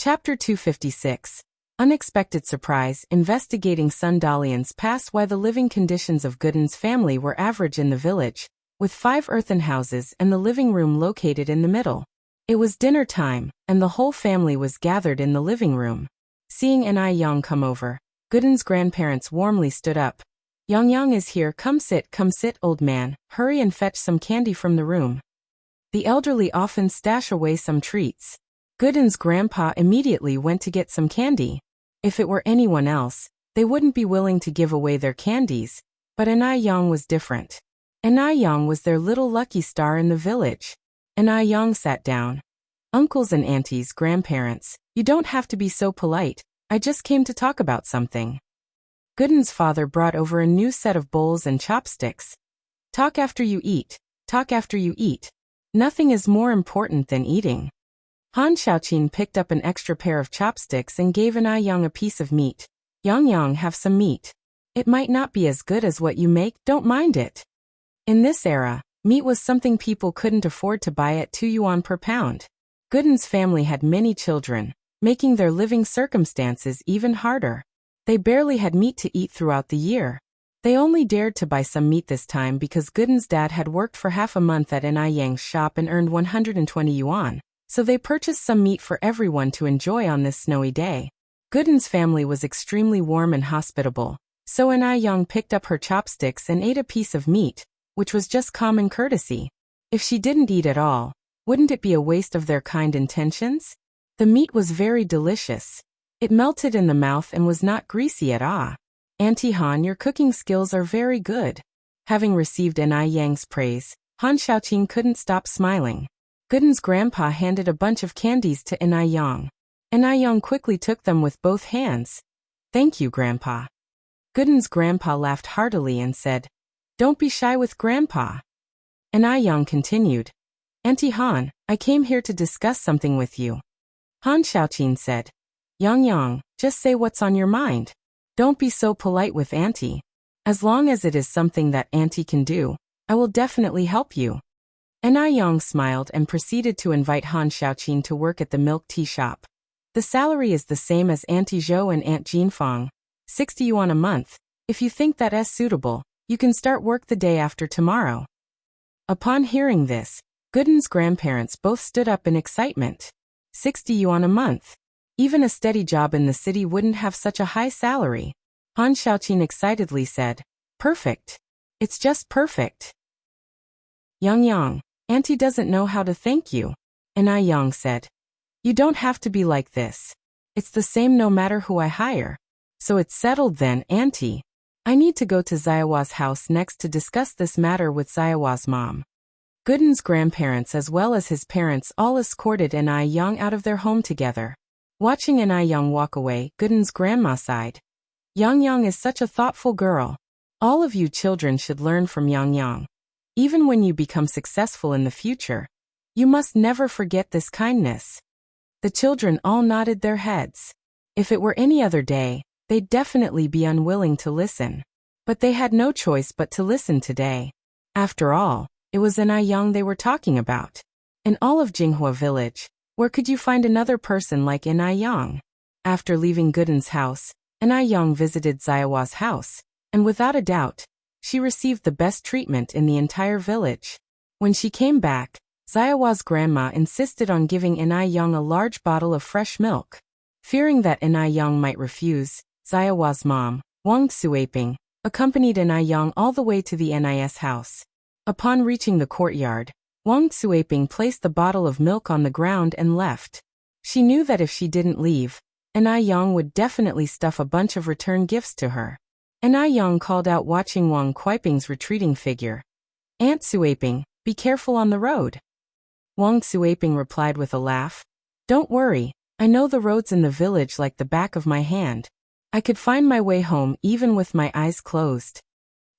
Chapter 256. Unexpected surprise, investigating Sundalian's past. Why the living conditions of Gooden's family were average in the village, with 5 earthen houses and the living room located in the middle. It was dinner time, and the whole family was gathered in the living room. Seeing Yang come over, Gooden's grandparents warmly stood up. Yang is here, come sit, old man, hurry and fetch some candy from the room. The elderly often stash away some treats. Gooden's grandpa immediately went to get some candy. If it were anyone else, they wouldn't be willing to give away their candies, but Yang was different. Yang was their little lucky star in the village. Yang sat down. Uncles and aunties, grandparents, you don't have to be so polite, I just came to talk about something. Gooden's father brought over a new set of bowls and chopsticks. Talk after you eat, talk after you eat. Nothing is more important than eating. Han Xiaoqin picked up an extra pair of chopsticks and gave Yang a piece of meat. Yang, have some meat. It might not be as good as what you make, don't mind it. In this era, meat was something people couldn't afford to buy at 2 yuan per pound. Gooden's family had many children, making their living circumstances even harder. They barely had meat to eat throughout the year. They only dared to buy some meat this time because Gooden's dad had worked for half a month at Yang's shop and earned 120 yuan. So they purchased some meat for everyone to enjoy on this snowy day. Gooden's family was extremely warm and hospitable, so Yang picked up her chopsticks and ate a piece of meat, which was just common courtesy. If she didn't eat at all, wouldn't it be a waste of their kind intentions? The meat was very delicious. It melted in the mouth and was not greasy at all. Auntie Han, your cooking skills are very good. Having received Yang's praise, Han Xiaoqin couldn't stop smiling. Gooden's grandpa handed a bunch of candies to Yang. Yang quickly took them with both hands. Thank you, Grandpa. Gooden's grandpa laughed heartily and said, don't be shy with Grandpa. Yang continued, Auntie Han, I came here to discuss something with you. Han Xiaoqin said, Yang, just say what's on your mind. Don't be so polite with Auntie. As long as it is something that Auntie can do, I will definitely help you. Yang smiled and proceeded to invite Han Xiaoqin to work at the milk tea shop. The salary is the same as Auntie Zhou and Aunt Jinfang, 60 yuan a month. If you think that is suitable, you can start work the day after tomorrow. Upon hearing this, Gooden's grandparents both stood up in excitement. 60 yuan a month. Even a steady job in the city wouldn't have such a high salary. Han Xiaoqin excitedly said, perfect. It's just perfect. Yang, Auntie doesn't know how to thank you. Yang said, you don't have to be like this. It's the same no matter who I hire. So it's settled then, Auntie. I need to go to Xiaowa's house next to discuss this matter with Xiaowa's mom. Gooden's grandparents as well as his parents all escorted Yang out of their home together. Watching Yang walk away, Gooden's grandma sighed. Yang is such a thoughtful girl. All of you children should learn from Yang. Even when you become successful in the future, you must never forget this kindness. The children all nodded their heads. If it were any other day, they'd definitely be unwilling to listen. But they had no choice but to listen today. After all, it was Yang they were talking about. In all of Jinghua village, where could you find another person like Yang? After leaving Gooden's house, Yang visited Xiaowa's house, and without a doubt, she received the best treatment in the entire village. When she came back, Xiaowa's grandma insisted on giving Yang a large bottle of fresh milk. Fearing that Yang might refuse, Xiaowa's mom, Wang Suiping, accompanied Yang all the way to the NIS house. Upon reaching the courtyard, Wang Suiping placed the bottle of milk on the ground and left. She knew that if she didn't leave, Yang would definitely stuff a bunch of return gifts to her. Yang called out watching Wang Kuiping's retreating figure. Aunt Suiping, be careful on the road. Wang Suiping replied with a laugh. Don't worry, I know the roads in the village like the back of my hand. I could find my way home even with my eyes closed.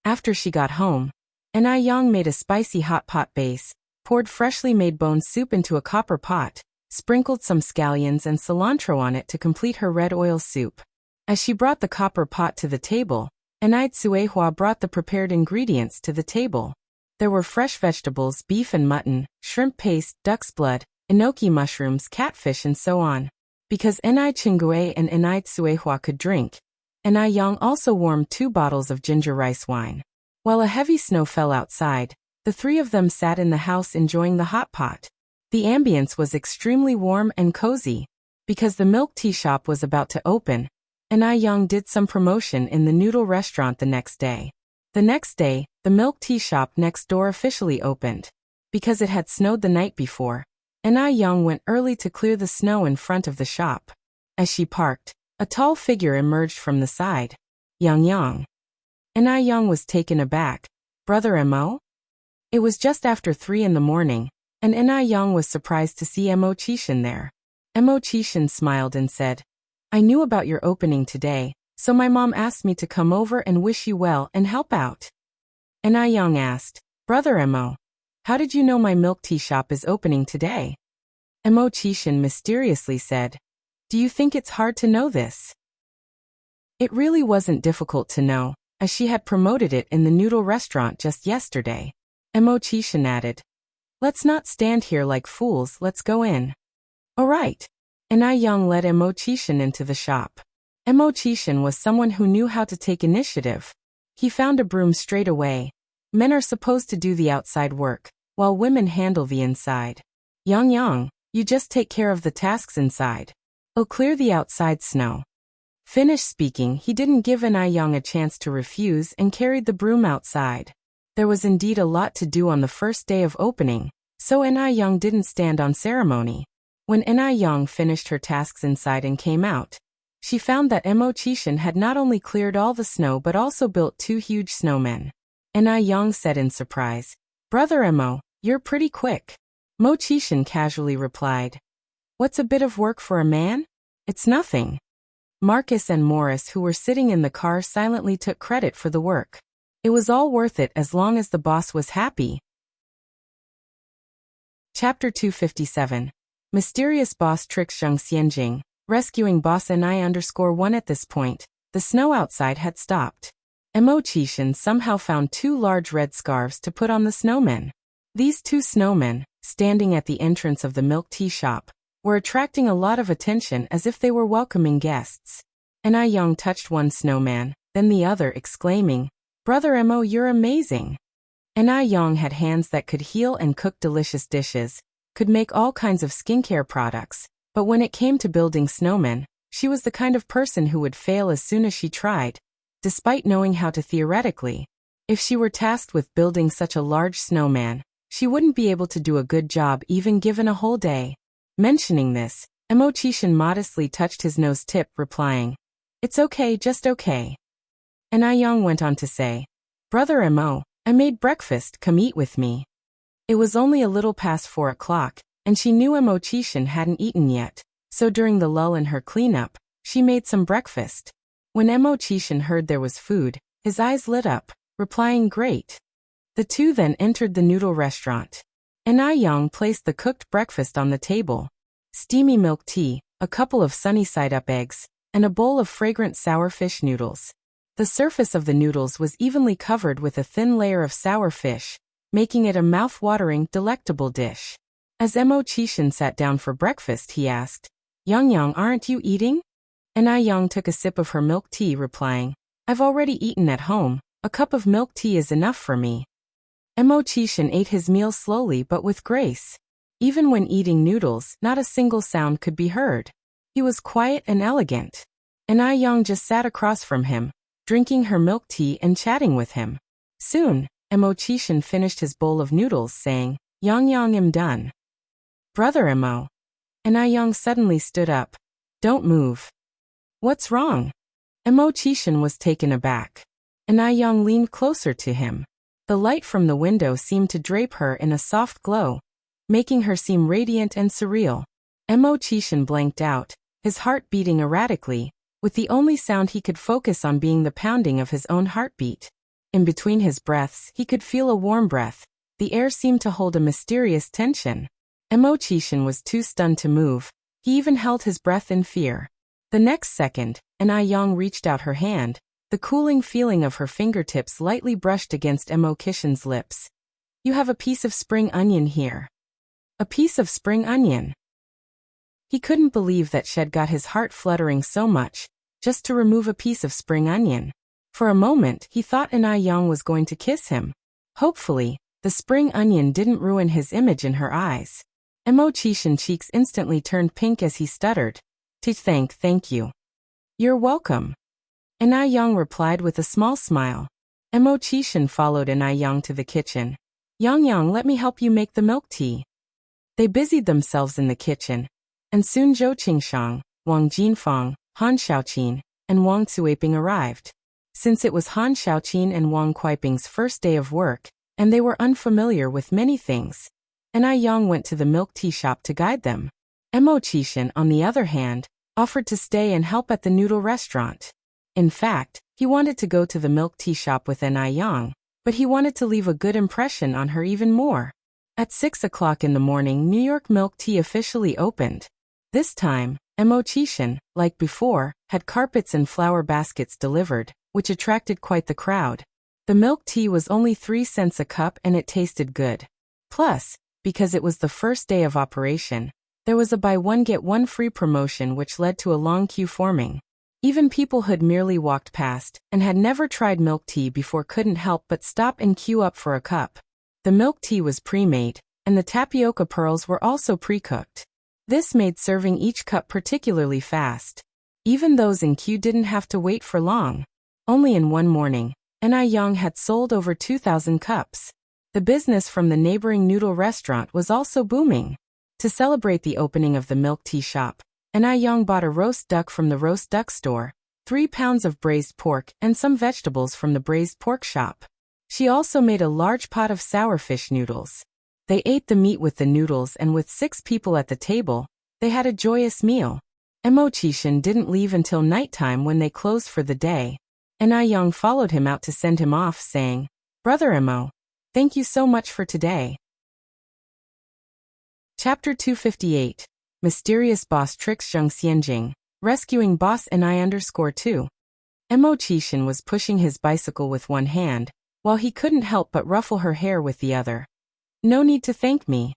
After she got home, Yang made a spicy hot pot base, poured freshly made bone soup into a copper pot, sprinkled some scallions and cilantro on it to complete her red oil soup. As she brought the copper pot to the table, Suehua brought the prepared ingredients to the table. There were fresh vegetables, beef and mutton, shrimp paste, duck's blood, enoki mushrooms, catfish and so on. Because Ni Chingue and Ni Tsuehua could drink, Ni Yang also warmed 2 bottles of ginger rice wine. While a heavy snow fell outside, the 3 of them sat in the house enjoying the hot pot. The ambience was extremely warm and cozy. Because the milk tea shop was about to open, Ni Yang did some promotion in the noodle restaurant the next day. The next day, the milk tea shop next door officially opened. Because it had snowed the night before, Ni Yang went early to clear the snow in front of the shop. As she parked, a tall figure emerged from the side. Yang. Ni Yang was taken aback. Brother Mo? It was just after 3 in the morning, and Ni Yang was surprised to see Mo Chishan there. Mo Chishan smiled and said, I knew about your opening today, so my mom asked me to come over and wish you well and help out. Ni Yang asked, Brother Mo, how did you know my milk tea shop is opening today? Mo Chishan mysteriously said, Do you think it's hard to know this? It really wasn't difficult to know, as she had promoted it in the noodle restaurant just yesterday. Mo Chishan added, Let's not stand here like fools, let's go in. All right. Ni Yang led Mo Chishan into the shop. Mo Chishan was someone who knew how to take initiative. He found a broom straight away. Men are supposed to do the outside work, while women handle the inside. Yang, you just take care of the tasks inside. I'll clear the outside snow. Finished speaking, he didn't give Ni Yang a chance to refuse and carried the broom outside. There was indeed a lot to do on the first day of opening, so Ni Yang didn't stand on ceremony. When Ni Yang finished her tasks inside and came out, she found that Mo Chishan had not only cleared all the snow but also built 2 huge snowmen. Ni Yang said in surprise, Brother Mo, you're pretty quick. Mo Chishan casually replied, What's a bit of work for a man? It's nothing. Marcus and Morris, who were sitting in the car, silently took credit for the work. It was all worth it as long as the boss was happy. Chapter 257. Mysterious boss tricks Zheng Xianjing, rescuing boss Ni_1 At this point, the snow outside had stopped. Mo Chishan somehow found 2 large red scarves to put on the snowmen. These 2 snowmen, standing at the entrance of the milk tea shop, were attracting a lot of attention as if they were welcoming guests. Ni Yang touched one snowman, then the other, exclaiming, Brother Mo, you're amazing. Ni Yang had hands that could heal and cook delicious dishes, could make all kinds of skincare products, but when it came to building snowmen, she was the kind of person who would fail as soon as she tried, despite knowing how to theoretically. If she were tasked with building such a large snowman, she wouldn't be able to do a good job even given a whole day. Mentioning this, Mo Chishan modestly touched his nose tip, replying, It's okay, just okay. Ni Yang went on to say, Brother Mo, I made breakfast, come eat with me. It was only a little past 4 o'clock, and she knew Mo Chishan hadn't eaten yet, so during the lull in her cleanup, she made some breakfast. When Mo Chishan heard there was food, his eyes lit up, replying, Great. The 2 then entered the noodle restaurant. Ni Yang placed the cooked breakfast on the table. Steamy milk tea, a couple of sunny-side-up eggs, and a bowl of fragrant sour fish noodles. The surface of the noodles was evenly covered with a thin layer of sour fish, making it a mouth-watering, delectable dish. As Mo Chishan sat down for breakfast, he asked, Yang, aren't you eating? Ni Yang took a sip of her milk tea, replying, I've already eaten at home, a cup of milk tea is enough for me. Mo Chishan ate his meal slowly but with grace. Even when eating noodles, not a single sound could be heard. He was quiet and elegant. Ni Yang just sat across from him, drinking her milk tea and chatting with him. Soon, Mo Chishan finished his bowl of noodles, saying, Yang, I'm done. Brother Mo. Ni Yang suddenly stood up. Don't move. What's wrong? Mo Chishan was taken aback. Ni Yang leaned closer to him. The light from the window seemed to drape her in a soft glow, making her seem radiant and surreal. Mo Chishan blanked out, his heart beating erratically, with the only sound he could focus on being the pounding of his own heartbeat. In between his breaths, he could feel a warm breath. The air seemed to hold a mysterious tension. Mo Chishan was too stunned to move. He even held his breath in fear. The next second, Ni Yang reached out her hand. The cooling feeling of her fingertips lightly brushed against Mo Chishan's lips. You have a piece of spring onion here. A piece of spring onion. He couldn't believe that she'd got his heart fluttering so much, just to remove a piece of spring onion. For a moment, he thought In-Young was going to kiss him. Hopefully, the spring onion didn't ruin his image in her eyes. Chishin's cheeks instantly turned pink as he stuttered. Thank you. You're welcome. In-Young replied with a small smile. Chishin followed In-Young to the kitchen. Yang, let me help you make the milk tea. They busied themselves in the kitchen, and soon Zhou Qingshang, Wang Jinfeng, Han Xiaoqin, and Wang Cuiping arrived. Since it was Han Xiaoqin and Wang Kuiping's first day of work, and they were unfamiliar with many things, In-Young went to the milk tea shop to guide them. Chishin, on the other hand, offered to stay and help at the noodle restaurant. In fact, he wanted to go to the milk tea shop with In-Young, but he wanted to leave a good impression on her even more. At 6 o'clock in the morning, New York Milk Tea officially opened. This time, Chishin, like before, had carpets and flower baskets delivered, which attracted quite the crowd. The milk tea was only 3 cents a cup and it tasted good. Plus, because it was the first day of operation, there was a buy one get one free promotion which led to a long queue forming. Even people who'd merely walked past and had never tried milk tea before couldn't help but stop and queue up for a cup. The milk tea was pre-made, and the tapioca pearls were also pre-cooked. This made serving each cup particularly fast. Even those in queue didn't have to wait for long. Only in one morning, In-Young had sold over 2,000 cups. The business from the neighboring noodle restaurant was also booming. To celebrate the opening of the milk tea shop, In-Young bought a roast duck from the roast duck store, 3 pounds of braised pork and some vegetables from the braised pork shop. She also made a large pot of sour fish noodles. They ate the meat with the noodles, and with 6 people at the table, they had a joyous meal. Chishin didn't leave until nighttime when they closed for the day. In-Young followed him out to send him off, saying, "Brother Mo, thank you so much for today." Chapter 258. Mysterious Boss Tricks Zheng Xianjing, Rescuing Boss NI_2. Chishin was pushing his bicycle with one hand, while he couldn't help but ruffle her hair with the other. "No need to thank me."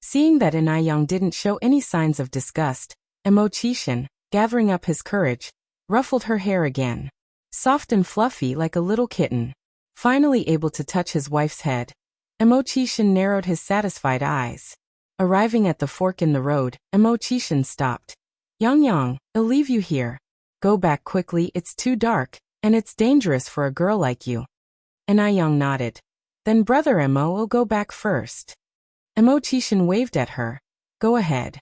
Seeing that In-Young didn't show any signs of disgust, Chishin, gathering up his courage, ruffled her hair again. Soft and fluffy like a little kitten. Finally able to touch his wife's head, Chishin narrowed his satisfied eyes. Arriving at the fork in the road, Chishin stopped. Yang, I'll leave you here. Go back quickly, it's too dark, and it's dangerous for a girl like you. In-Young nodded. Then Brother Mo will go back first. Chishin waved at her. Go ahead.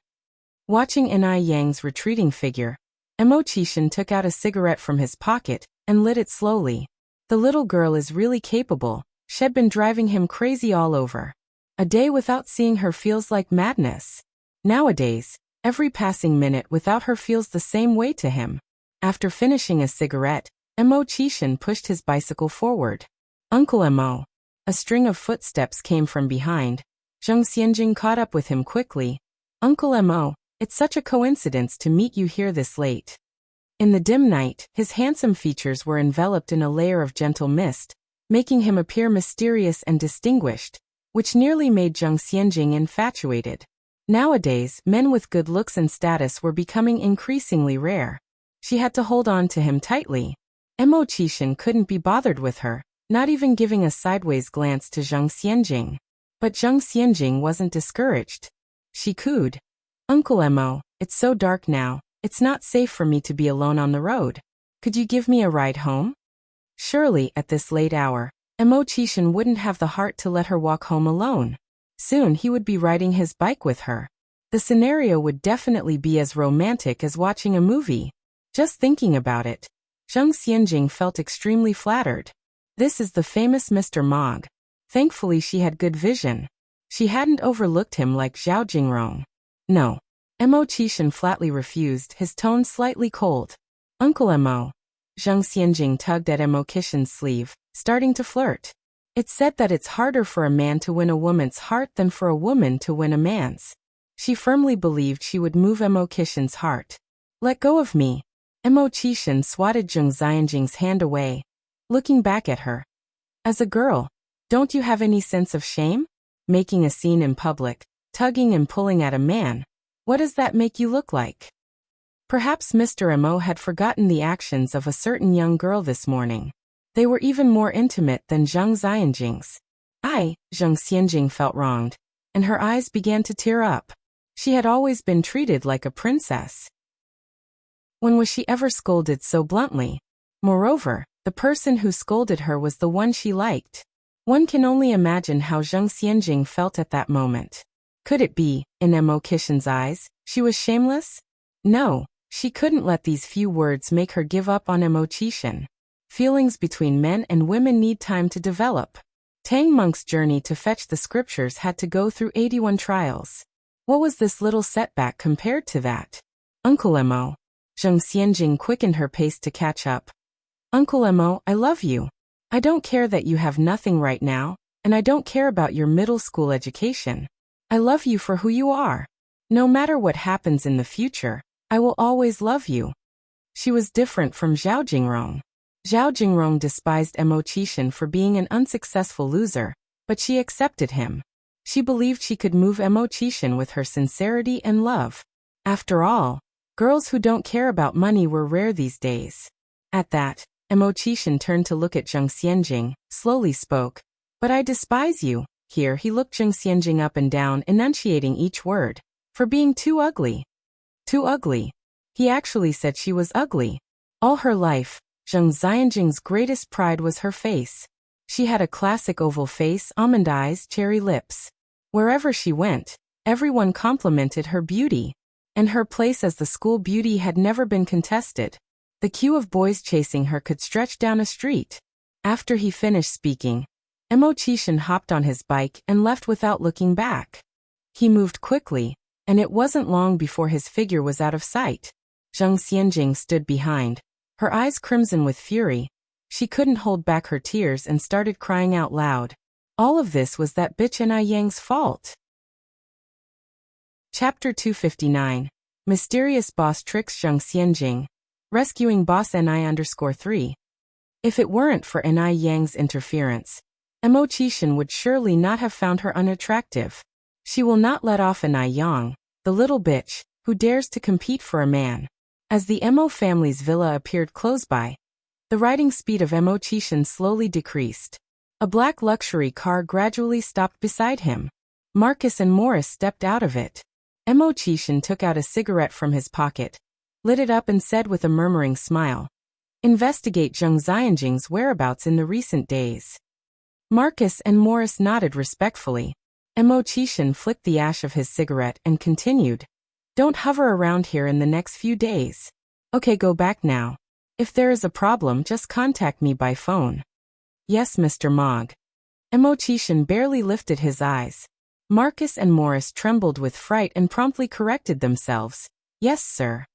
Watching In-Young's retreating figure, Chishin took out a cigarette from his pocket and lit it slowly. The little girl is really capable. She'd been driving him crazy all over. A day without seeing her feels like madness. Nowadays, every passing minute without her feels the same way to him. After finishing a cigarette, Chishin pushed his bicycle forward. Uncle Mo. A string of footsteps came from behind. Zheng Xianjing caught up with him quickly. Uncle Mo, it's such a coincidence to meet you here this late. In the dim night, his handsome features were enveloped in a layer of gentle mist, making him appear mysterious and distinguished, which nearly made Zheng Xianjing infatuated. Nowadays, men with good looks and status were becoming increasingly rare. She had to hold on to him tightly. Chishin couldn't be bothered with her, not even giving a sideways glance to Zheng Xianjing. But Zheng Xianjing wasn't discouraged. She cooed. Uncle Mo, it's so dark now, it's not safe for me to be alone on the road. Could you give me a ride home? Surely, at this late hour, Chishin wouldn't have the heart to let her walk home alone. Soon he would be riding his bike with her. The scenario would definitely be as romantic as watching a movie. Just thinking about it, Zheng Xianjing felt extremely flattered. This is the famous Mr. Mog. Thankfully she had good vision. She hadn't overlooked him like Zhao Jingrong. No. Chishin flatly refused, his tone slightly cold. Uncle Mo. Zheng Xianjing tugged at Chishin's sleeve, starting to flirt. It's said that it's harder for a man to win a woman's heart than for a woman to win a man's. She firmly believed she would move Chishin's heart. Let go of me. Chishin swatted Zheng Xianjing's hand away, looking back at her. As a girl, don't you have any sense of shame? Making a scene in public, tugging and pulling at a man. What does that make you look like? Perhaps Mr. Mo had forgotten the actions of a certain young girl this morning. They were even more intimate than Zhang Xianjing's. Zhang Xianjing felt wronged, and her eyes began to tear up. She had always been treated like a princess. When was she ever scolded so bluntly? Moreover, the person who scolded her was the one she liked. One can only imagine how Zhang Xianjing felt at that moment. Could it be, in Mo Kishin's eyes, she was shameless? No, she couldn't let these few words make her give up on Mo Kishin. Feelings between men and women need time to develop. Tang Monk's journey to fetch the scriptures had to go through 81 trials. What was this little setback compared to that? Uncle Mo. Zhang Xianjing quickened her pace to catch up. Uncle Mo, I love you. I don't care that you have nothing right now, and I don't care about your middle school education. I love you for who you are. No matter what happens in the future, I will always love you. She was different from Zhao Jingrong. Zhao Jingrong despised Mo Qixin for being an unsuccessful loser, but she accepted him. She believed she could move Mo Qixin with her sincerity and love. After all, girls who don't care about money were rare these days. At that, Mo Qixin turned to look at Zhang Xianjing, slowly spoke. But I despise you. Here he looked Zhang Xianjing up and down, enunciating each word. For being too ugly. Too ugly. He actually said she was ugly. All her life, Zhang Xianjing's greatest pride was her face. She had a classic oval face, almond eyes, cherry lips. Wherever she went, everyone complimented her beauty. And her place as the school beauty had never been contested. The queue of boys chasing her could stretch down a street. After he finished speaking, Mo Qixin hopped on his bike and left without looking back. He moved quickly, and it wasn't long before his figure was out of sight. Zhang Xianjing stood behind, her eyes crimson with fury. She couldn't hold back her tears and started crying out loud. All of this was that bitch Ni Yang's fault. Chapter 259. Mysterious Boss Tricks Zhang Xianjing. Rescuing Boss Ni_3. If it weren't for Ni Yang's interference, Mo Qixin would surely not have found her unattractive. She will not let off Ni Yang, the little bitch, who dares to compete for a man. As the Mo family's villa appeared close by, the riding speed of Mo Qixin slowly decreased. A black luxury car gradually stopped beside him. Marcus and Morris stepped out of it. Mo Qixin took out a cigarette from his pocket, lit it up and said with a murmuring smile, "Investigate Zhang Xianjing's whereabouts in the recent days." Marcus and Morris nodded respectfully. Mo Qixin flicked the ash of his cigarette and continued, "Don't hover around here in the next few days. Okay, go back now. If there is a problem, just contact me by phone." "Yes, Mr. Mog." Mo Qixin barely lifted his eyes. Marcus and Morris trembled with fright and promptly corrected themselves. "Yes, sir."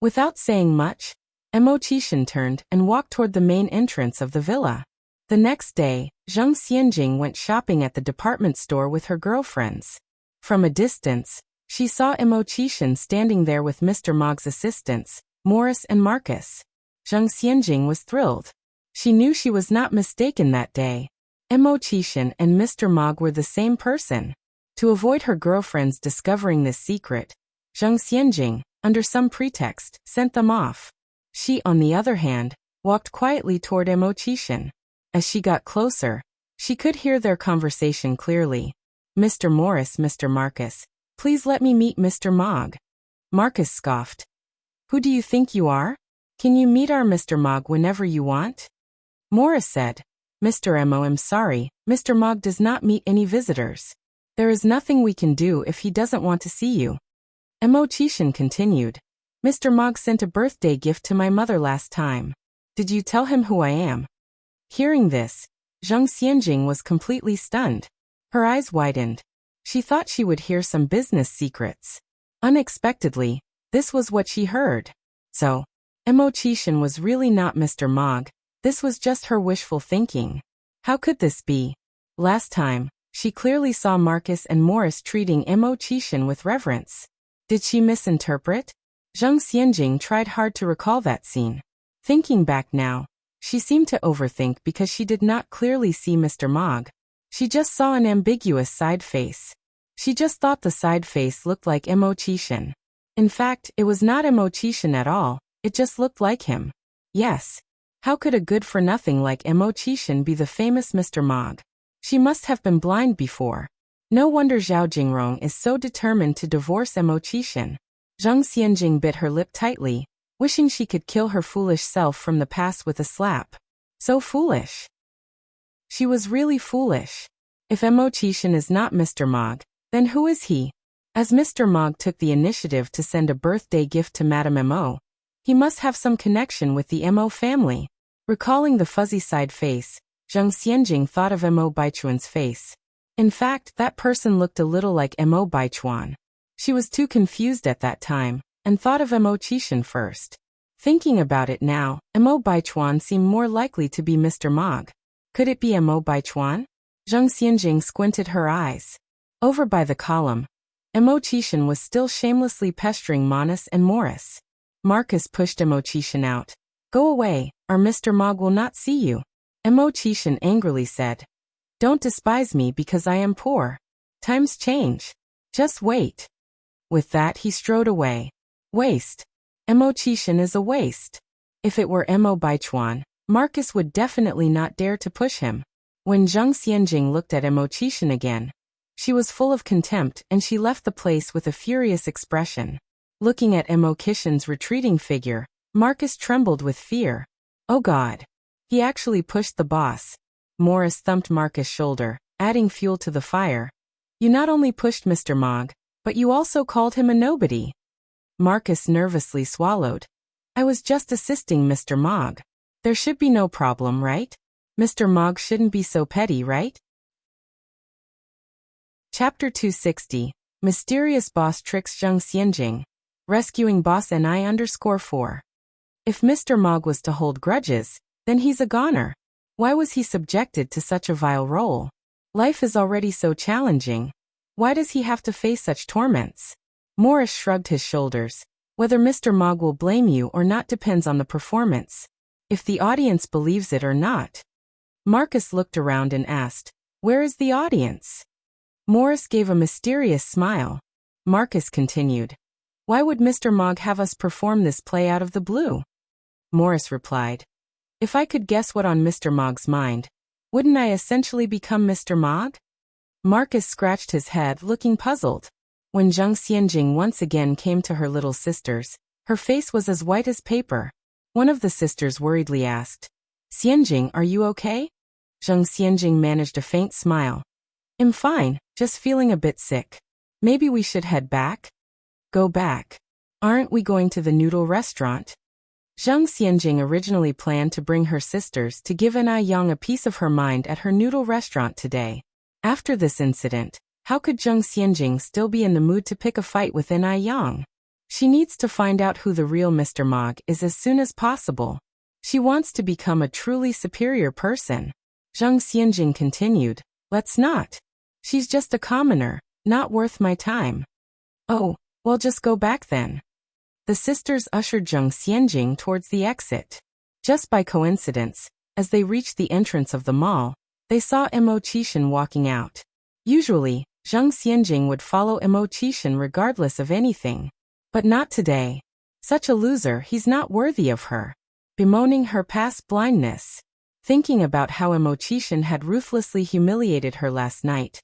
Without saying much, Mo Qixin turned and walked toward the main entrance of the villa. The next day, Zhang Xianjing went shopping at the department store with her girlfriends. From a distance, she saw Mo Qixin standing there with Mr. Mog's assistants, Morris and Marcus. Zhang Xianjing was thrilled. She knew she was not mistaken that day. Mo Qixin and Mr. Mog were the same person. To avoid her girlfriends discovering this secret, Zhang Xianjing, under some pretext, sent them off. She, on the other hand, walked quietly toward Mo Qixin. As she got closer, she could hear their conversation clearly. "Mr. Morris, Mr. Marcus, please let me meet Mr. Mog." Marcus scoffed. "Who do you think you are? Can you meet our Mr. Mog whenever you want?" Morris said, "Mr. Mo, I'm sorry, Mr. Mog does not meet any visitors. There is nothing we can do if he doesn't want to see you." Mo Qixin continued, "Mr. Mog sent a birthday gift to my mother last time. Did you tell him who I am?" Hearing this, Zhang Xianjing was completely stunned. Her eyes widened. She thought she would hear some business secrets. Unexpectedly, this was what she heard. So, Mo Qixin was really not Mr. Mog. This was just her wishful thinking. How could this be? Last time, she clearly saw Marcus and Morris treating Mo Qixin with reverence. Did she misinterpret? Zhang Xianjing tried hard to recall that scene. Thinking back now, she seemed to overthink because she did not clearly see Mr. Mog. She just saw an ambiguous side face. She just thought the side face looked like Emo-chishin. In fact, it was not Emo-chishin at all, it just looked like him. Yes. How could a good-for-nothing like Emo-chishin be the famous Mr. Mog? She must have been blind before. No wonder Zhao Jingrong is so determined to divorce Emo-chishin. Zhang Xianjing bit her lip tightly, wishing she could kill her foolish self from the past with a slap. So foolish. She was really foolish. If Emo-chishin is not Mr. Mog, then who is he? As Mr. Mog took the initiative to send a birthday gift to Madame Emo, he must have some connection with the Emo family. Recalling the fuzzy side face, Zhang Xianjing thought of Emo Baichuan's face. In fact, that person looked a little like Emo Baichuan. She was too confused at that time, and thought of Emo-chishin first. Thinking about it now, Emo Baichuan seemed more likely to be Mr. Mog. Could it be Emo Baichuan? Zhang Xianjing squinted her eyes. Over by the column, Emo-chishin was still shamelessly pestering Monis and Morris. Marcus pushed Emo-chishin out. Go away, or Mr. Mog will not see you. Emo-chishin angrily said. Don't despise me because I am poor. Times change. Just wait. With that he strode away. Waste. Emo-chishin is a waste. If it were Emo Baichuan, Marcus would definitely not dare to push him. When Zhang Xianjing looked at Emo-chishin again, she was full of contempt and she left the place with a furious expression. Looking at Emo-chishin's retreating figure, Marcus trembled with fear. Oh God. He actually pushed the boss. Morris thumped Marcus' shoulder, adding fuel to the fire. You not only pushed Mr. Mog, but you also called him a nobody. Marcus nervously swallowed. I was just assisting Mr. Mog. There should be no problem, right? Mr. Mog shouldn't be so petty, right? Chapter 260. Mysterious Boss Tricks Zhang Xianjing. Rescuing Boss NI_4. If Mr. Mog was to hold grudges, then he's a goner. Why was he subjected to such a vile role? Life is already so challenging. Why does he have to face such torments? Morris shrugged his shoulders. Whether Mr. Mog will blame you or not depends on the performance. If the audience believes it or not. Marcus looked around and asked, where is the audience? Morris gave a mysterious smile. Marcus continued, why would Mr. Mog have us perform this play out of the blue? Morris replied, if I could guess what on Mr. Mog's mind, wouldn't I essentially become Mr. Mog? Marcus scratched his head, looking puzzled. When Zhang Xianjing once again came to her little sisters, her face was as white as paper. One of the sisters worriedly asked, Xianjing, are you okay? Zhang Xianjing managed a faint smile. I'm fine, just feeling a bit sick. Maybe we should head back? Go back. Aren't we going to the noodle restaurant? Zhang Xianjing originally planned to bring her sisters to give Anai Yang a piece of her mind at her noodle restaurant today. After this incident, how could Zhang Xianjing still be in the mood to pick a fight with Anai Yang? She needs to find out who the real Mr. Mog is as soon as possible. She wants to become a truly superior person. Zhang Xianjing continued, let's not. She's just a commoner, not worth my time. Oh, well just go back then. The sisters ushered Zhang Xianjing towards the exit. Just by coincidence, as they reached the entrance of the mall, they saw Emo-chishin walking out. Usually, Zhang Xianjing would follow Emo-chishin regardless of anything. But not today. Such a loser, he's not worthy of her. Bemoaning her past blindness. Thinking about how Emo-chishin had ruthlessly humiliated her last night,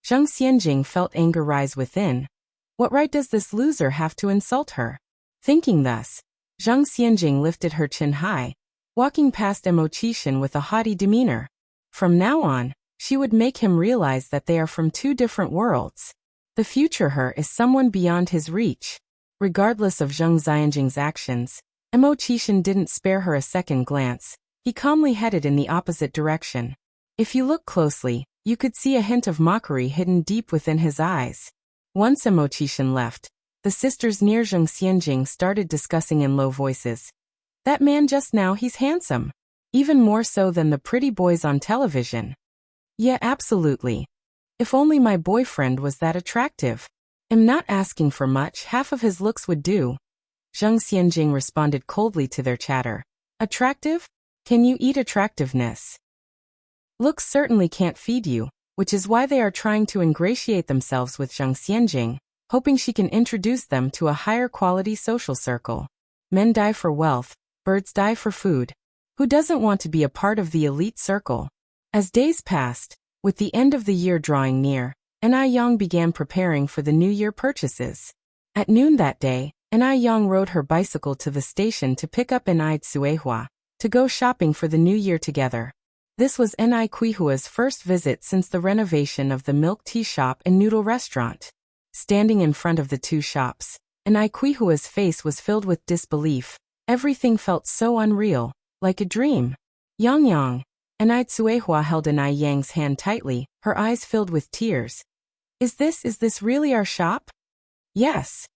Zhang Xianjing felt anger rise within. What right does this loser have to insult her? Thinking thus, Zhang Xianjing lifted her chin high, walking past Emo-chishin with a haughty demeanor. From now on, she would make him realize that they are from two different worlds. The future her is someone beyond his reach. Regardless of Zhang Xianjing's actions, Emo-chishin didn't spare her a second glance. He calmly headed in the opposite direction. If you look closely, you could see a hint of mockery hidden deep within his eyes. Once Emo-chishin left, the sisters near Zhang Xianjing started discussing in low voices. That man just now, he's handsome. Even more so than the pretty boys on television. Yeah, absolutely. If only my boyfriend was that attractive. I'm not asking for much, half of his looks would do. Zhang Xianjing responded coldly to their chatter. Attractive? Can you eat attractiveness? Looks certainly can't feed you. which is why they are trying to ingratiate themselves with Zhang Xianjing, hoping she can introduce them to a higher quality social circle. Men die for wealth, birds die for food. Who doesn't want to be a part of the elite circle? As days passed, with the end of the year drawing near, Anai Yang began preparing for the New Year purchases. At noon that day, Anai Yang rode her bicycle to the station to pick up Anai Tsuehua, to go shopping for the New Year together. This was Anai Kuihua's first visit since the renovation of the milk tea shop and noodle restaurant. Standing in front of the two shops, Anai Kuihua's face was filled with disbelief. Everything felt so unreal, like a dream. Yang. Anai Tsuehua held Anai Yang's hand tightly, her eyes filled with tears. Is this really our shop? Yes.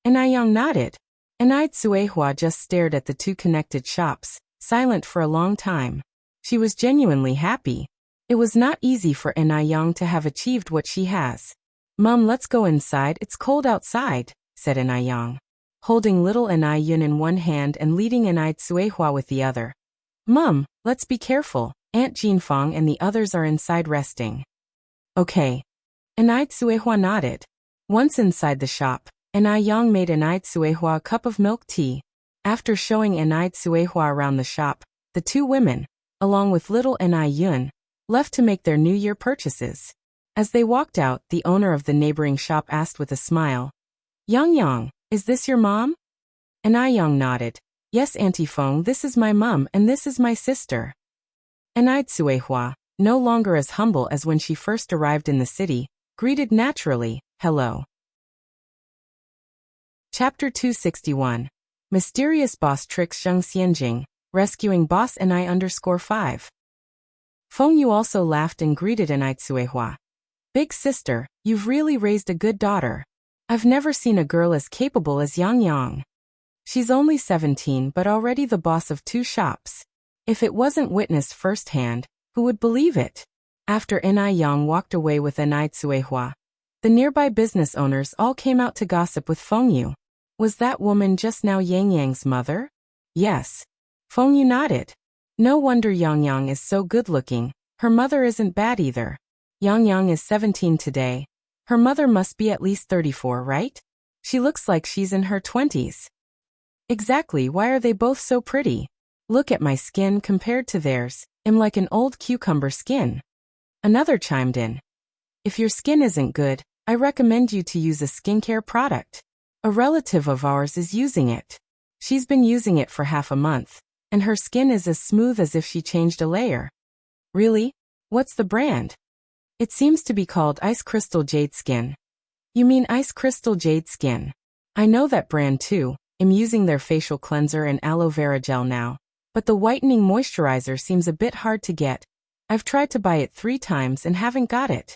Anai Yang nodded. Anai Tsuehua just stared at the two connected shops, silent for a long time. She was genuinely happy. It was not easy for Anai Yang to have achieved what she has. Mum, let's go inside, it's cold outside, said Anai Yang, holding little Anai Yun in one hand and leading Anai Tsuehua with the other. Mum, let's be careful, Aunt Jinfeng and the others are inside resting. Okay. Anai Tsuehua nodded. Once inside the shop, Anai Yang made Anai Tsuehua a cup of milk tea. After showing Anai Tsuehua around the shop, the two women, along with little Anai Yun, left to make their New Year purchases. As they walked out, the owner of the neighboring shop asked with a smile, Yang, is this your mom? Anai Yang nodded. Yes, Auntie Feng, this is my mum and this is my sister. Anai Tsuehua, no longer as humble as when she first arrived in the city, greeted naturally, hello. Chapter 261. Mysterious Boss Tricks Zhang Xianjing, Rescuing Boss Anai _5. Feng Yu also laughed and greeted Anai Tsuehua. Big sister, you've really raised a good daughter. I've never seen a girl as capable as Yang. She's only 17 but already the boss of two shops. If it wasn't witnessed firsthand, who would believe it? After Anai Yang walked away with Anai Tsuehua, the nearby business owners all came out to gossip with Feng Yu. Was that woman just now Yang's mother? Yes. Feng Yu nodded. No wonder Yang is so good-looking. Her mother isn't bad either. Yang is 17 today. Her mother must be at least 34, right? She looks like she's in her 20s. Exactly, why are they both so pretty? Look at my skin compared to theirs. I'm like an old cucumber skin. Another chimed in. If your skin isn't good, I recommend you to use a skincare product. A relative of ours is using it. She's been using it for half a month, and her skin is as smooth as if she changed a layer. Really? What's the brand? It seems to be called Ice Crystal Jade Skin. You mean Ice Crystal Jade Skin? I know that brand too. I'm using their facial cleanser and aloe vera gel now. But the whitening moisturizer seems a bit hard to get. I've tried to buy it 3 times and haven't got it.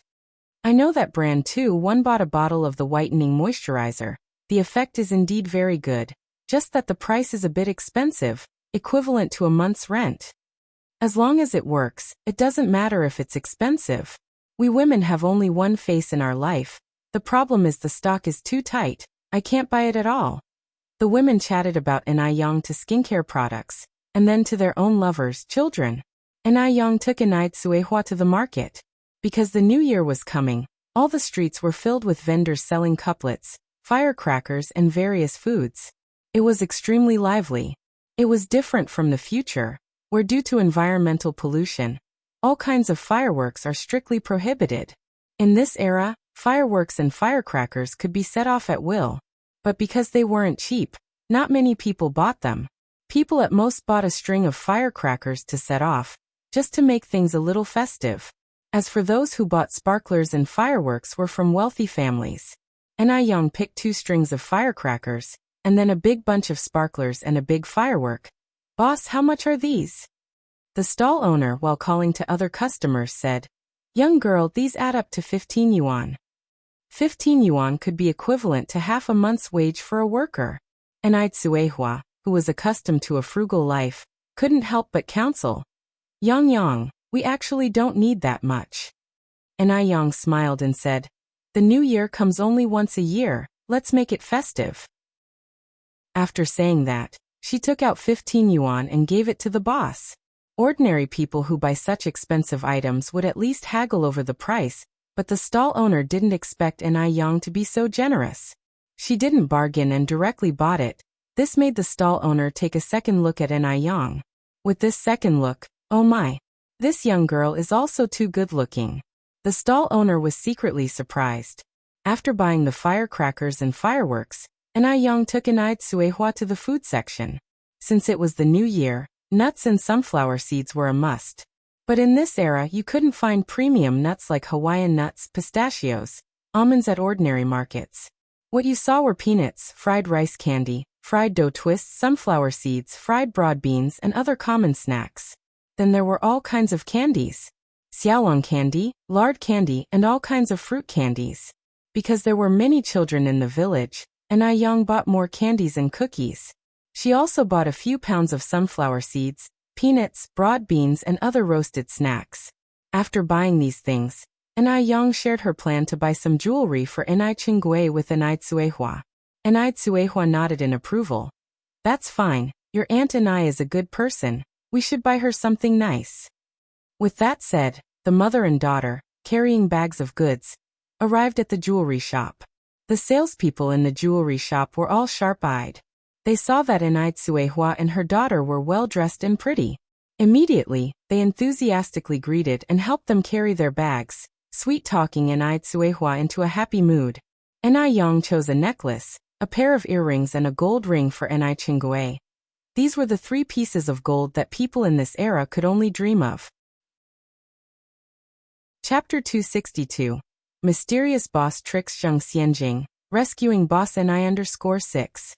I know that brand too. One bought a bottle of the whitening moisturizer. The effect is indeed very good. Just that the price is a bit expensive, equivalent to a month's rent. As long as it works, it doesn't matter if it's expensive. We women have only one face in our life. The problem is the stock is too tight. I can't buy it at all. The women chatted about Anai Yang to skincare products, and then to their own lovers, children. Anai Yang took Anai Tsuehua to the market. Because the new year was coming, all the streets were filled with vendors selling couplets, firecrackers and various foods. It was extremely lively. It was different from the future, where due to environmental pollution, all kinds of fireworks are strictly prohibited. In this era, fireworks and firecrackers could be set off at will. But because they weren't cheap, not many people bought them. People at most bought a string of firecrackers to set off, just to make things a little festive. As for those who bought sparklers and fireworks were from wealthy families. Anai Yang picked 2 strings of firecrackers, and then a big bunch of sparklers and a big firework. Boss, how much are these? The stall owner, while calling to other customers, said, Young girl, these add up to 15 yuan. 15 yuan could be equivalent to half a month's wage for a worker. Anai Tsuehua, who was accustomed to a frugal life, couldn't help but counsel. Yang, we actually don't need that much. Anai Yang smiled and said, The new year comes only once a year, let's make it festive. After saying that, she took out 15 yuan and gave it to the boss. Ordinary people who buy such expensive items would at least haggle over the price, but the stall owner didn't expect Enai Yang to be so generous. She didn't bargain and directly bought it. This made the stall owner take a second look at Enai Yang. With this second look, oh my, this young girl is also too good-looking. The stall owner was secretly surprised. After buying the firecrackers and fireworks, Enai Yang took Enai Tsuehua to the food section. Since it was the new year, nuts and sunflower seeds were a must. But in this era you couldn't find premium nuts like Hawaiian nuts, pistachios, almonds at ordinary markets. What you saw were peanuts, fried rice candy, fried dough twists, sunflower seeds, fried broad beans, and other common snacks. Then there were all kinds of candies. Xiaolong candy, lard candy, and all kinds of fruit candies. Because there were many children in the village, Enai Yang bought more candies and cookies. She also bought a few pounds of sunflower seeds, peanuts, broad beans, and other roasted snacks. After buying these things, Enai Yang shared her plan to buy some jewelry for Enai Qinggui with Enai Tsuehua. Enai Tsuehua nodded in approval. That's fine, your Aunt Enai is a good person, we should buy her something nice. With that said, the mother and daughter, carrying bags of goods, arrived at the jewelry shop. The salespeople in the jewelry shop were all sharp-eyed. They saw that Enai Tsuehua and her daughter were well-dressed and pretty. Immediately, they enthusiastically greeted and helped them carry their bags, sweet-talking Enai Tsuehua into a happy mood. Enai Yang chose a necklace, a pair of earrings and a gold ring for Enai Qinggui. These were the 3 pieces of gold that people in this era could only dream of. Chapter 262. Mysterious Boss Tricks Zheng Xianjing, Rescuing Boss Enai_6.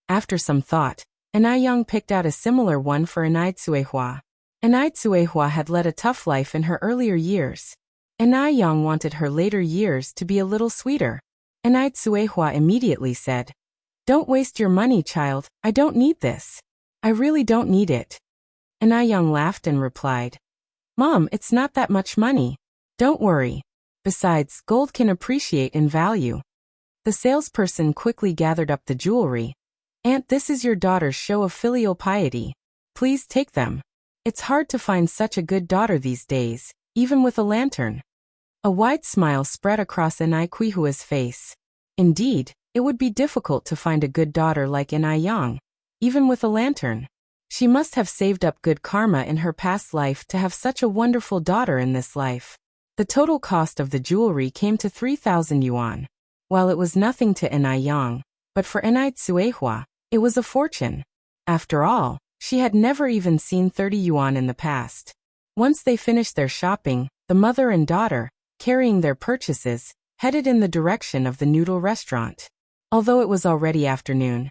After some thought, Enai Yang picked out a similar one for Enai Tsuehua. Enai Tsuehua had led a tough life in her earlier years. Enai Yang wanted her later years to be a little sweeter. Enai Tsuehua immediately said, "Don't waste your money, child, I don't need this. I really don't need it." Enai Yang laughed and replied, "Mom, it's not that much money. Don't worry. Besides, gold can appreciate in value." The salesperson quickly gathered up the jewelry. "Aunt, this is your daughter's show of filial piety. Please take them. It's hard to find such a good daughter these days, even with a lantern." A wide smile spread across Enai Qihua's face. Indeed, it would be difficult to find a good daughter like Enai Yang, even with a lantern. She must have saved up good karma in her past life to have such a wonderful daughter in this life. The total cost of the jewelry came to 3,000 yuan. While it was nothing to Enai Yang, but for Enai Tsuehua, it was a fortune. After all, she had never even seen 30 yuan in the past. Once they finished their shopping, the mother and daughter, carrying their purchases, headed in the direction of the noodle restaurant. Although it was already afternoon,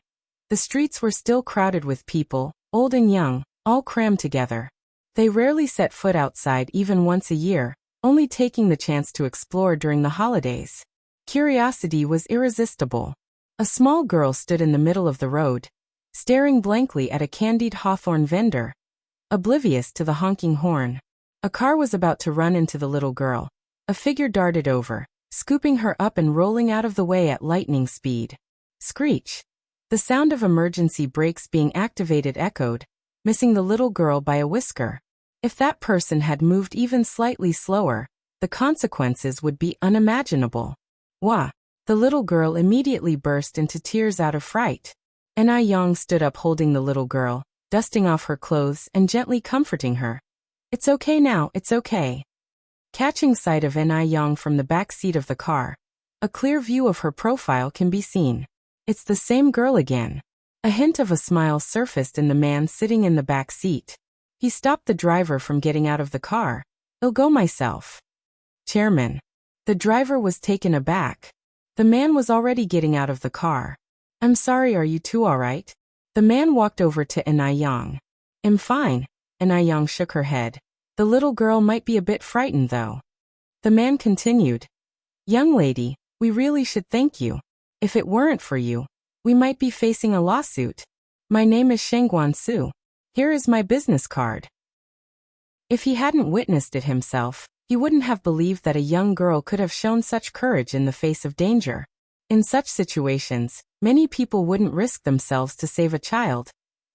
the streets were still crowded with people, old and young, all crammed together. They rarely set foot outside even once a year, only taking the chance to explore during the holidays. Curiosity was irresistible. A small girl stood in the middle of the road, staring blankly at a candied hawthorn vendor, oblivious to the honking horn. A car was about to run into the little girl. A figure darted over, scooping her up and rolling out of the way at lightning speed. Screech! The sound of emergency brakes being activated echoed, missing the little girl by a whisker. If that person had moved even slightly slower, the consequences would be unimaginable. Wah! The little girl immediately burst into tears out of fright. Enai Yang stood up holding the little girl, dusting off her clothes and gently comforting her. "It's okay now, it's okay." Catching sight of Enai Yang from the back seat of the car, a clear view of her profile can be seen. It's the same girl again. A hint of a smile surfaced in the man sitting in the back seat. He stopped the driver from getting out of the car. "I'll go myself." "Chairman." The driver was taken aback. The man was already getting out of the car. "I'm sorry, are you two alright?" The man walked over to Enai Yang. "I'm fine." Enai Yang shook her head. "The little girl might be a bit frightened though." The man continued. "Young lady, we really should thank you. If it weren't for you, we might be facing a lawsuit. My name is Shengguan Su. Here is my business card." If he hadn't witnessed it himself, he wouldn't have believed that a young girl could have shown such courage in the face of danger. In such situations, many people wouldn't risk themselves to save a child,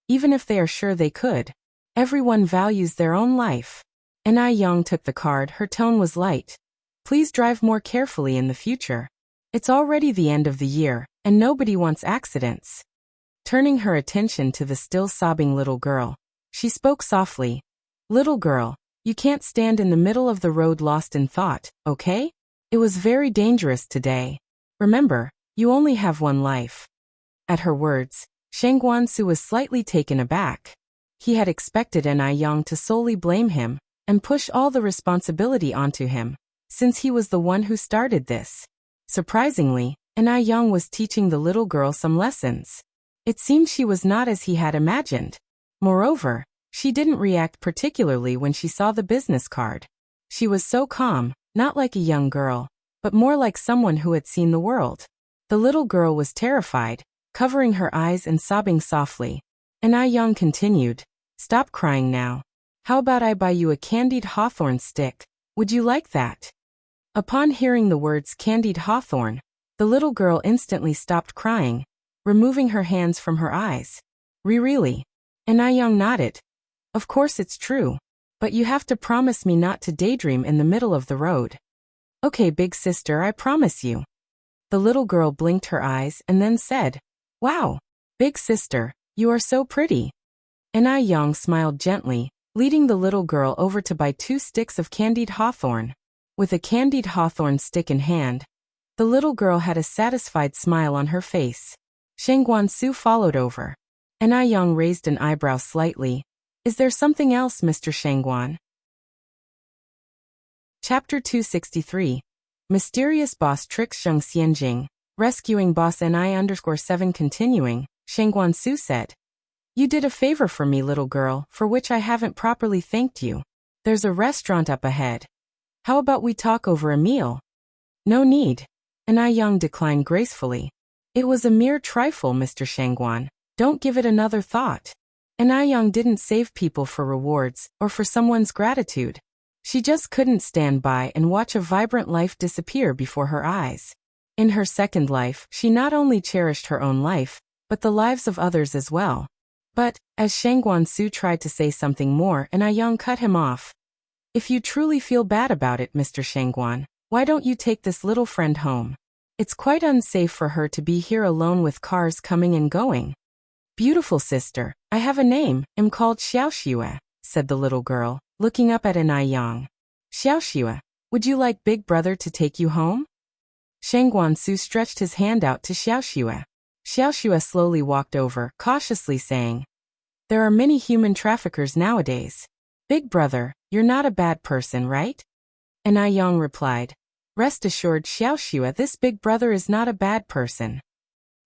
even if they are sure they could. Everyone values their own life. And Ai Young took the card. Her tone was light. Please drive more carefully in the future. It's already the end of the year, and nobody wants accidents. Turning her attention to the still sobbing little girl, she spoke softly. Little girl, you can't stand in the middle of the road lost in thought, okay? It was very dangerous today. Remember, you only have one life. At her words, Shang Guansu was slightly taken aback. He had expected Ai Young to solely blame him and push all the responsibility onto him, since he was the one who started this. Surprisingly, Ai Young was teaching the little girl some lessons. It seemed she was not as he had imagined. Moreover, she didn't react particularly when she saw the business card. She was so calm, not like a young girl, but more like someone who had seen the world. The little girl was terrified, covering her eyes and sobbing softly. Ai Young continued, "Stop crying now. How about I buy you a candied hawthorn stick? Would you like that?" Upon hearing the words candied hawthorn, the little girl instantly stopped crying, removing her hands from her eyes. Really? Ai Young nodded. Of course it's true. But you have to promise me not to daydream in the middle of the road. Okay, big sister, I promise you. The little girl blinked her eyes and then said, "Wow, big sister, you are so pretty." Ai Young smiled gently, leading the little girl over to buy 2 sticks of candied hawthorn. With a candied hawthorn stick in hand, the little girl had a satisfied smile on her face. Shang Guansu followed over. Ai Young raised an eyebrow slightly. Is there something else, Mr. Shangguan? Chapter 263. Mysterious Boss Tricks Sheng Xianjing. Rescuing Boss Ni_7 continuing, Shangguan Su said. You did a favor for me, little girl, for which I haven't properly thanked you. There's a restaurant up ahead. How about we talk over a meal? No need. Ai Young declined gracefully. It was a mere trifle, Mr. Shangguan. Don't give it another thought. Ai Young didn't save people for rewards or for someone's gratitude. She just couldn't stand by and watch a vibrant life disappear before her eyes. In her second life, she not only cherished her own life, but the lives of others as well. But, as Shangguan Su tried to say something more, Ai Young cut him off. If you truly feel bad about it, Mr. Shangguan, why don't you take this little friend home? It's quite unsafe for her to be here alone with cars coming and going. Beautiful sister, I have a name, am called Xiaoxue, said the little girl, looking up at Ai Young. Xiaoxue, would you like Big Brother to take you home? Shangguan Su stretched his hand out to Xiaoxue. Xiaoxue slowly walked over, cautiously saying, There are many human traffickers nowadays. Big Brother, you're not a bad person, right? Ai Young replied, Rest assured, Xiaoxue, this Big Brother is not a bad person.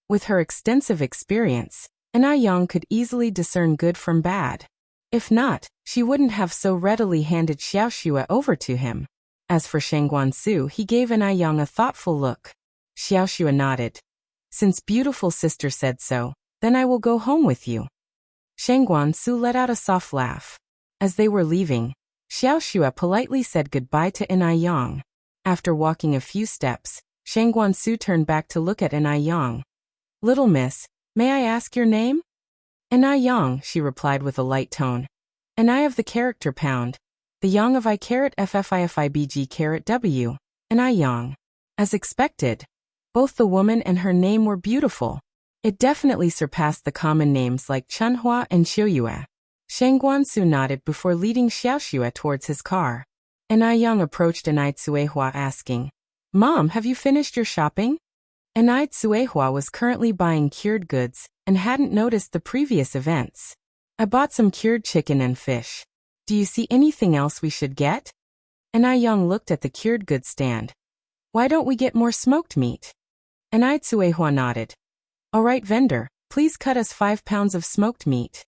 With her extensive experience, Ai Young could easily discern good from bad. If not, she wouldn't have so readily handed Xiaoxue over to him. As for Shangguan Su, he gave Ai Young a thoughtful look. Xiaoxue nodded. Since beautiful sister said so, then I will go home with you. Shangguan Su let out a soft laugh. As they were leaving, Xiaoxue politely said goodbye to Ai Young. After walking a few steps, Shangguan Su turned back to look at Ai Young. Little miss, may I ask your name? Ai Young, she replied with a light tone. Ai of the character pound. The Yang of I_FIFIBG_W. Ai Young. As expected, both the woman and her name were beautiful. It definitely surpassed the common names like Chunhua and Xiuyue. Shangguan Su nodded before leading Xiaoxue towards his car. Ai Young approached Ai Tsuehua asking, Mom, have you finished your shopping? Ai Tsuehua was currently buying cured goods and hadn't noticed the previous events. I bought some cured chicken and fish. Do you see anything else we should get? Ai Young looked at the cured goods stand. Why don't we get more smoked meat? Ai Tsuehua nodded. All right, vendor, please cut us 5 pounds of smoked meat.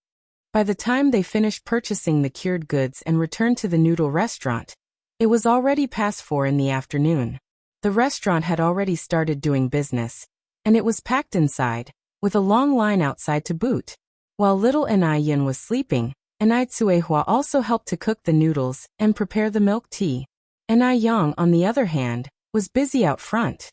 By the time they finished purchasing the cured goods and returned to the noodle restaurant, it was already past 4 in the afternoon. The restaurant had already started doing business, and it was packed inside, with a long line outside to boot. While little Ai Yin was sleeping, Ai Tsuehua also helped to cook the noodles and prepare the milk tea. Ai Young, on the other hand, was busy out front.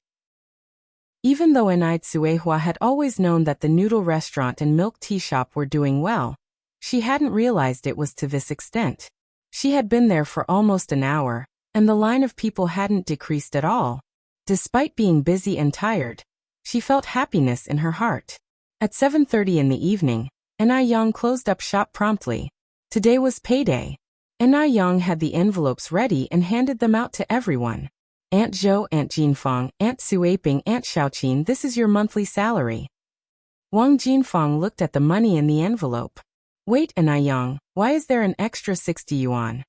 Even though Ai Tsuehua had always known that the noodle restaurant and milk tea shop were doing well, She hadn't realized it was to this extent. She had been there for almost an hour, and the line of people hadn't decreased at all. Despite being busy and tired, she felt happiness in her heart. At 7:30 in the evening, Na Yang closed up shop promptly. Today was payday. Na Yang had the envelopes ready and handed them out to everyone. Aunt Zhou, Aunt Jinfang, Aunt Suaping, Aunt Xiaoqin, this is your monthly salary. Wang Jinfang looked at the money in the envelope. Wait, Na Yang, why is there an extra 60 yuan?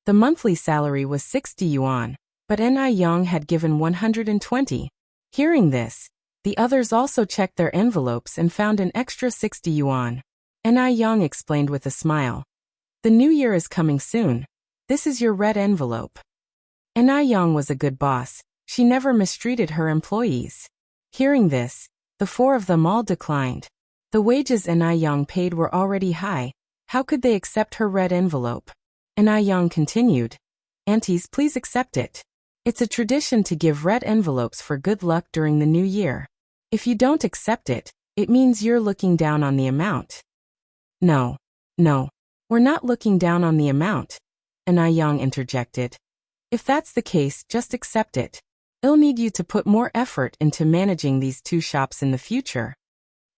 The monthly salary was 60 yuan, but Na Yang had given 120. Hearing this, the others also checked their envelopes and found an extra 60 yuan. Na Yang explained with a smile. The new year is coming soon. This is your red envelope. Na Yang was a good boss. She never mistreated her employees. Hearing this, the four of them all declined. The wages Na Yang paid were already high. How could they accept her red envelope? Na Yang continued. Aunties, please accept it. It's a tradition to give red envelopes for good luck during the new year. If you don't accept it, it means you're looking down on the amount. No, we're not looking down on the amount, Na Yang interjected. If that's the case, just accept it. I'll need you to put more effort into managing these two shops in the future.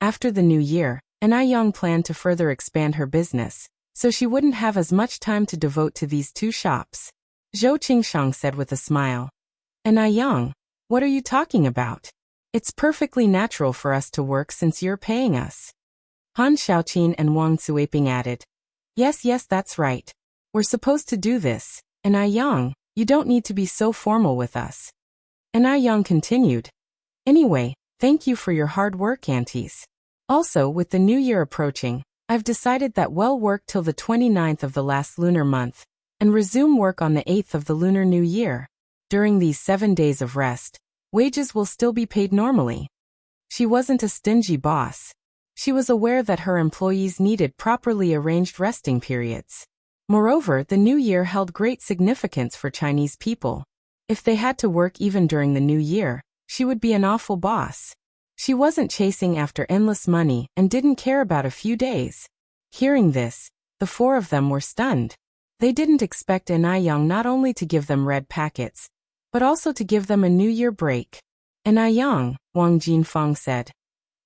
After the new year, Na Yang planned to further expand her business, so she wouldn't have as much time to devote to these two shops. Zhou Qingshang said with a smile. Na Yang, what are you talking about? It's perfectly natural for us to work since you're paying us. Han Xiaoqin and Wang Suaping added. Yes, that's right. We're supposed to do this. Na Yang, you don't need to be so formal with us. Na Yang continued. Anyway, thank you for your hard work, aunties. Also, with the new year approaching, I've decided that we'll work till the 29th of the last lunar month, and resume work on the 8th of the lunar new year. During these 7 days of rest, wages will still be paid normally. She wasn't a stingy boss. She was aware that her employees needed properly arranged resting periods. Moreover, the new year held great significance for Chinese people. If they had to work even during the new year, she would be an awful boss. She wasn't chasing after endless money and didn't care about a few days. Hearing this, the four of them were stunned. They didn't expect Na Yang not only to give them red packets, but also to give them a New Year break. Na Yang, Wang Jinfang said.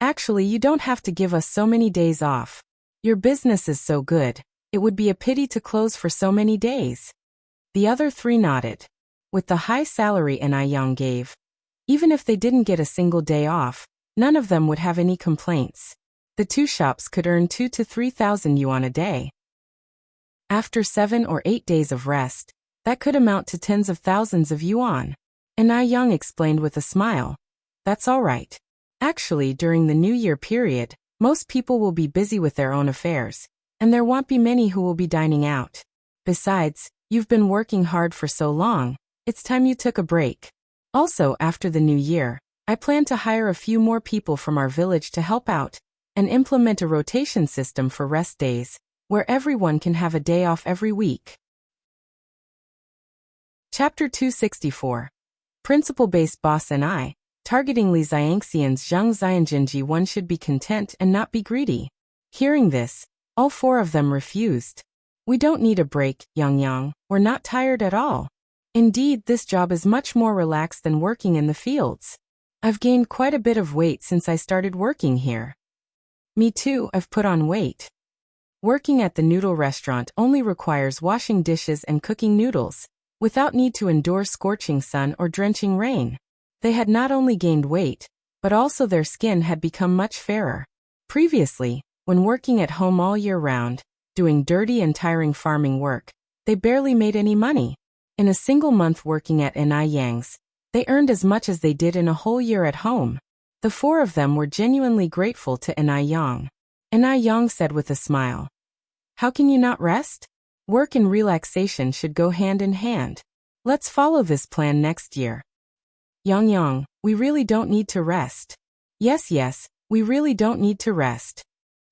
Actually, you don't have to give us so many days off. Your business is so good, it would be a pity to close for so many days. The other three nodded. With the high salary Na Yang gave, even if they didn't get a single day off, none of them would have any complaints. The two shops could earn 2,000 to 3,000 yuan a day. After 7 or 8 days of rest, that could amount to tens of thousands of yuan. Na Yang explained with a smile. That's all right. Actually, during the New Year period, most people will be busy with their own affairs, and there won't be many who will be dining out. Besides, you've been working hard for so long, it's time you took a break. Also, after the new year, I plan to hire a few more people from our village to help out, and implement a rotation system for rest days, where everyone can have a day off every week. Chapter 264. Principle-based boss and I, targeting Li Xiangxian's Zhang Xianjinji. One should be content and not be greedy. Hearing this, all four of them refused. We don't need a break, Yang. We're not tired at all. Indeed, this job is much more relaxed than working in the fields. I've gained quite a bit of weight since I started working here. Me too, I've put on weight. Working at the noodle restaurant only requires washing dishes and cooking noodles, without need to endure scorching sun or drenching rain. They had not only gained weight, but also their skin had become much fairer. Previously, when working at home all year round, doing dirty and tiring farming work, they barely made any money. In a single month working at Na Yang's, they earned as much as they did in a whole year at home. The four of them were genuinely grateful to Na Yang. Na Yang said with a smile, "How can you not rest? Work and relaxation should go hand in hand. Let's follow this plan next year." Yang, we really don't need to rest. Yes, we really don't need to rest.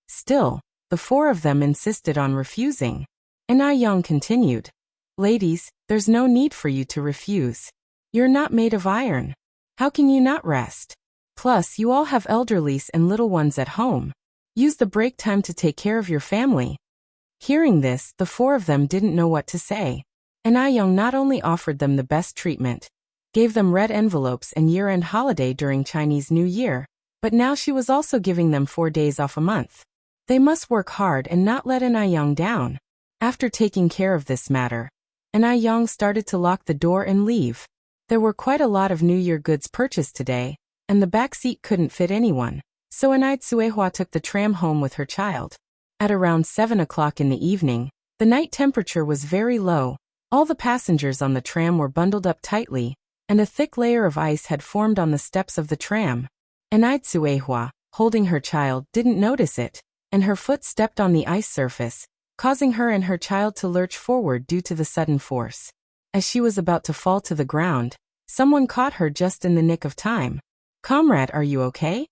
Still, the four of them insisted on refusing. Na Yang continued, "Ladies, there's no need for you to refuse. You're not made of iron. How can you not rest? Plus, you all have elderlies and little ones at home. Use the break time to take care of your family. Hearing this, the four of them didn't know what to say. And Young not only offered them the best treatment, gave them red envelopes and year-end holiday during Chinese New Year, but now she was also giving them 4 days off a month. They must work hard and not let Young down. After taking care of this matter, Young started to lock the door and leave. There were quite a lot of New Year goods purchased today, and the back seat couldn't fit anyone, so Suehua took the tram home with her child. At around 7 o'clock in the evening, the night temperature was very low. All the passengers on the tram were bundled up tightly, and a thick layer of ice had formed on the steps of the tram. Suehua, holding her child, didn't notice it, and her foot stepped on the ice surface, causing her and her child to lurch forward due to the sudden force. As she was about to fall to the ground, someone caught her just in the nick of time. "Comrade, are you okay?"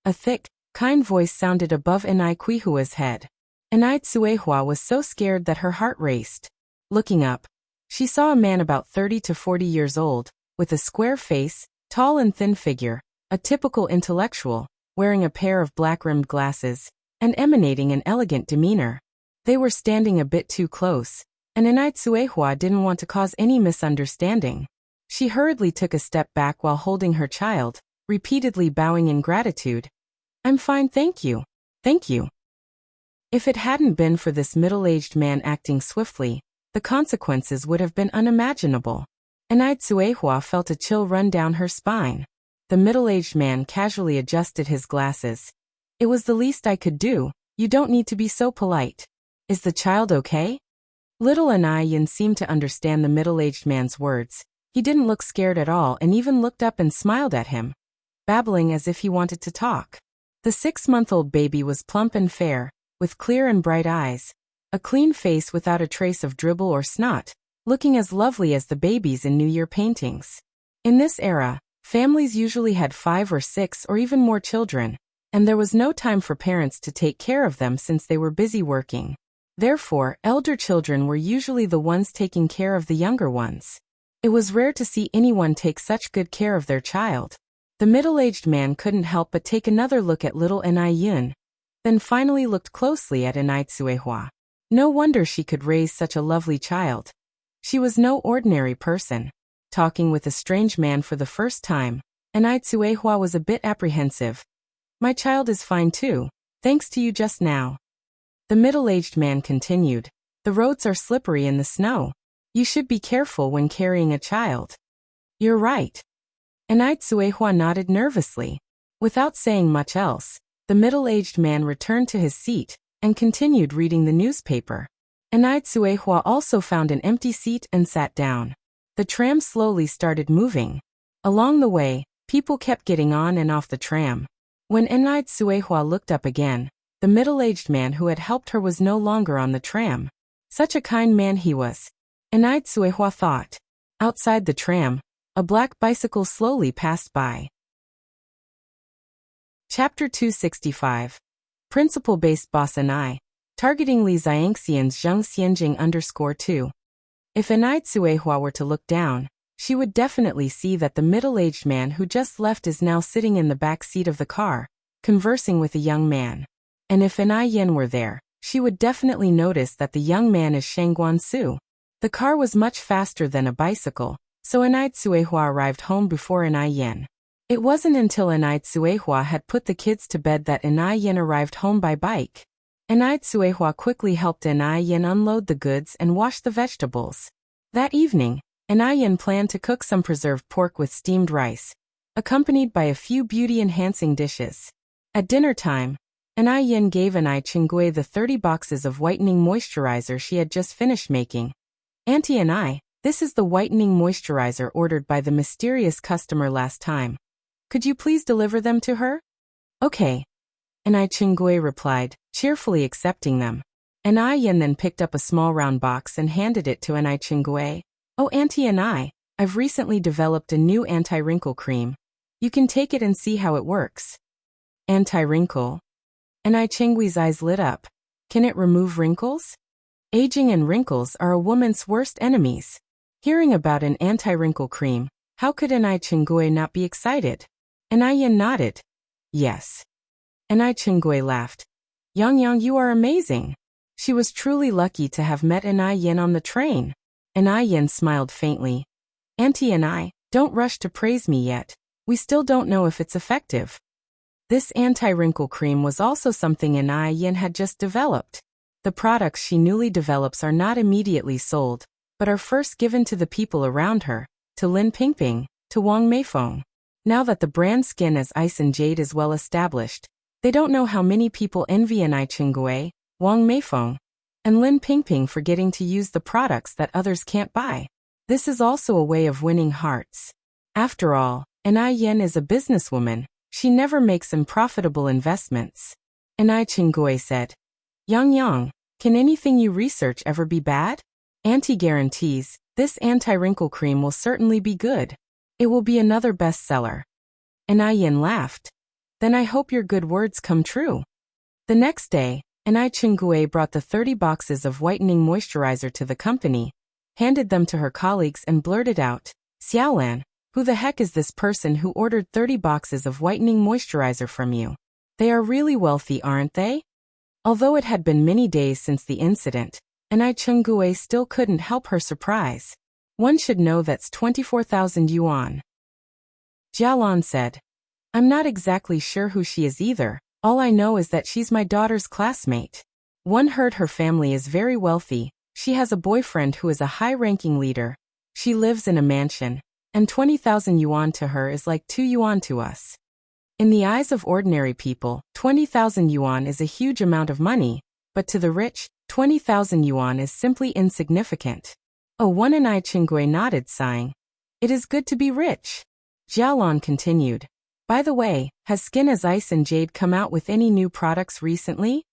A thick, kind voice sounded above Quihua's head. Suehua was so scared that her heart raced. Looking up, she saw a man about 30 to 40 years old, with a square face, tall and thin figure, a typical intellectual, wearing a pair of black-rimmed glasses, and emanating an elegant demeanor. They were standing a bit too close, and Suehua didn't want to cause any misunderstanding. She hurriedly took a step back while holding her child, repeatedly bowing in gratitude. "I'm fine, thank you. Thank you." If it hadn't been for this middle-aged man acting swiftly, the consequences would have been unimaginable. Suehua felt a chill run down her spine. The middle-aged man casually adjusted his glasses. "It was the least I could do. You don't need to be so polite. Is the child okay?" Little Yin seemed to understand the middle-aged man's words. He didn't look scared at all and even looked up and smiled at him, babbling as if he wanted to talk. The 6-month-old baby was plump and fair, with clear and bright eyes, a clean face without a trace of dribble or snot, looking as lovely as the babies in New Year paintings. In this era, families usually had 5 or 6 or even more children, and there was no time for parents to take care of them since they were busy working. Therefore, elder children were usually the ones taking care of the younger ones. It was rare to see anyone take such good care of their child. The middle-aged man couldn't help but take another look at little Yun, then finally looked closely at Suehua. No wonder she could raise such a lovely child. She was no ordinary person. Talking with a strange man for the first time, Suehua was a bit apprehensive. "My child is fine too, thanks to you just now." The middle-aged man continued, "The roads are slippery in the snow. You should be careful when carrying a child." "You're right." Suehua nodded nervously. Without saying much else, the middle-aged man returned to his seat and continued reading the newspaper. Suehua also found an empty seat and sat down. The tram slowly started moving. Along the way, people kept getting on and off the tram. When Suehua looked up again, the middle-aged man who had helped her was no longer on the tram. Such a kind man he was, Suehua thought. Outside the tram, a black bicycle slowly passed by. Chapter 265. Principle-based boss targeting Li Xiangxian's Zheng Xianjing _2. If Suehua were to look down, she would definitely see that the middle-aged man who just left is now sitting in the back seat of the car, conversing with a young man. And if Yin were there, she would definitely notice that the young man is Shangguan Su. The car was much faster than a bicycle, so Suehua arrived home before Yin. It wasn't until Suehua had put the kids to bed that Yin arrived home by bike. Suehua quickly helped Yin unload the goods and wash the vegetables. That evening, Yin planned to cook some preserved pork with steamed rice, accompanied by a few beauty-enhancing dishes. At dinner time, Yin gave Qinggui the 30 boxes of whitening moisturizer she had just finished making. "Auntie this is the whitening moisturizer ordered by the mysterious customer last time. Could you please deliver them to her?" "Okay." Qinggui replied, cheerfully accepting them. Yin then picked up a small round box and handed it to Qinggui. "Oh, Auntie I've recently developed a new anti-wrinkle cream. You can take it and see how it works." "Anti-wrinkle?" Qinggui's eyes lit up. "Can it remove wrinkles?" Aging and wrinkles are a woman's worst enemies. Hearing about an anti-wrinkle cream, how could Qinggui not be excited? Yin nodded. "Yes." Qinggui laughed. Yang, you are amazing. She was truly lucky to have met Anai Yin on the train. Anai Yin smiled faintly. Auntie and I, don't rush to praise me yet. We still don't know if it's effective. This anti-wrinkle cream was also something Anai Yin had just developed. The products she newly develops are not immediately sold, but are first given to the people around her, to Lin Pingping, to Wang Meifeng. Now that the brand Skin as Ice and Jade is well established, they don't know how many people envy Anai Qinggui, Wang Meifeng, and Lin Pingping for getting to use the products that others can't buy. This is also a way of winning hearts. After all, Anai Yin is a businesswoman. She never makes unprofitable investments. Anai Qinggui said, Yang, can anything you research ever be bad? Auntie guarantees, this anti-wrinkle cream will certainly be good. It will be another bestseller. Anai Yin laughed. Then I hope your good words come true. The next day, Anai Qinggui brought the 30 boxes of whitening moisturizer to the company, handed them to her colleagues and blurted out, Xiaolan, who the heck is this person who ordered 30 boxes of whitening moisturizer from you? They are really wealthy, aren't they? Although it had been many days since the incident, Anai Qinggui still couldn't help her surprise. One should know that's 24,000 yuan. Jialan said, I'm not exactly sure who she is either. All I know is that she's my daughter's classmate. One heard her family is very wealthy. She has a boyfriend who is a high-ranking leader. She lives in a mansion, and 20,000 yuan to her is like 2 yuan to us. In the eyes of ordinary people, 20,000 yuan is a huge amount of money, but to the rich, 20,000 yuan is simply insignificant. Oh, one Anai Qinggui nodded, sighing. It is good to be rich. Jialan continued. By the way, has Skin as Ice and Jade come out with any new products recently?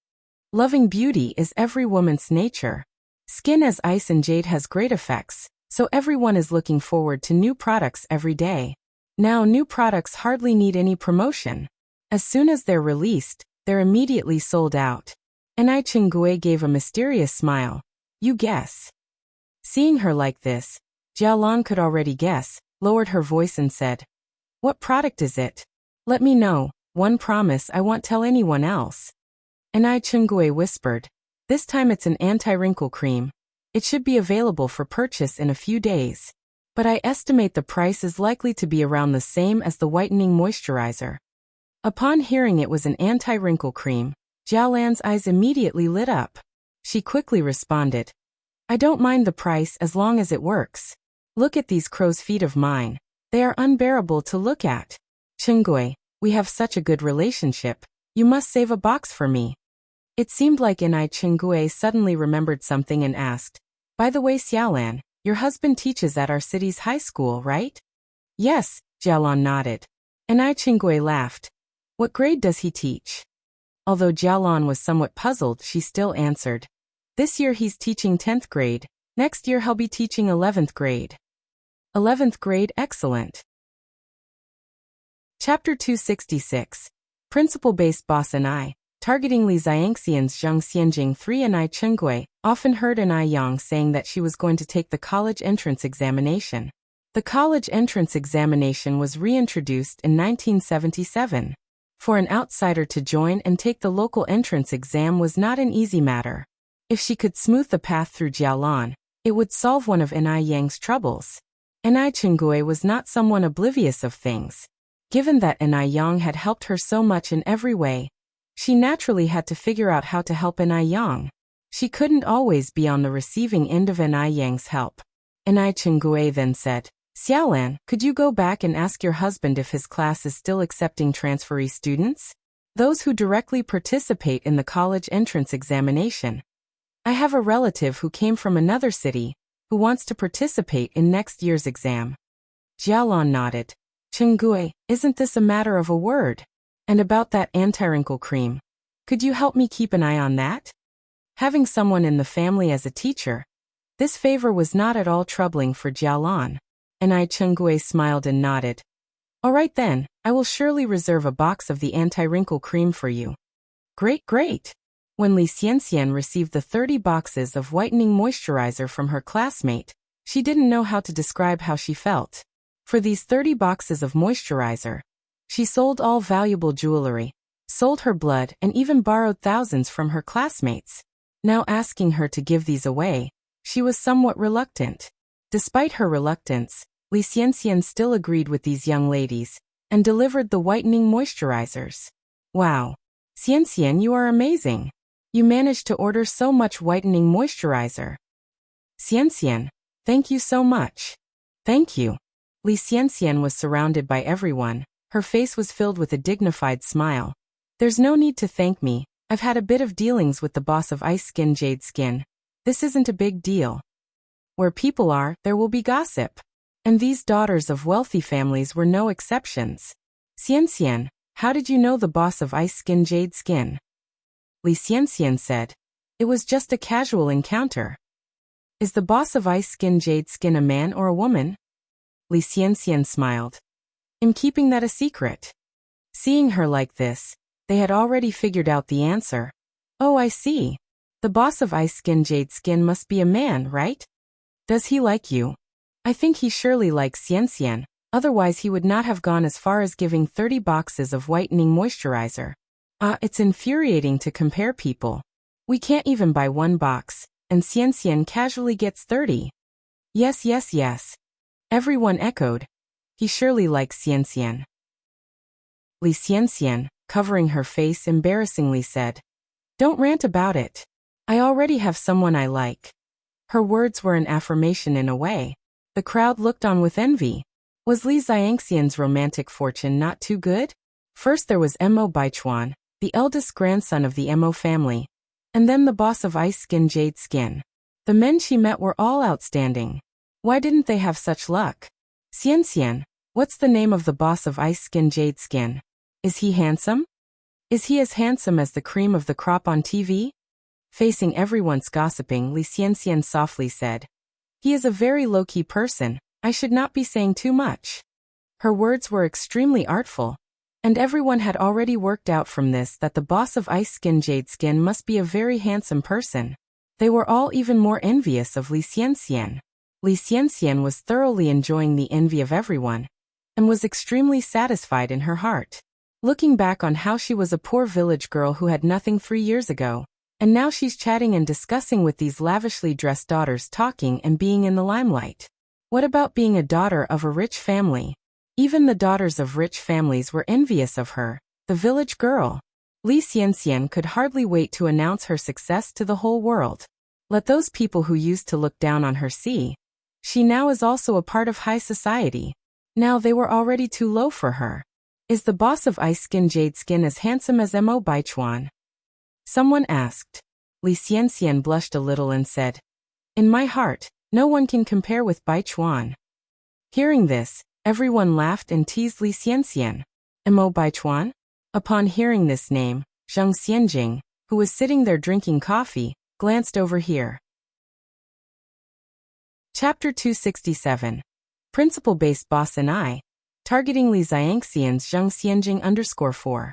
Loving beauty is every woman's nature. Skin as Ice and Jade has great effects, so everyone is looking forward to new products every day. Now new products hardly need any promotion. As soon as they're released, they're immediately sold out. Anai Qinggui gave a mysterious smile. You guess. Seeing her like this, Jialan could already guess, lowered her voice and said, What product is it? Let me know. One promise I won't tell anyone else. Anai Qinggui whispered. This time it's an anti-wrinkle cream. It should be available for purchase in a few days. But I estimate the price is likely to be around the same as the whitening moisturizer. Upon hearing it was an anti-wrinkle cream, Jialan's eyes immediately lit up. She quickly responded, I don't mind the price as long as it works. Look at these crow's feet of mine. They are unbearable to look at. Qinggui, we have such a good relationship. You must save a box for me. It seemed like Anai Qinggui suddenly remembered something and asked, By the way, Xiaolan, your husband teaches at our city's high school, right? Yes, Jialan nodded. Anai Qinggui laughed. What grade does he teach? Although Jialan was somewhat puzzled, she still answered. This year he's teaching 10th grade. Next year he'll be teaching 11th grade. 11th grade, excellent. Chapter 266. Principle-based boss Anai, targeting Li Xiangxian's Zhang Xianjing 3. Anai Qinggui often heard Anai Yang saying that she was going to take the college entrance examination. The college entrance examination was reintroduced in 1977. For an outsider to join and take the local entrance exam was not an easy matter. If she could smooth the path through Jialan, it would solve one of Anai Yang's troubles. Anai Qinggui was not someone oblivious of things. Given that Anai Yang had helped her so much in every way, she naturally had to figure out how to help Anai Yang. She couldn't always be on the receiving end of Anai Yang's help. Anai Qinggui then said, Xiaolan, could you go back and ask your husband if his class is still accepting transferee students? Those who directly participate in the college entrance examination. I have a relative who came from another city, who wants to participate in next year's exam. Jialan nodded. Qinggui, isn't this a matter of a word? And about that anti-wrinkle cream. Could you help me keep an eye on that? Having someone in the family as a teacher, this favor was not at all troubling for Jialan. Anai Qinggui smiled and nodded. All right then, I will surely reserve a box of the anti-wrinkle cream for you. Great. When Li Xianxian received the 30 boxes of whitening moisturizer from her classmate, she didn't know how to describe how she felt. For these 30 boxes of moisturizer, she sold all valuable jewelry. sold her blood and even borrowed thousands from her classmates. Now asking her to give these away, she was somewhat reluctant. Despite her reluctance, Li Xianxian still agreed with these young ladies and delivered the whitening moisturizers. Wow! Xianxian, you are amazing! You managed to order so much whitening moisturizer. Xianxian, thank you so much. Thank you. Li Xianxian was surrounded by everyone. Her face was filled with a dignified smile. There's no need to thank me. I've had a bit of dealings with the boss of Ice Skin Jade Skin. This isn't a big deal. Where people are, there will be gossip. And these daughters of wealthy families were no exceptions. Xianxian, how did you know the boss of Ice Skin Jade Skin? Li Xianxian said. It was just a casual encounter. Is the boss of Ice Skin Jade Skin a man or a woman? Li Xianxian smiled. I'm keeping that a secret. Seeing her like this, they had already figured out the answer. Oh, I see. The boss of Ice Skin Jade Skin must be a man, right? Does he like you? I think he surely likes Xianxian, otherwise he would not have gone as far as giving 30 boxes of whitening moisturizer. It's infuriating to compare people. We can't even buy one box, and Xianxian casually gets 30. Yes, yes, yes. Everyone echoed. He surely likes Xianxian. Li Xianxian, covering her face embarrassingly said. Don't rant about it. I already have someone I like. Her words were an affirmation in a way. The crowd looked on with envy. Was Li Xianxian's romantic fortune not too good? First there was Mo Baichuan, the eldest grandson of the Mo family, and then the boss of Ice Skin Jade Skin. The men she met were all outstanding. Why didn't they have such luck? Xianxian, what's the name of the boss of Ice Skin Jade Skin? Is he handsome? Is he as handsome as the cream of the crop on TV? Facing everyone's gossiping, Li Xianxian softly said. He is a very low-key person. I should not be saying too much. Her words were extremely artful, and everyone had already worked out from this that the boss of Ice Skin Jade Skin must be a very handsome person. They were all even more envious of Li Xianxian. Li Xianxian was thoroughly enjoying the envy of everyone, and was extremely satisfied in her heart. Looking back on how she was a poor village girl who had nothing 3 years ago, and now she's chatting and discussing with these lavishly dressed daughters, talking and being in the limelight. What about being a daughter of a rich family? Even the daughters of rich families were envious of her, the village girl. Li Xianxian could hardly wait to announce her success to the whole world. Let those people who used to look down on her see. She now is also a part of high society. Now they were already too low for her. Is the boss of Ice Skin Jade Skin as handsome as Mo Baichuan? Someone asked. Li Xianxian blushed a little and said, in my heart, no one can compare with Baichuan. Hearing this, everyone laughed and teased Li Xianxian. Mo Baichuan? Upon hearing this name, Zhang Xianjing, who was sitting there drinking coffee, glanced over here. Chapter 267. Principle-Based Boss and I. Targeting Li Xianxian's Zhang Xianjing _4.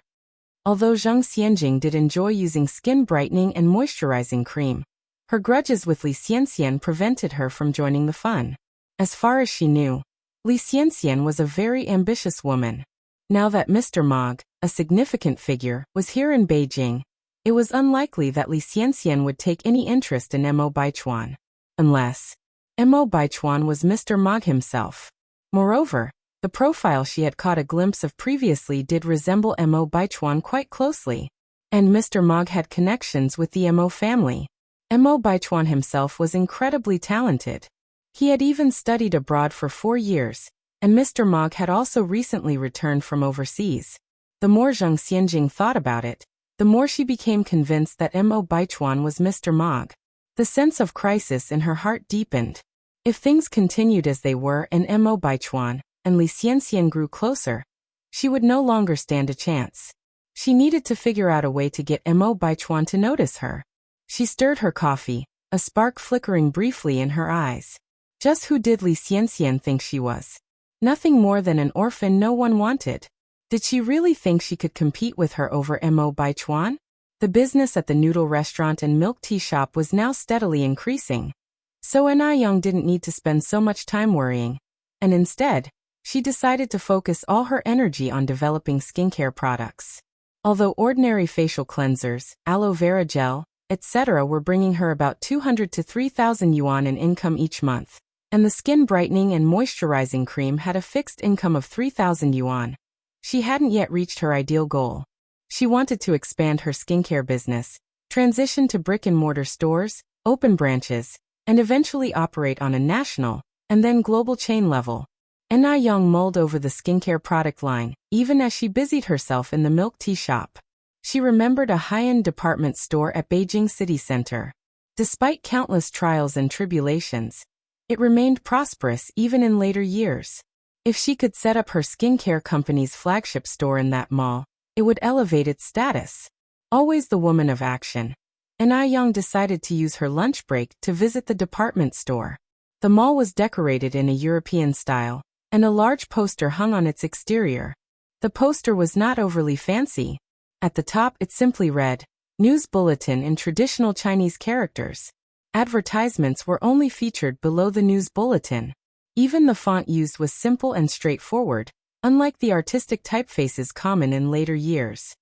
Although Zhang Xianjing did enjoy using skin brightening and moisturizing cream, her grudges with Li Xianxian prevented her from joining the fun. As far as she knew, Li Xianxian was a very ambitious woman. Now that Mr. Mog, a significant figure, was here in Beijing, it was unlikely that Li Xianxian would take any interest in Mo Baichuan. Unless Mo Baichuan was Mr. Mog himself. Moreover, the profile she had caught a glimpse of previously did resemble Mo Baichuan quite closely, and Mr. Mog had connections with the Mo family. Mo Baichuan himself was incredibly talented. He had even studied abroad for 4 years, and Mr. Mog had also recently returned from overseas. The more Zhang Xianjing thought about it, the more she became convinced that Mo Baichuan was Mr. Mog. The sense of crisis in her heart deepened. If things continued as they were and Mo Baichuan and Li Xianxian grew closer, she would no longer stand a chance. She needed to figure out a way to get Mo Baichuan to notice her. She stirred her coffee, a spark flickering briefly in her eyes. Just who did Li Xianxian think she was? Nothing more than an orphan no one wanted. Did she really think she could compete with her over Mo Baichuan? The business at the noodle restaurant and milk tea shop was now steadily increasing. So Young didn't need to spend so much time worrying, and instead, she decided to focus all her energy on developing skincare products. Although ordinary facial cleansers, aloe vera gel, etc. were bringing her about 200 to 3,000 yuan in income each month, and the skin brightening and moisturizing cream had a fixed income of 3,000 yuan. She hadn't yet reached her ideal goal. She wanted to expand her skincare business, transition to brick-and-mortar stores, open branches, and eventually operate on a national, and then global chain level. Na Yang mulled over the skincare product line, even as she busied herself in the milk tea shop. She remembered a high-end department store at Beijing city center. Despite countless trials and tribulations, it remained prosperous even in later years. If she could set up her skincare company's flagship store in that mall, it would elevate its status. Always the woman of action, Na Yang decided to use her lunch break to visit the department store. The mall was decorated in a European style, and a large poster hung on its exterior. The poster was not overly fancy. At the top it simply read, "News Bulletin" in traditional Chinese characters. Advertisements were only featured below the news bulletin. Even the font used was simple and straightforward, unlike the artistic typefaces common in later years.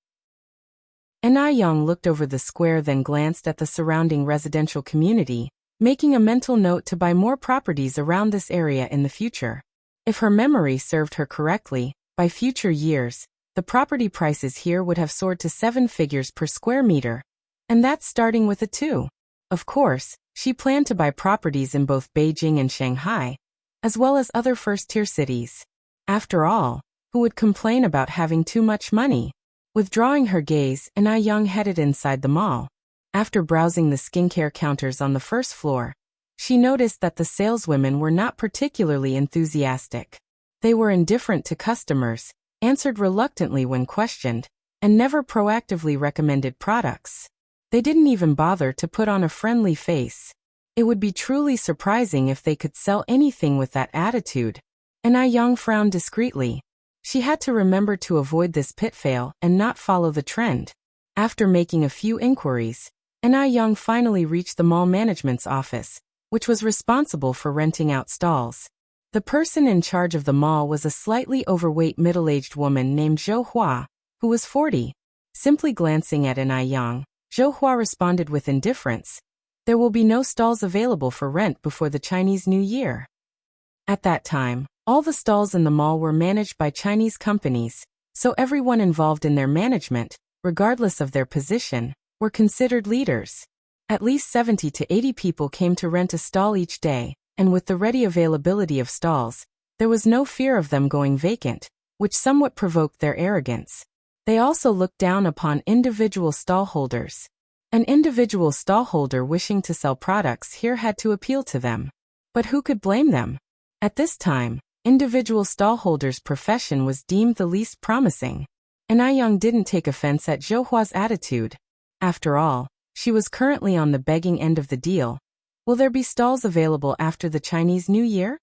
Na Yang looked over the square, then glanced at the surrounding residential community, making a mental note to buy more properties around this area in the future. If her memory served her correctly, by future years, the property prices here would have soared to 7 figures per square meter. And that's starting with a 2. Of course, she planned to buy properties in both Beijing and Shanghai, as well as other first-tier cities. After all, who would complain about having too much money? Withdrawing her gaze, Na Yang headed inside the mall. After browsing the skincare counters on the first floor, she noticed that the saleswomen were not particularly enthusiastic. They were indifferent to customers, answered reluctantly when questioned, and never proactively recommended products. They didn't even bother to put on a friendly face. It would be truly surprising if they could sell anything with that attitude. Na Yang frowned discreetly. She had to remember to avoid this pitfall and not follow the trend. After making a few inquiries, Na Yang finally reached the mall management's office, which was responsible for renting out stalls. The person in charge of the mall was a slightly overweight middle-aged woman named Zhou Hua, who was 40. Simply glancing at Na Yang, Zhou Hua responded with indifference. There will be no stalls available for rent before the Chinese New Year. At that time, all the stalls in the mall were managed by Chinese companies, so everyone involved in their management, regardless of their position, were considered leaders. At least 70 to 80 people came to rent a stall each day, and with the ready availability of stalls, there was no fear of them going vacant, which somewhat provoked their arrogance. They also looked down upon individual stallholders. An individual stallholder wishing to sell products here had to appeal to them. But who could blame them? At this time, individual stallholders' profession was deemed the least promising. Na Yang didn't take offense at Zhou Hua's attitude. After all, she was currently on the begging end of the deal. Will there be stalls available after the Chinese New Year?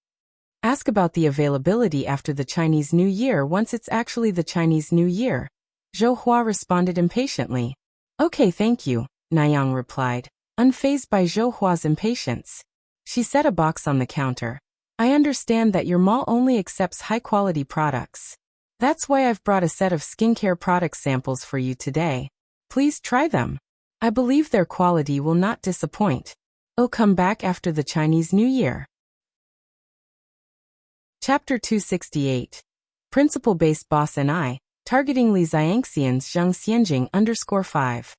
Ask about the availability after the Chinese New Year once it's actually the Chinese New Year. Zhou Hua responded impatiently. Okay, thank you, Na Yang replied, unfazed by Zhou Hua's impatience. She set a box on the counter. I understand that your mall only accepts high-quality products. That's why I've brought a set of skincare product samples for you today. Please try them. I believe their quality will not disappoint. Oh, come back after the Chinese New Year. Chapter 268. Principle-Based Boss and I, targeting Li Xiangxian's Zhang Xianjing _5.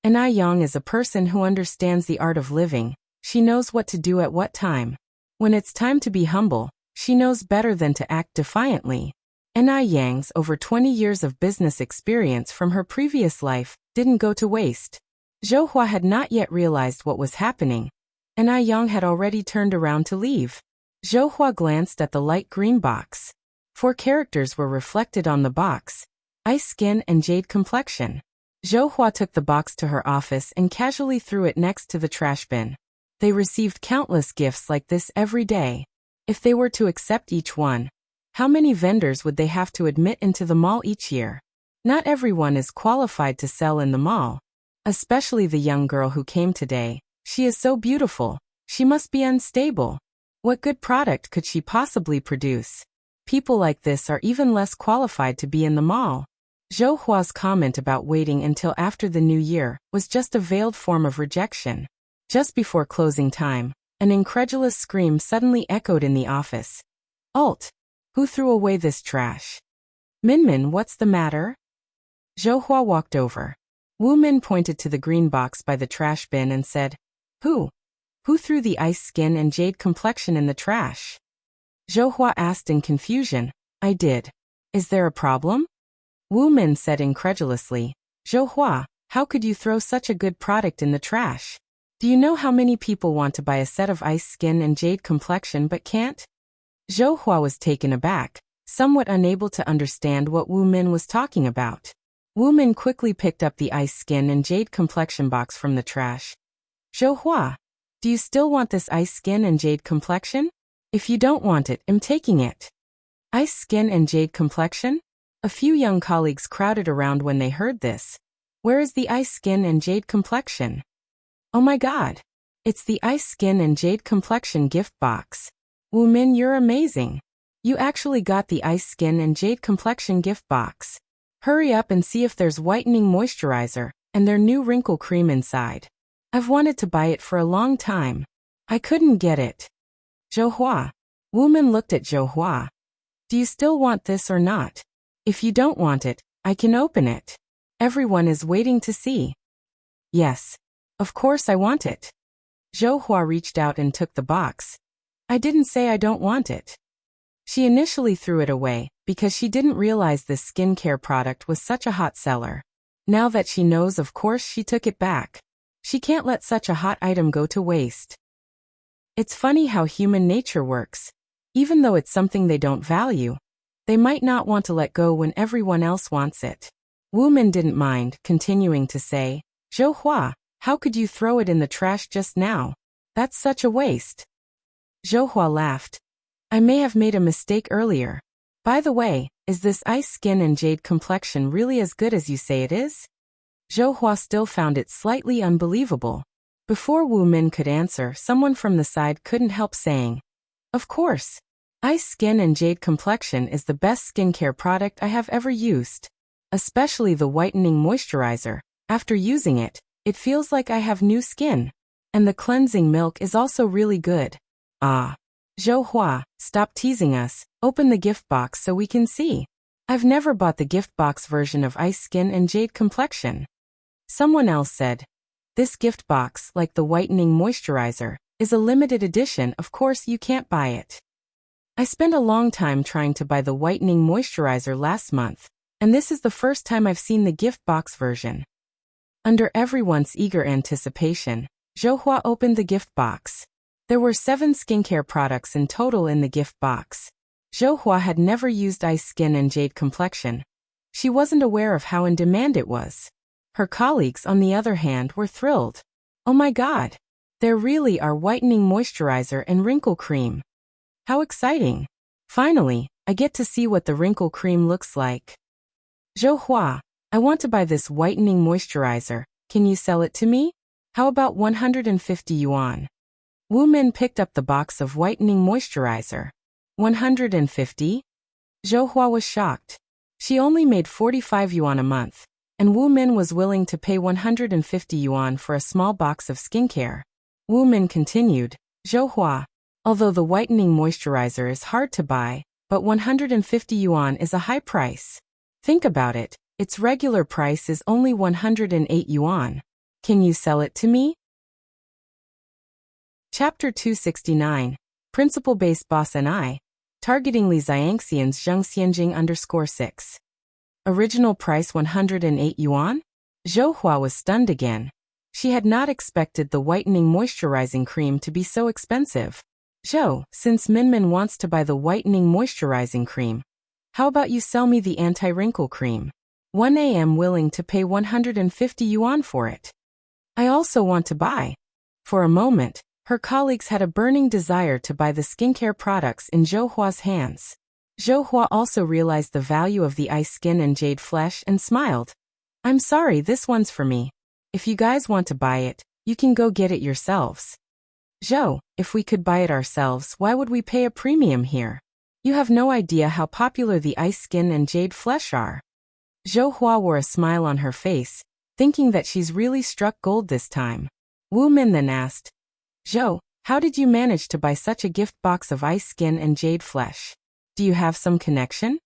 Na Yang is a person who understands the art of living. She knows what to do at what time. When it's time to be humble, she knows better than to act defiantly. Na Yang's over 20 years of business experience from her previous life didn't go to waste. Zhou Hua had not yet realized what was happening. Na Yang had already turned around to leave. Zhou Hua glanced at the light green box. 4 characters were reflected on the box: ice skin and jade complexion. Zhou Hua took the box to her office and casually threw it next to the trash bin. They received countless gifts like this every day. If they were to accept each one, how many vendors would they have to admit into the mall each year? Not everyone is qualified to sell in the mall. Especially the young girl who came today. She is so beautiful. She must be unstable. What good product could she possibly produce? People like this are even less qualified to be in the mall. Zhou Hua's comment about waiting until after the new year was just a veiled form of rejection. Just before closing time, an incredulous scream suddenly echoed in the office. Alt! Who threw away this trash? Minmin, what's the matter? Zhou Hua walked over. Wu Min pointed to the green box by the trash bin and said, Who? Who threw the ice skin and jade complexion in the trash? Zhou Hua asked in confusion. I did. Is there a problem? Wu Min said incredulously. Zhou Hua, how could you throw such a good product in the trash? Do you know how many people want to buy a set of ice skin and jade complexion but can't? Zhou Hua was taken aback, somewhat unable to understand what Wu Min was talking about. Wu Min quickly picked up the ice skin and jade complexion box from the trash. Zhou Hua, do you still want this ice skin and jade complexion? If you don't want it, I'm taking it. Ice skin and jade complexion? A few young colleagues crowded around when they heard this. Where is the ice skin and jade complexion? Oh my god! It's the ice skin and jade complexion gift box. Wu Min, you're amazing. You actually got the ice skin and jade complexion gift box. Hurry up and see if there's whitening moisturizer and their new wrinkle cream inside. I've wanted to buy it for a long time. I couldn't get it. Zhou Hua. Wu Min looked at Zhou Hua. Do you still want this or not? If you don't want it, I can open it. Everyone is waiting to see. Yes. Of course I want it. Zhou Hua reached out and took the box. I didn't say I don't want it. She initially threw it away because she didn't realize this skincare product was such a hot seller. Now that she knows, of course she took it back. She can't let such a hot item go to waste. It's funny how human nature works. Even though it's something they don't value, they might not want to let go when everyone else wants it. Wu Min didn't mind, continuing to say, Zhou Hua, how could you throw it in the trash just now? That's such a waste. Zhou Hua laughed. I may have made a mistake earlier. By the way, is this ice skin and jade complexion really as good as you say it is? Zhou Hua still found it slightly unbelievable. Before Wu Min could answer, someone from the side couldn't help saying, Of course. Ice skin and jade complexion is the best skincare product I have ever used. Especially the whitening moisturizer. After using it, it feels like I have new skin. And the cleansing milk is also really good. Ah. Zhou Hua, stop teasing us. Open the gift box so we can see. I've never bought the gift box version of ice skin and jade complexion. Someone else said. This gift box, like the whitening moisturizer, is a limited edition. Of course you can't buy it. I spent a long time trying to buy the whitening moisturizer last month, and this is the first time I've seen the gift box version. Under everyone's eager anticipation, Zhou Hua opened the gift box. There were 7 skincare products in total in the gift box. Zhou Hua had never used ice skin and jade complexion. She wasn't aware of how in demand it was. Her colleagues, on the other hand, were thrilled. Oh my god! There really are whitening moisturizer and wrinkle cream. How exciting! Finally, I get to see what the wrinkle cream looks like. Zhou Hua, I want to buy this whitening moisturizer. Can you sell it to me? How about 150 yuan? Wu Min picked up the box of whitening moisturizer. 150? Zhou Hua was shocked. She only made 45 yuan a month, and Wu Min was willing to pay 150 yuan for a small box of skincare. Wu Min continued, Zhou Hua, although the whitening moisturizer is hard to buy, but 150 yuan is a high price. Think about it, its regular price is only 108 yuan. Can you sell it to me? Chapter 269, Principle-Based Boss and I, targeting Li Xiangxian's Zhengxianjing_6. Original price 108 yuan? Zhou Hua was stunned again. She had not expected the whitening moisturizing cream to be so expensive. Zhou, since Minmin wants to buy the whitening moisturizing cream, how about you sell me the anti-wrinkle cream? 1 am willing to pay 150 yuan for it. I also want to buy. For a moment, her colleagues had a burning desire to buy the skincare products in Zhou Hua's hands. Zhou Hua also realized the value of the ice skin and jade flesh and smiled. I'm sorry, this one's for me. If you guys want to buy it, you can go get it yourselves. Zhou, if we could buy it ourselves, why would we pay a premium here? You have no idea how popular the ice skin and jade flesh are. Zhou Hua wore a smile on her face, thinking that she's really struck gold this time. Wu Min then asked, Zhou, how did you manage to buy such a gift box of ice skin and jade flesh? Do you have some connection?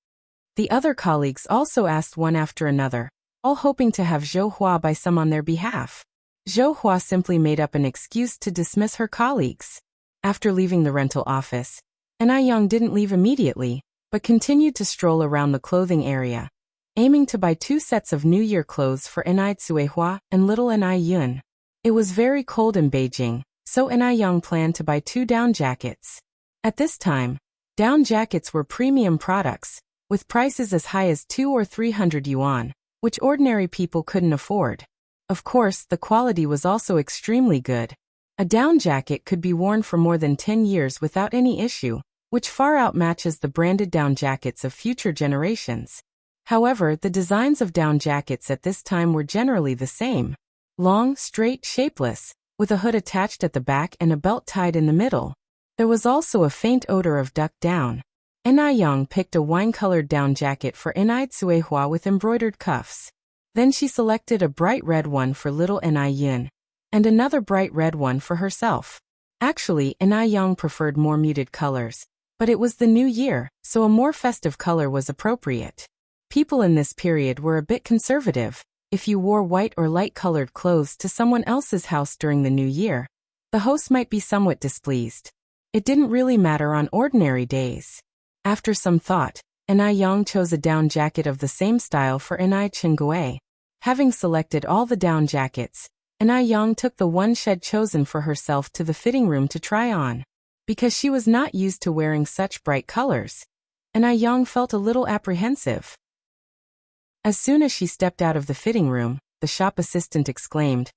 The other colleagues also asked one after another, all hoping to have Zhou Hua buy some on their behalf. Zhou Hua simply made up an excuse to dismiss her colleagues. After leaving the rental office, Anai Yang didn't leave immediately, but continued to stroll around the clothing area, aiming to buy 2 sets of New Year clothes for Anai Tsuehua and little Anai Yun. It was very cold in Beijing, so Anai Yang planned to buy 2 down jackets. At this time, down jackets were premium products, with prices as high as 200 or 300 yuan, which ordinary people couldn't afford. Of course, the quality was also extremely good. A down jacket could be worn for more than 10 years without any issue, which far outmatches the branded down jackets of future generations. However, the designs of down jackets at this time were generally the same. Long, straight, shapeless, with a hood attached at the back and a belt tied in the middle. There was also a faint odor of duck down. Anai Yang picked a wine-colored down jacket for Anai Tsuehua with embroidered cuffs. Then she selected a bright red one for little Anai Yun, and another bright red one for herself. Actually, Anai Yang preferred more muted colors, but it was the new year, so a more festive color was appropriate. People in this period were a bit conservative. If you wore white or light-colored clothes to someone else's house during the new year, the host might be somewhat displeased. It didn't really matter on ordinary days. After some thought, Anai Yang chose a down jacket of the same style for Anai Chingui. Having selected all the down jackets, Anai Yang took the one she had chosen for herself to the fitting room to try on. Because she was not used to wearing such bright colors, Anai Yang felt a little apprehensive. As soon as she stepped out of the fitting room, the shop assistant exclaimed,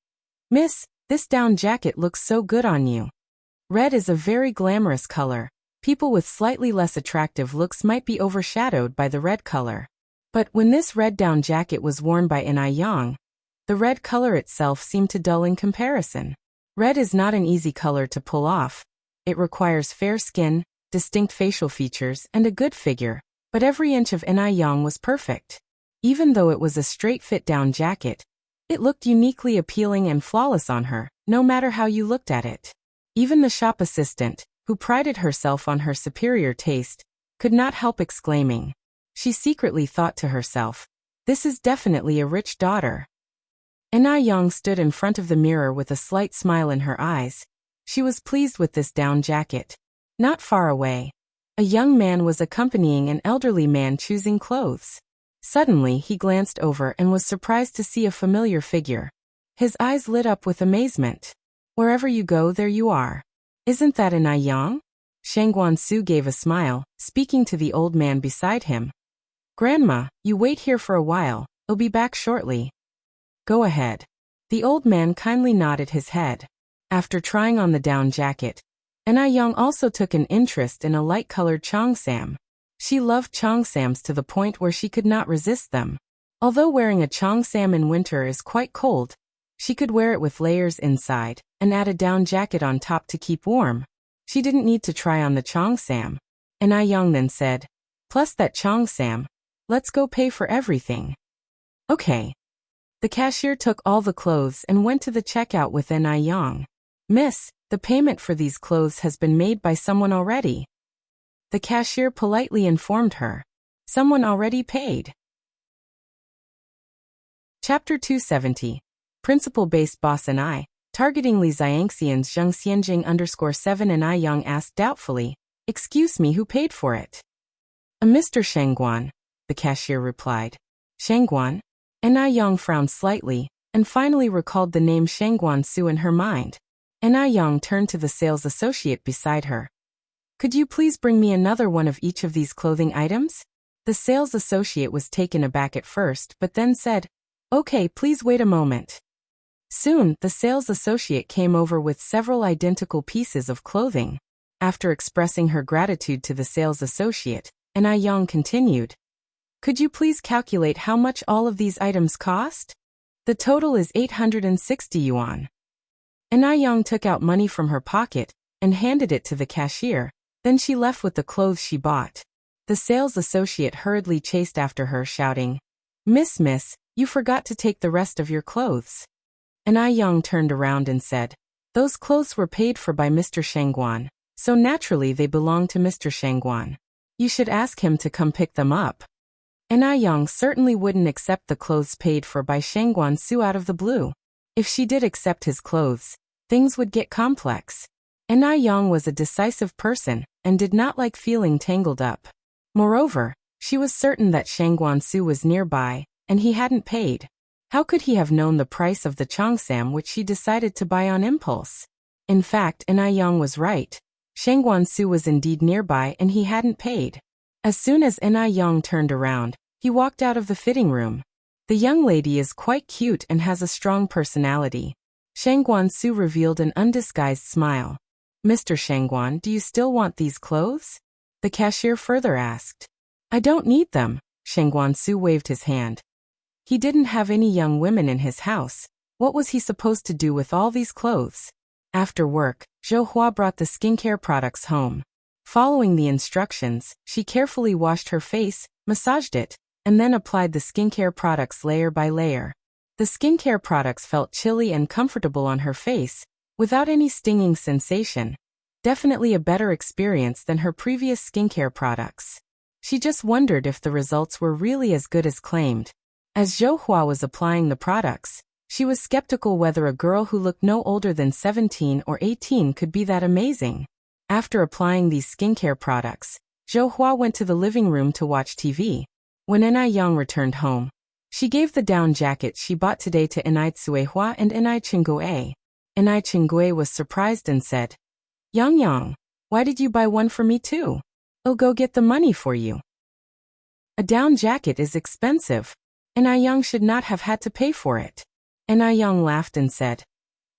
"Miss, this down jacket looks so good on you. Red is a very glamorous color. People with slightly less attractive looks might be overshadowed by the red color." But when this red down jacket was worn by Anai Yang, the red color itself seemed to dull in comparison. Red is not an easy color to pull off. It requires fair skin, distinct facial features, and a good figure, but every inch of Anai Yang was perfect. Even though it was a straight-fit down jacket, it looked uniquely appealing and flawless on her, no matter how you looked at it. Even the shop assistant, who prided herself on her superior taste, could not help exclaiming. She secretly thought to herself, "This is definitely a rich daughter." Anai Yang stood in front of the mirror with a slight smile in her eyes. She was pleased with this down jacket. Not far away, a young man was accompanying an elderly man choosing clothes. Suddenly, he glanced over and was surprised to see a familiar figure. His eyes lit up with amazement. "Wherever you go, there you are. Isn't that Anai Yang?" Shang Guansu gave a smile, speaking to the old man beside him. "Grandma, you wait here for a while, I'll be back shortly." "Go ahead." The old man kindly nodded his head. After trying on the down jacket, Anai Yang also took an interest in a light-colored cheongsam. She loved cheongsams to the point where she could not resist them. Although wearing a cheongsam in winter is quite cold, she could wear it with layers inside, and add a down jacket on top to keep warm. She didn't need to try on the cheongsam. Anai Yang then said, "Plus that cheongsam, let's go pay for everything." "Okay." The cashier took all the clothes and went to the checkout with Anai Yang. "Miss, the payment for these clothes has been made by someone already." The cashier politely informed her. Someone already paid. Chapter 270. Principal-based boss and I, targeting Li Xiangxian's Zheng Xianjing _7 and I Yang asked doubtfully, "Excuse me, who paid for it?" "A Mr. Shangguan," the cashier replied. "Shangguan?" Anai Yang frowned slightly, and finally recalled the name Shangguan Su in her mind. Anai Yang turned to the sales associate beside her. "Could you please bring me another one of each of these clothing items?" The sales associate was taken aback at first but then said, "Okay, please wait a moment." Soon, the sales associate came over with several identical pieces of clothing. After expressing her gratitude to the sales associate, Anai Yang continued, "Could you please calculate how much all of these items cost? The total is 860 yuan. Anai Yang took out money from her pocket and handed it to the cashier. Then she left with the clothes she bought. The sales associate hurriedly chased after her, shouting, Miss, you forgot to take the rest of your clothes." And Ai Yang turned around and said, "Those clothes were paid for by Mr. Shangguan, so naturally they belong to Mr. Shangguan. You should ask him to come pick them up." And Ai Yang certainly wouldn't accept the clothes paid for by Shangguan Su out of the blue. If she did accept his clothes, things would get complex. And Ai Yang was a decisive person, and did not like feeling tangled up. Moreover, she was certain that Shangguan Su was nearby, and he hadn't paid. How could he have known the price of the cheongsam which she decided to buy on impulse? In fact, Ai Yang was right. Shangguan Su was indeed nearby and he hadn't paid. As soon as Ai Yang turned around, he walked out of the fitting room. The young lady is quite cute and has a strong personality. Shangguan Su revealed an undisguised smile. "Mr. Shangguan, do you still want these clothes?" The cashier further asked. "I don't need them." Shangguan Su waved his hand. He didn't have any young women in his house. What was he supposed to do with all these clothes? After work, Zhou Hua brought the skincare products home. Following the instructions, she carefully washed her face, massaged it, and then applied the skincare products layer by layer. The skincare products felt chilly and comfortable on her face, without any stinging sensation. Definitely a better experience than her previous skincare products. She just wondered if the results were really as good as claimed. As Zhou Hua was applying the products, she was skeptical whether a girl who looked no older than 17 or 18 could be that amazing. After applying these skincare products, Zhou Hua went to the living room to watch TV. When Ai Yang returned home, she gave the down jacket she bought today to Ai Tsuehua and Ai Qingguo. Ai Qingguo was surprised and said, Yang, why did you buy one for me too? I'll go get the money for you." A down jacket is expensive. Ai Yang should not have had to pay for it. Ai Yang laughed and said,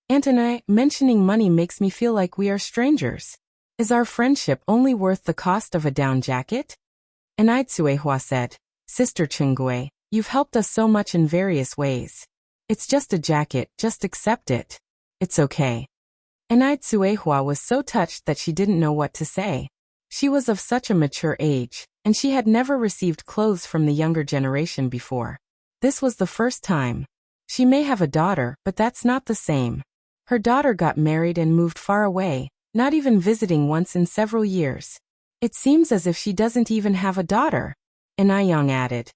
"Aunt, mentioning money makes me feel like we are strangers. Is our friendship only worth the cost of a down jacket?" Ai Tsuehua said, "Sister Qingguo, you've helped us so much in various ways. It's just a jacket, just accept it. It's okay." Ai Tsuehua was so touched that she didn't know what to say. She was of such a mature age, and she had never received clothes from the younger generation before. This was the first time. She may have a daughter, but that's not the same. Her daughter got married and moved far away, not even visiting once in several years. It seems as if she doesn't even have a daughter. Ai Yang added,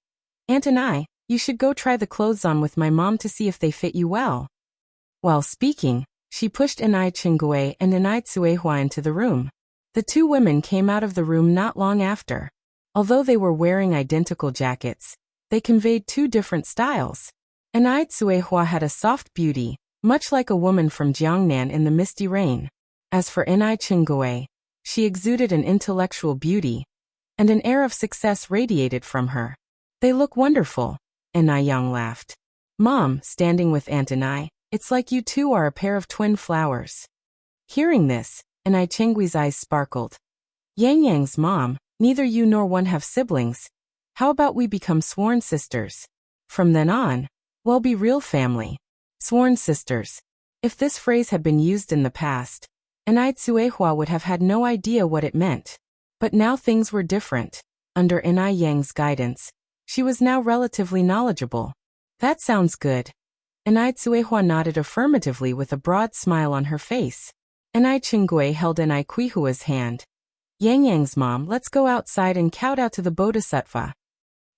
"Aunt, you should go try the clothes on with my mom to see if they fit you well." While speaking, she pushed Ai Qingguo and Ai Tsuehua into the room. The two women came out of the room not long after. Although they were wearing identical jackets, they conveyed two different styles. Ai Tsuehua had a soft beauty, much like a woman from Jiangnan in the misty rain. As for Ai Qingguo, she exuded an intellectual beauty, and an air of success radiated from her. "They look wonderful," Ai Yang laughed. "Mom," standing with Aunt Ai, "it's like you two are a pair of twin flowers." Hearing this, Ai Qinggui's eyes sparkled. "Yang's mom, neither you nor one have siblings. How about we become sworn sisters? From then on, we'll be real family." Sworn sisters. If this phrase had been used in the past, Ai Tsuehua would have had no idea what it meant. But now things were different. Under Ai Yang's guidance, she was now relatively knowledgeable. "That sounds good." Ai Tsuehua nodded affirmatively with a broad smile on her face. Ai Qingguo held Ai Qihua's hand. "Yang's mom, let's go outside and kowtow to the Bodhisattva."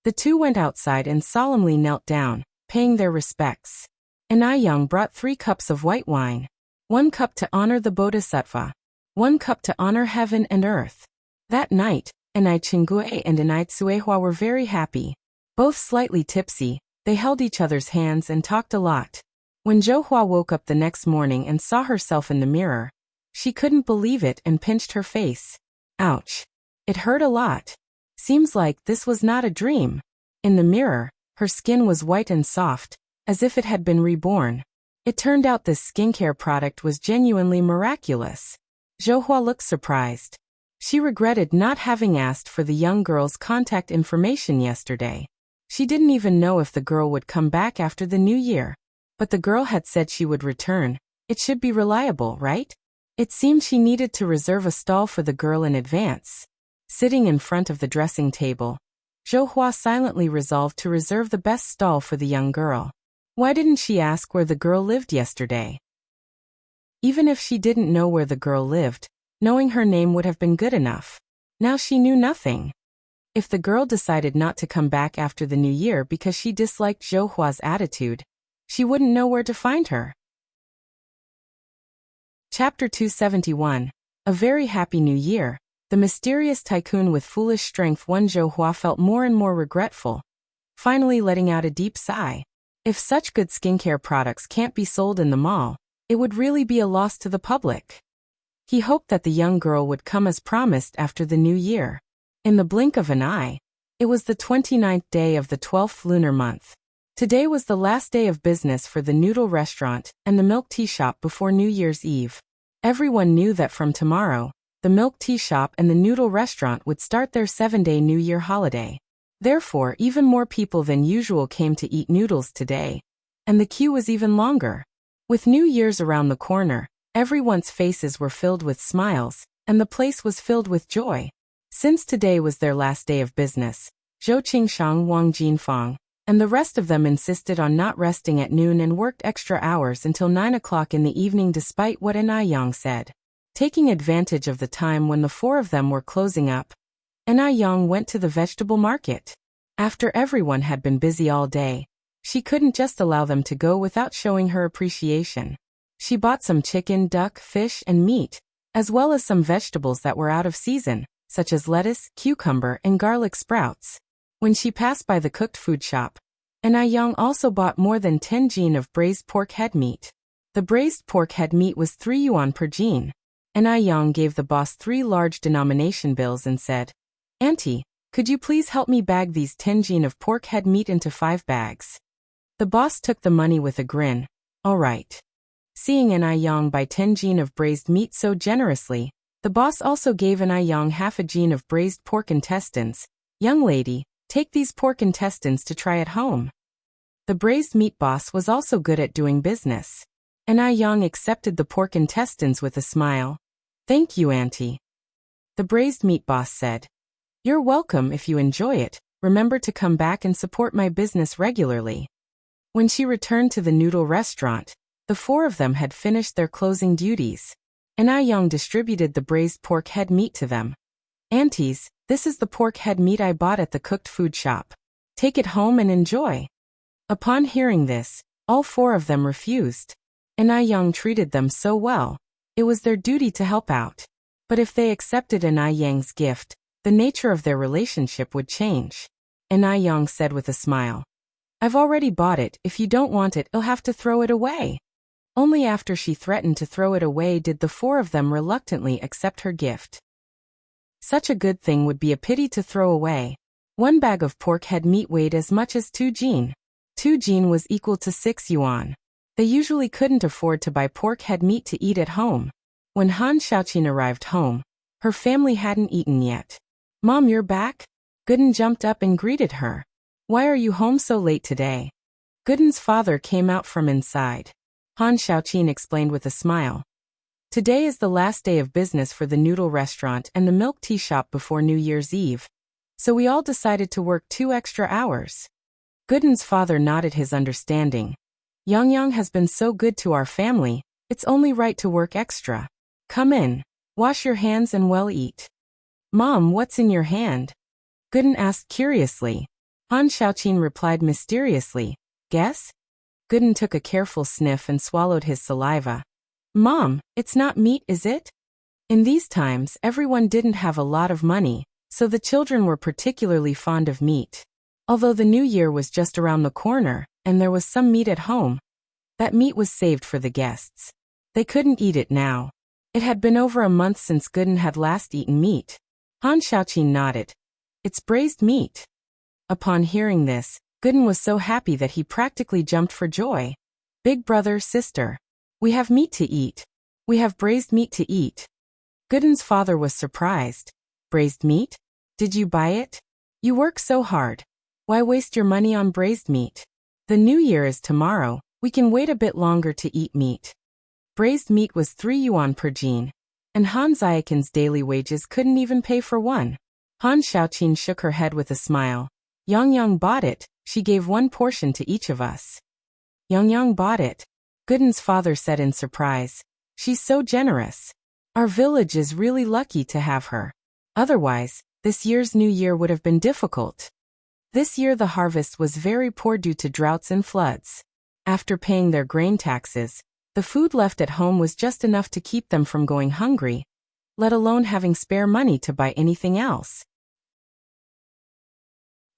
The two went outside and solemnly knelt down, paying their respects. Ai Yang brought 3 cups of white wine. 1 cup to honor the Bodhisattva. 1 cup to honor heaven and earth. That night, Ai Qingguo and Ai Tsuehua were very happy. Both slightly tipsy, they held each other's hands and talked a lot. When Zhou Hua woke up the next morning and saw herself in the mirror, she couldn't believe it and pinched her face. Ouch. It hurt a lot. Seems like this was not a dream. In the mirror, her skin was white and soft, as if it had been reborn. It turned out this skincare product was genuinely miraculous. Zhou Hua looked surprised. She regretted not having asked for the young girl's contact information yesterday. She didn't even know if the girl would come back after the new year. But the girl had said she would return. It should be reliable, right? It seemed she needed to reserve a stall for the girl in advance. Sitting in front of the dressing table, Zhou Hua silently resolved to reserve the best stall for the young girl. Why didn't she ask where the girl lived yesterday? Even if she didn't know where the girl lived, knowing her name would have been good enough. Now she knew nothing. If the girl decided not to come back after the new year because she disliked Zhou Hua's attitude, she wouldn't know where to find her. Chapter 271. A very happy new year. The mysterious tycoon with foolish strength. Zhou Hua felt more and more regretful, finally letting out a deep sigh. If such good skincare products can't be sold in the mall, it would really be a loss to the public. He hoped that the young girl would come as promised after the new year. In the blink of an eye, it was the 29th day of the 12th lunar month. Today was the last day of business for the noodle restaurant and the milk tea shop before New Year's Eve. Everyone knew that from tomorrow, the milk tea shop and the noodle restaurant would start their 7-day New Year holiday. Therefore, even more people than usual came to eat noodles today, and the queue was even longer. With New Year's around the corner, everyone's faces were filled with smiles, and the place was filled with joy. Since today was their last day of business, Zhou Qingshang, Wang Jinfang, and the rest of them insisted on not resting at noon and worked extra hours until 9 o'clock in the evening despite what Yang said. Taking advantage of the time when the four of them were closing up, Yang went to the vegetable market. After everyone had been busy all day, she couldn't just allow them to go without showing her appreciation. She bought some chicken, duck, fish, and meat, as well as some vegetables that were out of season, such as lettuce, cucumber, and garlic sprouts. When she passed by the cooked food shop, Yang also bought more than 10 jin of braised pork head meat. The braised pork head meat was 3 yuan per jin. Yang gave the boss 3 large denomination bills and said, "Auntie, could you please help me bag these 10 jin of pork head meat into 5 bags?" The boss took the money with a grin. "All right." Seeing Yang buy 10 jin of braised meat so generously, the boss also gave Yang half a jin of braised pork intestines. "Young lady, take these pork intestines to try at home." The braised meat boss was also good at doing business. Yang accepted the pork intestines with a smile. "Thank you, auntie." The braised meat boss said, "You're welcome. If you enjoy it, remember to come back and support my business regularly." When she returned to the noodle restaurant, the four of them had finished their closing duties. Yang distributed the braised pork head meat to them. "Aunties, this is the pork head meat I bought at the cooked food shop. Take it home and enjoy." Upon hearing this, all four of them refused. Yang treated them so well, it was their duty to help out. But if they accepted Yang's gift, the nature of their relationship would change. Yang said with a smile, "I've already bought it. If you don't want it, you'll have to throw it away." Only after she threatened to throw it away did the four of them reluctantly accept her gift. Such a good thing would be a pity to throw away. 1 bag of pork head meat weighed as much as 2 jin. 2 jin was equal to 6 yuan. They usually couldn't afford to buy pork head meat to eat at home. When Han Xiaoqin arrived home, her family hadn't eaten yet. "Mom, you're back?" Gooden jumped up and greeted her. "Why are you home so late today?" Gooden's father came out from inside. Han Xiaoqin explained with a smile. "Today is the last day of business for the noodle restaurant and the milk tea shop before New Year's Eve, so we all decided to work 2 extra hours." Gooden's father nodded his understanding. "Yang has been so good to our family, it's only right to work extra. Come in, wash your hands and well eat." "Mom, what's in your hand?" Gooden asked curiously. Han Xiaoqin replied mysteriously, "Guess?" Gooden took a careful sniff and swallowed his saliva. "Mom, it's not meat, is it?" In these times, everyone didn't have a lot of money, so the children were particularly fond of meat. Although the new year was just around the corner, and there was some meat at home, that meat was saved for the guests. They couldn't eat it now. It had been over a month since Gooden had last eaten meat. Han Xiaoqin nodded. "It's braised meat." Upon hearing this, Gooden was so happy that he practically jumped for joy. "Big brother, sister, we have meat to eat. We have braised meat to eat." Gooden's father was surprised. "Braised meat? Did you buy it? You work so hard. Why waste your money on braised meat? The new year is tomorrow. We can wait a bit longer to eat meat." Braised meat was 3 yuan per jin, and Han Xiaoqin's daily wages couldn't even pay for one. Han Xiaoqin shook her head with a smile. Yang bought it, she gave one portion to each of us. Yang bought it. Gooden's father said in surprise. She's so generous. Our village is really lucky to have her. Otherwise, this year's New Year would have been difficult. This year the harvest was very poor due to droughts and floods. After paying their grain taxes, the food left at home was just enough to keep them from going hungry, let alone having spare money to buy anything else.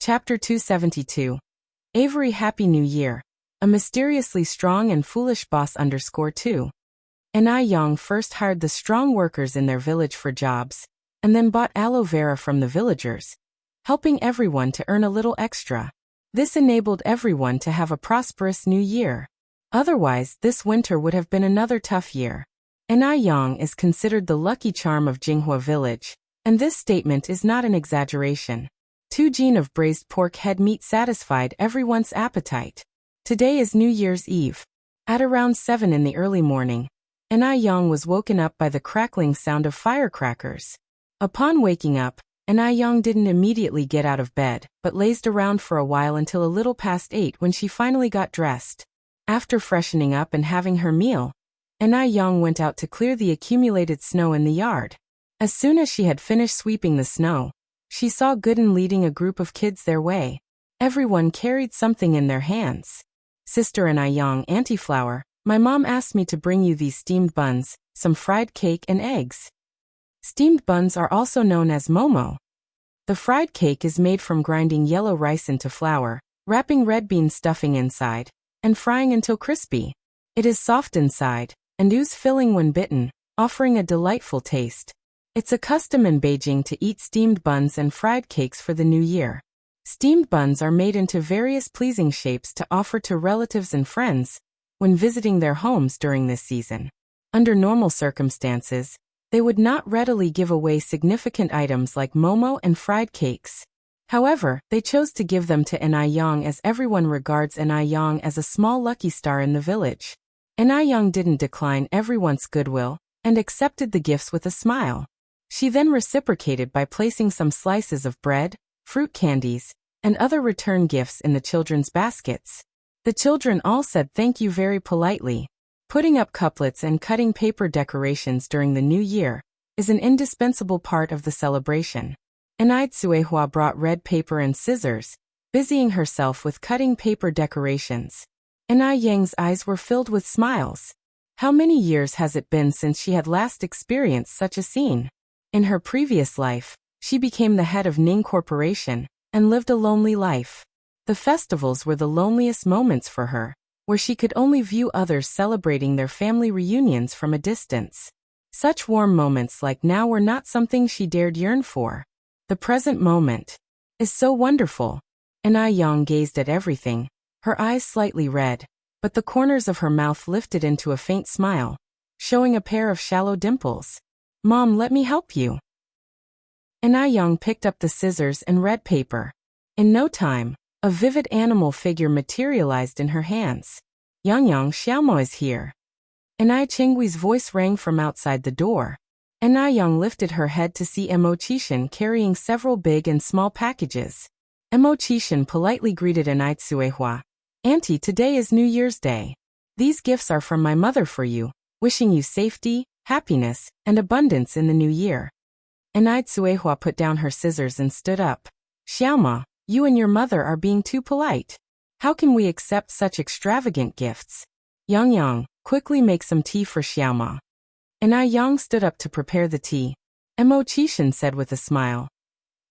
Chapter 272. Avery Happy New Year. A mysteriously strong and foolish boss _2. Yang first hired the strong workers in their village for jobs, and then bought aloe vera from the villagers, helping everyone to earn a little extra. This enabled everyone to have a prosperous new year. Otherwise, this winter would have been another tough year. Yang is considered the lucky charm of Jinghua village, and this statement is not an exaggeration. 2 jin of braised pork head meat satisfied everyone's appetite. Today is New Year's Eve. At around 7 in the early morning, Yang was woken up by the crackling sound of firecrackers. Upon waking up, Yang didn't immediately get out of bed, but lazed around for a while until a little past 8 when she finally got dressed. After freshening up and having her meal, Yang went out to clear the accumulated snow in the yard. As soon as she had finished sweeping the snow, she saw Gooden leading a group of kids their way. Everyone carried something in their hands. Sister Yang, Auntie Flower, my mom asked me to bring you these steamed buns, some fried cake and eggs. Steamed buns are also known as momo. The fried cake is made from grinding yellow rice into flour, wrapping red bean stuffing inside, and frying until crispy. It is soft inside, and ooze filling when bitten, offering a delightful taste. It's a custom in Beijing to eat steamed buns and fried cakes for the new year. Steamed buns are made into various pleasing shapes to offer to relatives and friends when visiting their homes during this season. Under normal circumstances, they would not readily give away significant items like momo and fried cakes. However, they chose to give them to Yang as everyone regards Yang as a small lucky star in the village. Yang didn't decline everyone's goodwill and accepted the gifts with a smile. She then reciprocated by placing some slices of bread, fruit candies, and other return gifts in the children's baskets. The children all said thank you very politely. Putting up couplets and cutting paper decorations during the new year is an indispensable part of the celebration. Suehua brought red paper and scissors, busying herself with cutting paper decorations. Yang's eyes were filled with smiles. How many years has it been since she had last experienced such a scene? In her previous life, she became the head of Ning Corporation and lived a lonely life. The festivals were the loneliest moments for her, where she could only view others celebrating their family reunions from a distance. Such warm moments like now were not something she dared yearn for. The present moment is so wonderful. Yang gazed at everything, her eyes slightly red, but the corners of her mouth lifted into a faint smile, showing a pair of shallow dimples. Mom, let me help you. Yang picked up the scissors and red paper. In no time, a vivid animal figure materialized in her hands. Yang Xiaomo is here. Chenggui's voice rang from outside the door. Yang lifted her head to see Mo Qishan carrying several big and small packages. Mo Qishan politely greeted Suehua. Auntie, today is New Year's Day. These gifts are from my mother for you, wishing you safety, happiness, and abundance in the new year. Suehua put down her scissors and stood up. Xiaoma, you and your mother are being too polite. How can we accept such extravagant gifts? Yang, quickly make some tea for Xiaoma. Yang stood up to prepare the tea. Mo Qishan said with a smile.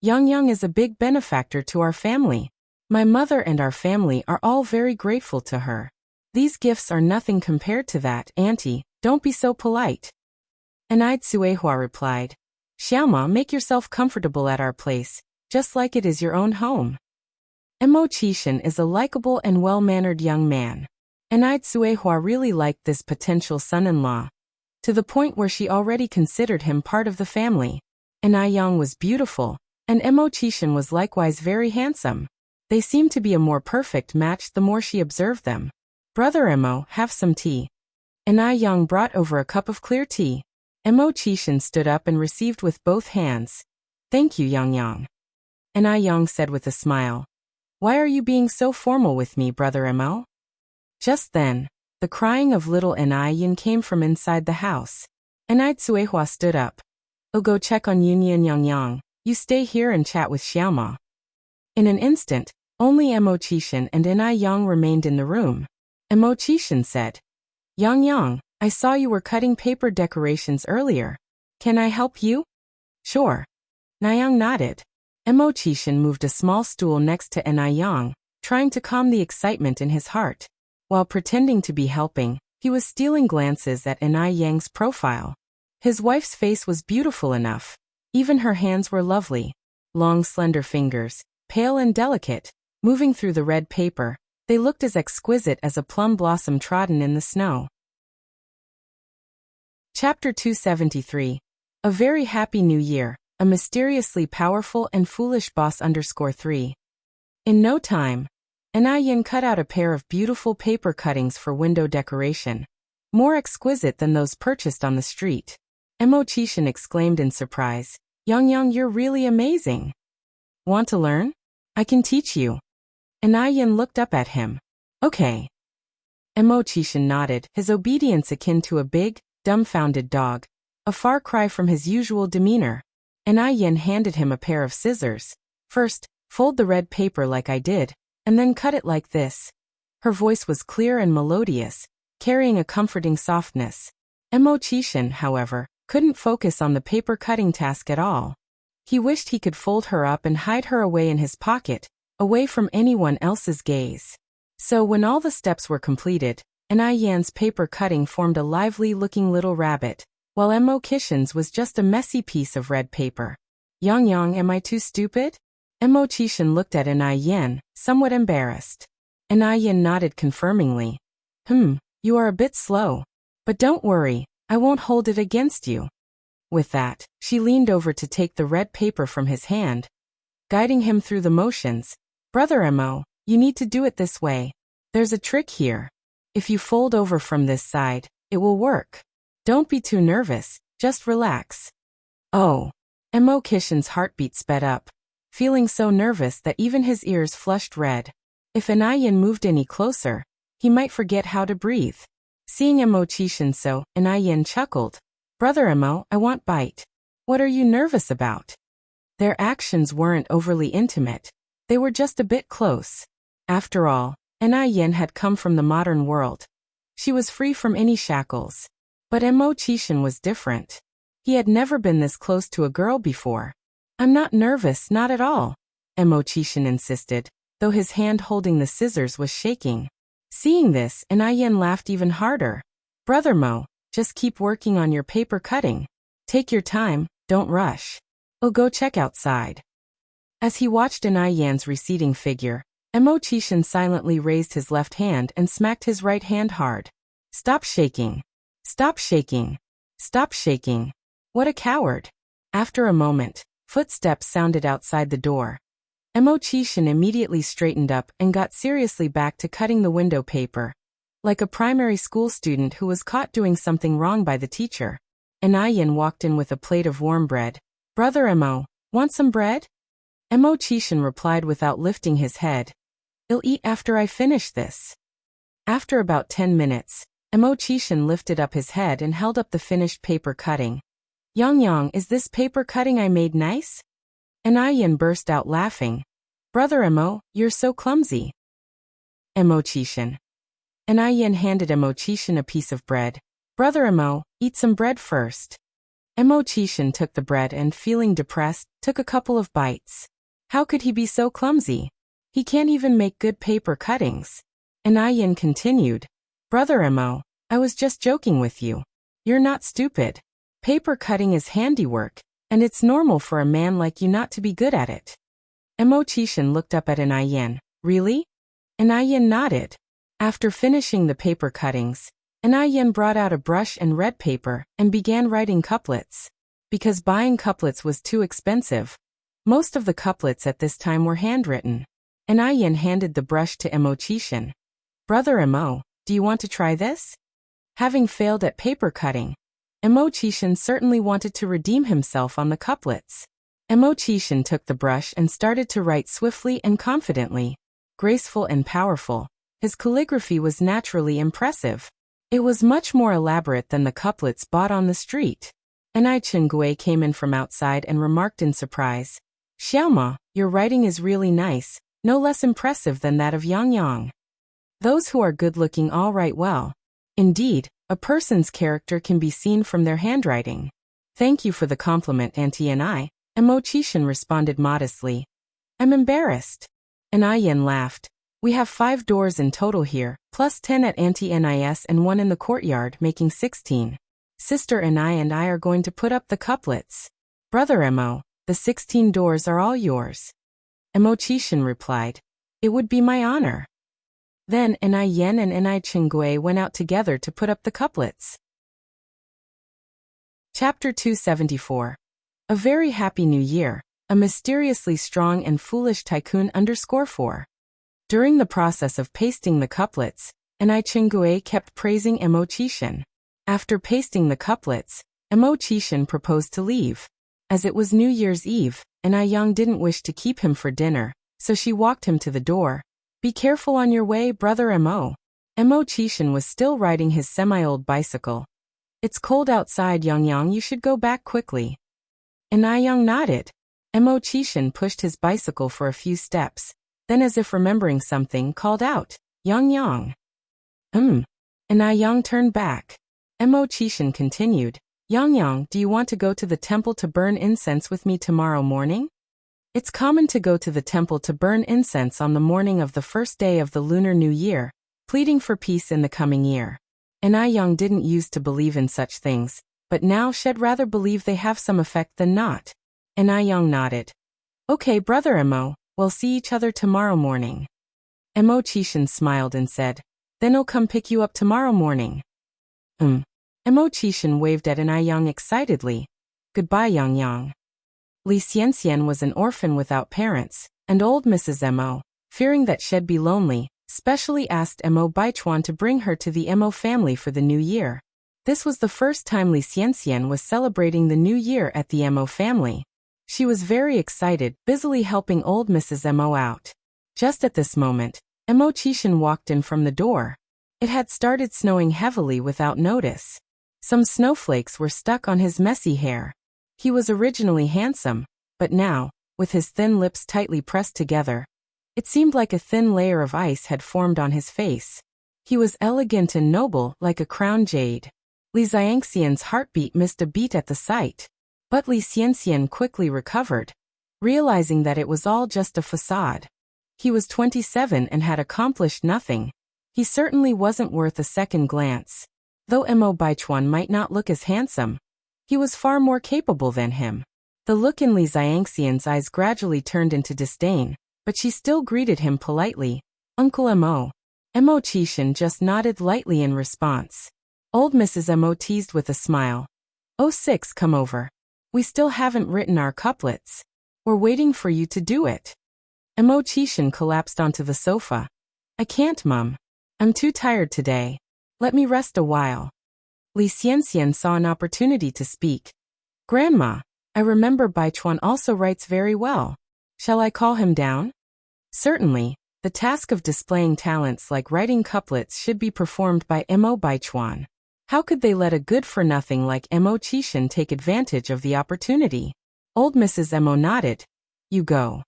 Yang is a big benefactor to our family. My mother and our family are all very grateful to her. These gifts are nothing compared to that, Auntie, don't be so polite. Suehua replied. Xiaoma, make yourself comfortable at our place, just like it is your own home. Mo Qishan is a likable and well-mannered young man. Suehua really liked this potential son-in-law, to the point where she already considered him part of the family. Yang was beautiful, and Mo Qishan was likewise very handsome. They seemed to be a more perfect match the more she observed them. Brother Mo, have some tea. Yang brought over a cup of clear tea. Mo Qishan stood up and received with both hands. Thank you, Yang Yang. And I Yang said with a smile. Why are you being so formal with me, Brother Mo? Just then, the crying of little Anai Yin came from inside the house. Anai Tsuehua stood up. I'll go check on Yunyan Yang Yang. You stay here and chat with Xiaoma. In an instant, only Mo Qishan and Anai Yang remained in the room. Mo Qishan said, Yang Yang, I saw you were cutting paper decorations earlier. Can I help you? Sure. Nayang nodded. Mo Qishan moved a small stool next to Anai Yang, trying to calm the excitement in his heart. While pretending to be helping, he was stealing glances at Anai Yang's profile. His wife's face was beautiful enough. Even her hands were lovely. Long, slender fingers, pale and delicate, moving through the red paper, they looked as exquisite as a plum blossom trodden in the snow. Chapter 273. A Very Happy New Year, a Mysteriously Powerful and Foolish Boss _3. In no time, Anai Yin cut out a pair of beautiful paper cuttings for window decoration, more exquisite than those purchased on the street. Mo Qishan exclaimed in surprise, Yang Yang, you're really amazing. Want to learn? I can teach you. Anai Yin looked up at him. Okay. Mo Qishan nodded, his obedience akin to a big, dumbfounded dog, a far cry from his usual demeanor. Anai Yin handed him a pair of scissors. First, fold the red paper like I did, and then cut it like this. Her voice was clear and melodious, carrying a comforting softness. Mo Qishan, however, couldn't focus on the paper cutting task at all. He wished he could fold her up and hide her away in his pocket, away from anyone else's gaze. So when all the steps were completed, Anai Yan's paper cutting formed a lively-looking little rabbit, while Mo Qishan's was just a messy piece of red paper. Yang Yang, am I too stupid? Mo Qishan looked at Anai Yan, somewhat embarrassed. Anai Yan nodded confirmingly. You are a bit slow. But don't worry, I won't hold it against you. With that, she leaned over to take the red paper from his hand, guiding him through the motions. Brother Mo, you need to do it this way. There's a trick here. If you fold over from this side, it will work. Don't be too nervous, just relax. Oh. Mo Qishan's heartbeat sped up, feeling so nervous that even his ears flushed red. If Anai Yin moved any closer, he might forget how to breathe. Seeing Mo Qishan so, Anai Yin chuckled. Brother Mo, I want bite. What are you nervous about? Their actions weren't overly intimate. They were just a bit close. After all, Anai Yin had come from the modern world. She was free from any shackles. But Mo Qishan was different. He had never been this close to a girl before. I'm not nervous, not at all, Mo Qishan insisted, though his hand holding the scissors was shaking. Seeing this, Anai Yin laughed even harder. Brother Mo, just keep working on your paper cutting. Take your time, don't rush. I'll go check outside. As he watched Anai Yan's receding figure, Mo Qishan silently raised his left hand and smacked his right hand hard. Stop shaking. Stop shaking. Stop shaking. What a coward. After a moment, footsteps sounded outside the door. Mo Qishan immediately straightened up and got seriously back to cutting the window paper, like a primary school student who was caught doing something wrong by the teacher. Anai Yin walked in with a plate of warm bread. Brother Mo, want some bread? Mo Qishan replied without lifting his head. I'll eat after I finish this. After about 10 minutes, Mo Qishan lifted up his head and held up the finished paper cutting. Yang Yang, is this paper cutting I made nice? Anai Yin burst out laughing. Brother Mo, you're so clumsy. Mo Qishan. Anai Yin handed Mo Qishan a piece of bread. Brother Mo, eat some bread first. Mo Qishan took the bread and, feeling depressed, took a couple of bites. How could he be so clumsy? He can't even make good paper cuttings. Anai Yin continued. Brother Mo, I was just joking with you. You're not stupid. Paper cutting is handiwork, and it's normal for a man like you not to be good at it. Mo Qishan looked up at Anai Yin. Really? Anai Yin nodded. After finishing the paper cuttings, Anai Yin brought out a brush and red paper and began writing couplets. Because buying couplets was too expensive, most of the couplets at this time were handwritten. Anai Yin handed the brush to Mo Qishan. Brother Mo, do you want to try this? Having failed at paper cutting, Mo Qishan certainly wanted to redeem himself on the couplets. Mo Qishan took the brush and started to write swiftly and confidently. Graceful and powerful, his calligraphy was naturally impressive. It was much more elaborate than the couplets bought on the street. Anai Chengui came in from outside and remarked in surprise, "Xiaoma, your writing is really nice, no less impressive than that of Yang Yang. Those who are good-looking all write well. Indeed, a person's character can be seen from their handwriting." "Thank you for the compliment, Auntie Anai," Mo Qishan responded modestly. "I'm embarrassed." Anai Yen laughed. "We have 5 doors in total here, plus 10 at Auntie Nis and 1 in the courtyard, making 16. Sister Anai and I are going to put up the couplets. Brother Mo, the 16 doors are all yours." Mo Qishan replied, "It would be my honor." Then Anai Yen and Anai Chengui went out together to put up the couplets. Chapter 274. A very happy new year, a mysteriously strong and foolish tycoon _4. During the process of pasting the couplets, Anai Chengui kept praising Mo Qishan. After pasting the couplets, Mo Qishan proposed to leave. As it was New Year's Eve, Anai Yang didn't wish to keep him for dinner, so she walked him to the door. "Be careful on your way, brother Mo." Mo Qishan was still riding his semi-old bicycle. "It's cold outside, Yang Yang, you should go back quickly." Anai Yang nodded. Mo Qishan pushed his bicycle for a few steps, then as if remembering something called out, "Yang Yang." Anai Yang turned back. Mo Qishan continued, "Yang Yang, do you want to go to the temple to burn incense with me tomorrow morning? It's common to go to the temple to burn incense on the morning of the first day of the Lunar New Year, pleading for peace in the coming year." Anai Yang didn't used to believe in such things, but now she'd rather believe they have some effect than not. Anai Yang nodded. "Okay, brother Mo, we'll see each other tomorrow morning." Mo Qishan smiled and said, "Then I'll come pick you up tomorrow morning." Mo Qishan waved at Anai Yang excitedly. "Goodbye, Yang Yang." Li Xianxian was an orphan without parents, and old Mrs. Mo, fearing that she'd be lonely, specially asked Mo Baichuan to bring her to the Mo family for the new year. This was the first time Li Xianxian was celebrating the new year at the Mo family. She was very excited, busily helping old Mrs. Mo out. Just at this moment, Mo Qishan walked in from the door. It had started snowing heavily without notice. Some snowflakes were stuck on his messy hair. He was originally handsome, but now, with his thin lips tightly pressed together, it seemed like a thin layer of ice had formed on his face. He was elegant and noble like a crown jade. Li Xianxian's heartbeat missed a beat at the sight. But Li Xianxian quickly recovered, realizing that it was all just a facade. He was 27 and had accomplished nothing. He certainly wasn't worth a second glance. Though Mo Baichuan might not look as handsome, he was far more capable than him. The look in Li Xianxian's eyes gradually turned into disdain, but she still greeted him politely. "Uncle Mo." Mo Qishan just nodded lightly in response. Old Mrs. Mo teased with a smile. "Oh 6, come over. We still haven't written our couplets. We're waiting for you to do it." Mo Qishan collapsed onto the sofa. "I can't, Mum. I'm too tired today. Let me rest a while." Li Xianxian saw an opportunity to speak. "Grandma, I remember Baichuan also writes very well. Shall I call him down?" Certainly, the task of displaying talents like writing couplets should be performed by Mo Baichuan. How could they let a good-for-nothing like Mo Qishan take advantage of the opportunity? Old Mrs. Mo nodded. "You go."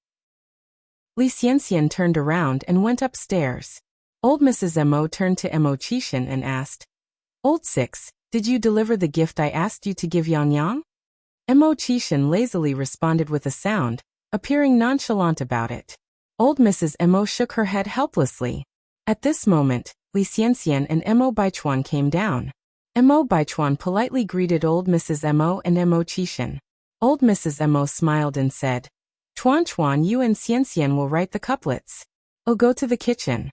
Li Xianxian turned around and went upstairs. Old Mrs. Mo turned to Mo Qishan and asked, "Old 6, did you deliver the gift I asked you to give Yang Yang?" Mo Qishan lazily responded with a sound, appearing nonchalant about it. Old Mrs. Mo shook her head helplessly. At this moment, Li Xianxian and Mo Baichuan came down. Mo Baichuan politely greeted old Mrs. Mo and Mo Qishan. Old Mrs. Mo smiled and said, "Chuan, you and Xianxian will write the couplets. I'll go to the kitchen."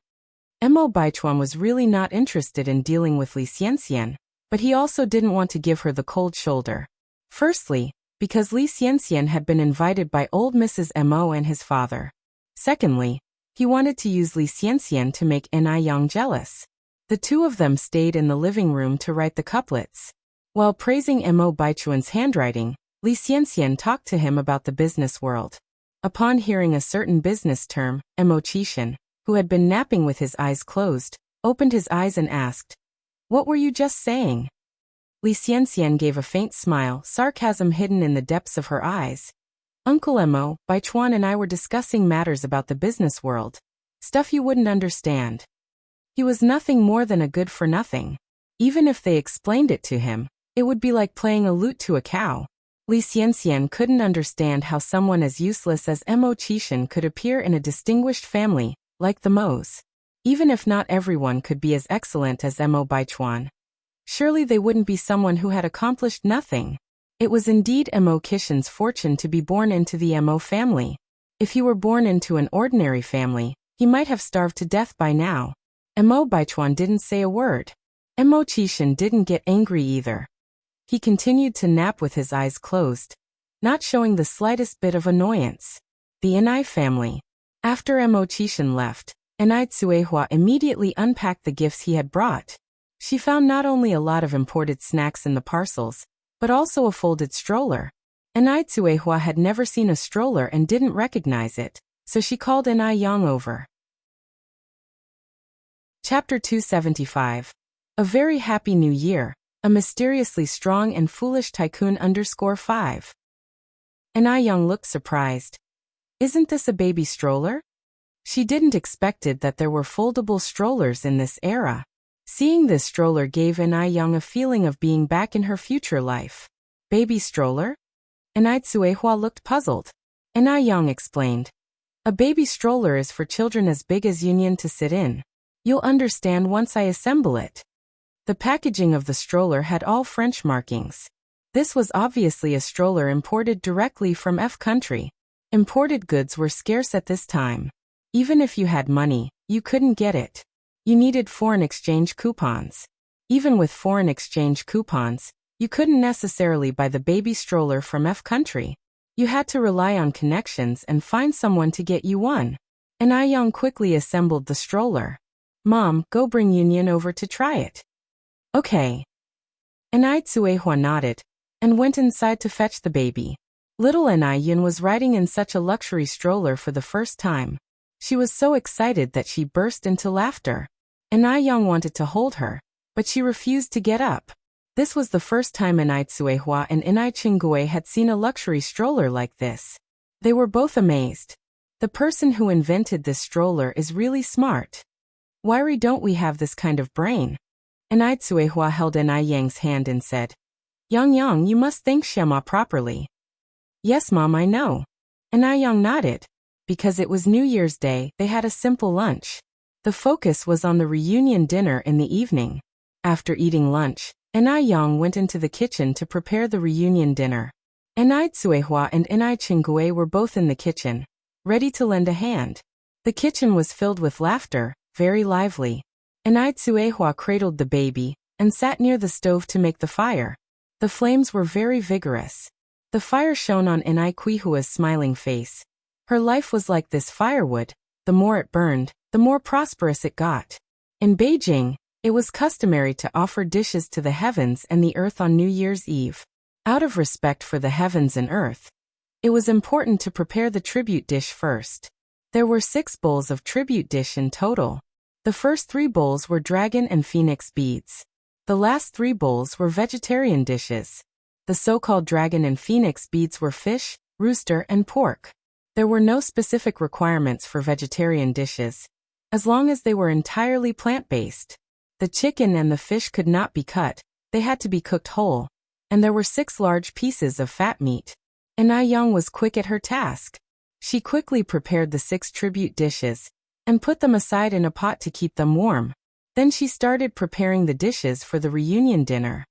Mo Baichuan was really not interested in dealing with Li Xianxian, but he also didn't want to give her the cold shoulder. Firstly, because Li Xianxian had been invited by old Mrs. Mo and his father. Secondly, he wanted to use Li Xianxian to make Anai Yang jealous. The two of them stayed in the living room to write the couplets. While praising Mo Baichuan's handwriting, Li Xianxian talked to him about the business world. Upon hearing a certain business term, Mo Qishan, who had been napping with his eyes closed, opened his eyes and asked, "What were you just saying?" Li Xianxian gave a faint smile, sarcasm hidden in the depths of her eyes. "Uncle Mo, Baichuan and I were discussing matters about the business world. Stuff you wouldn't understand." He was nothing more than a good-for-nothing. Even if they explained it to him, it would be like playing a lute to a cow. Li Xianxian couldn't understand how someone as useless as Mo Qishan could appear in a distinguished family, like the Mo's. Even if not everyone could be as excellent as Mo Baichuan. Surely they wouldn't be someone who had accomplished nothing. It was indeed Mo Qishan's fortune to be born into the Mo family. If he were born into an ordinary family, he might have starved to death by now. Mo Baichuan didn't say a word. Mo Qishan didn't get angry either. He continued to nap with his eyes closed, not showing the slightest bit of annoyance. The Enai family. After Mo Qishan left, Enai Tsuehua immediately unpacked the gifts he had brought. She found not only a lot of imported snacks in the parcels, but also a folded stroller. Enai Tsuehua had never seen a stroller and didn't recognize it, so she called Enai Yang over. Chapter 275. A Very Happy New Year. A Mysteriously Strong and Foolish Tycoon _5. Enai Yang looked surprised. "Isn't this a baby stroller?" She didn't expected that there were foldable strollers in this era. Seeing this stroller gave Enai Yang a feeling of being back in her future life. "Baby stroller?" Enai Tsuehua looked puzzled. Enai Yang explained. "A baby stroller is for children as big as Union to sit in. You'll understand once I assemble it." The packaging of the stroller had all French markings. This was obviously a stroller imported directly from F country. Imported goods were scarce at this time. Even if you had money, you couldn't get it. You needed foreign exchange coupons. Even with foreign exchange coupons, you couldn't necessarily buy the baby stroller from F country. You had to rely on connections and find someone to get you one. Enai Yang quickly assembled the stroller. "Mom, go bring Union over to try it." "Okay." Enai Tsuehua nodded, and went inside to fetch the baby. Little Enai Yun was riding in such a luxury stroller for the first time. She was so excited that she burst into laughter. Enai Yang wanted to hold her, but she refused to get up. This was the first time Enai Tsuehua and Enai Qingui had seen a luxury stroller like this. They were both amazed. The person who invented this stroller is really smart. Why don't we have this kind of brain? Enai Tsuehua held Enai Yang's hand and said, Yang, you must thank Xiama properly." "Yes, Mom, I know." Enai Yang nodded. Because it was New Year's Day, they had a simple lunch. The focus was on the reunion dinner in the evening. After eating lunch, Enai Yang went into the kitchen to prepare the reunion dinner. Enai Tsuehua and Enai Qingui were both in the kitchen, ready to lend a hand. The kitchen was filled with laughter, very lively. Enai Tsuehua cradled the baby, and sat near the stove to make the fire. The flames were very vigorous. The fire shone on Enai Qihua's smiling face. Her life was like this firewood. The more it burned, the more prosperous it got. In Beijing, it was customary to offer dishes to the heavens and the earth on New Year's Eve. Out of respect for the heavens and earth, it was important to prepare the tribute dish first. There were 6 bowls of tribute dish in total. The first 3 bowls were dragon and phoenix beads. The last 3 bowls were vegetarian dishes. The so-called dragon and phoenix beads were fish, rooster, and pork. There were no specific requirements for vegetarian dishes, as long as they were entirely plant-based. The chicken and the fish could not be cut, they had to be cooked whole, and there were 6 large pieces of fat meat. Enai Yang was quick at her task. She quickly prepared the 6 tribute dishes, and put them aside in a pot to keep them warm. Then she started preparing the dishes for the reunion dinner.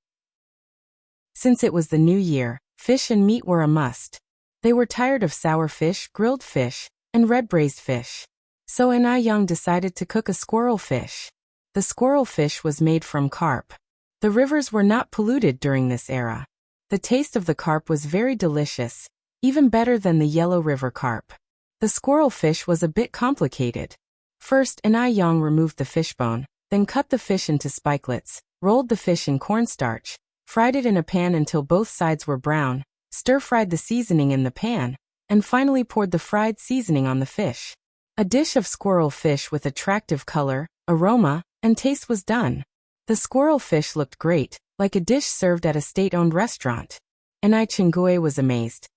Since it was the new year, fish and meat were a must. They were tired of sour fish, grilled fish, and red braised fish. So Enai Yang decided to cook a squirrel fish. The squirrel fish was made from carp. The rivers were not polluted during this era. The taste of the carp was very delicious, even better than the yellow river carp. The squirrel fish was a bit complicated. First, Enai Yang removed the fishbone, then cut the fish into spikelets, rolled the fish in cornstarch, fried it in a pan until both sides were brown, stir-fried the seasoning in the pan, and finally poured the fried seasoning on the fish. A dish of squirrel fish with attractive color, aroma, and taste was done. The squirrel fish looked great, like a dish served at a state-owned restaurant. Enai Chingue was amazed.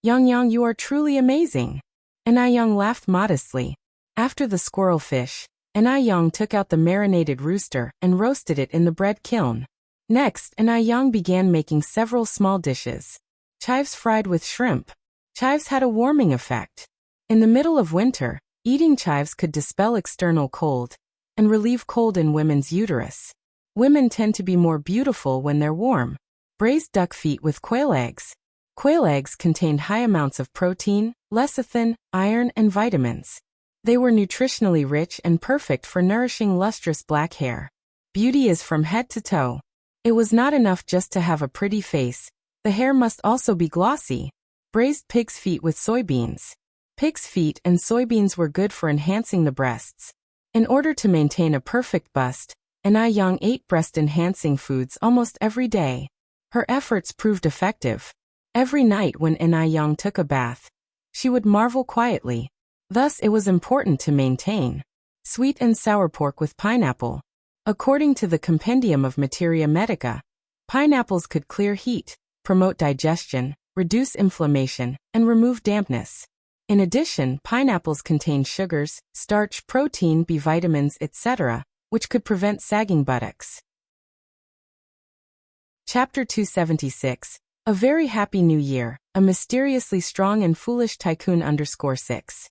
Yang, you are truly amazing. Enai Yang laughed modestly. After the squirrel fish, Enai Yang took out the marinated rooster and roasted it in the bread kiln. Next, Enai Yang began making several small dishes. Chives fried with shrimp. Chives had a warming effect. In the middle of winter, eating chives could dispel external cold and relieve cold in women's uterus. Women tend to be more beautiful when they're warm. Braised duck feet with quail eggs. Quail eggs contained high amounts of protein, lecithin, iron, and vitamins. They were nutritionally rich and perfect for nourishing lustrous black hair. Beauty is from head to toe. It was not enough just to have a pretty face. The hair must also be glossy. Braised pig's feet with soybeans. Pig's feet and soybeans were good for enhancing the breasts. In order to maintain a perfect bust, Enai Yang ate breast-enhancing foods almost every day. Her efforts proved effective. Every night when Enai Yang took a bath, she would marvel quietly. Thus it was important to maintain sweet and sour pork with pineapple. According to the Compendium of Materia Medica, pineapples could clear heat, promote digestion, reduce inflammation, and remove dampness. In addition, pineapples contain sugars, starch, protein, B vitamins, etc., which could prevent sagging buttocks. Chapter 276. A Very Happy New Year, a Mysteriously Strong and Foolish Tycoon _6.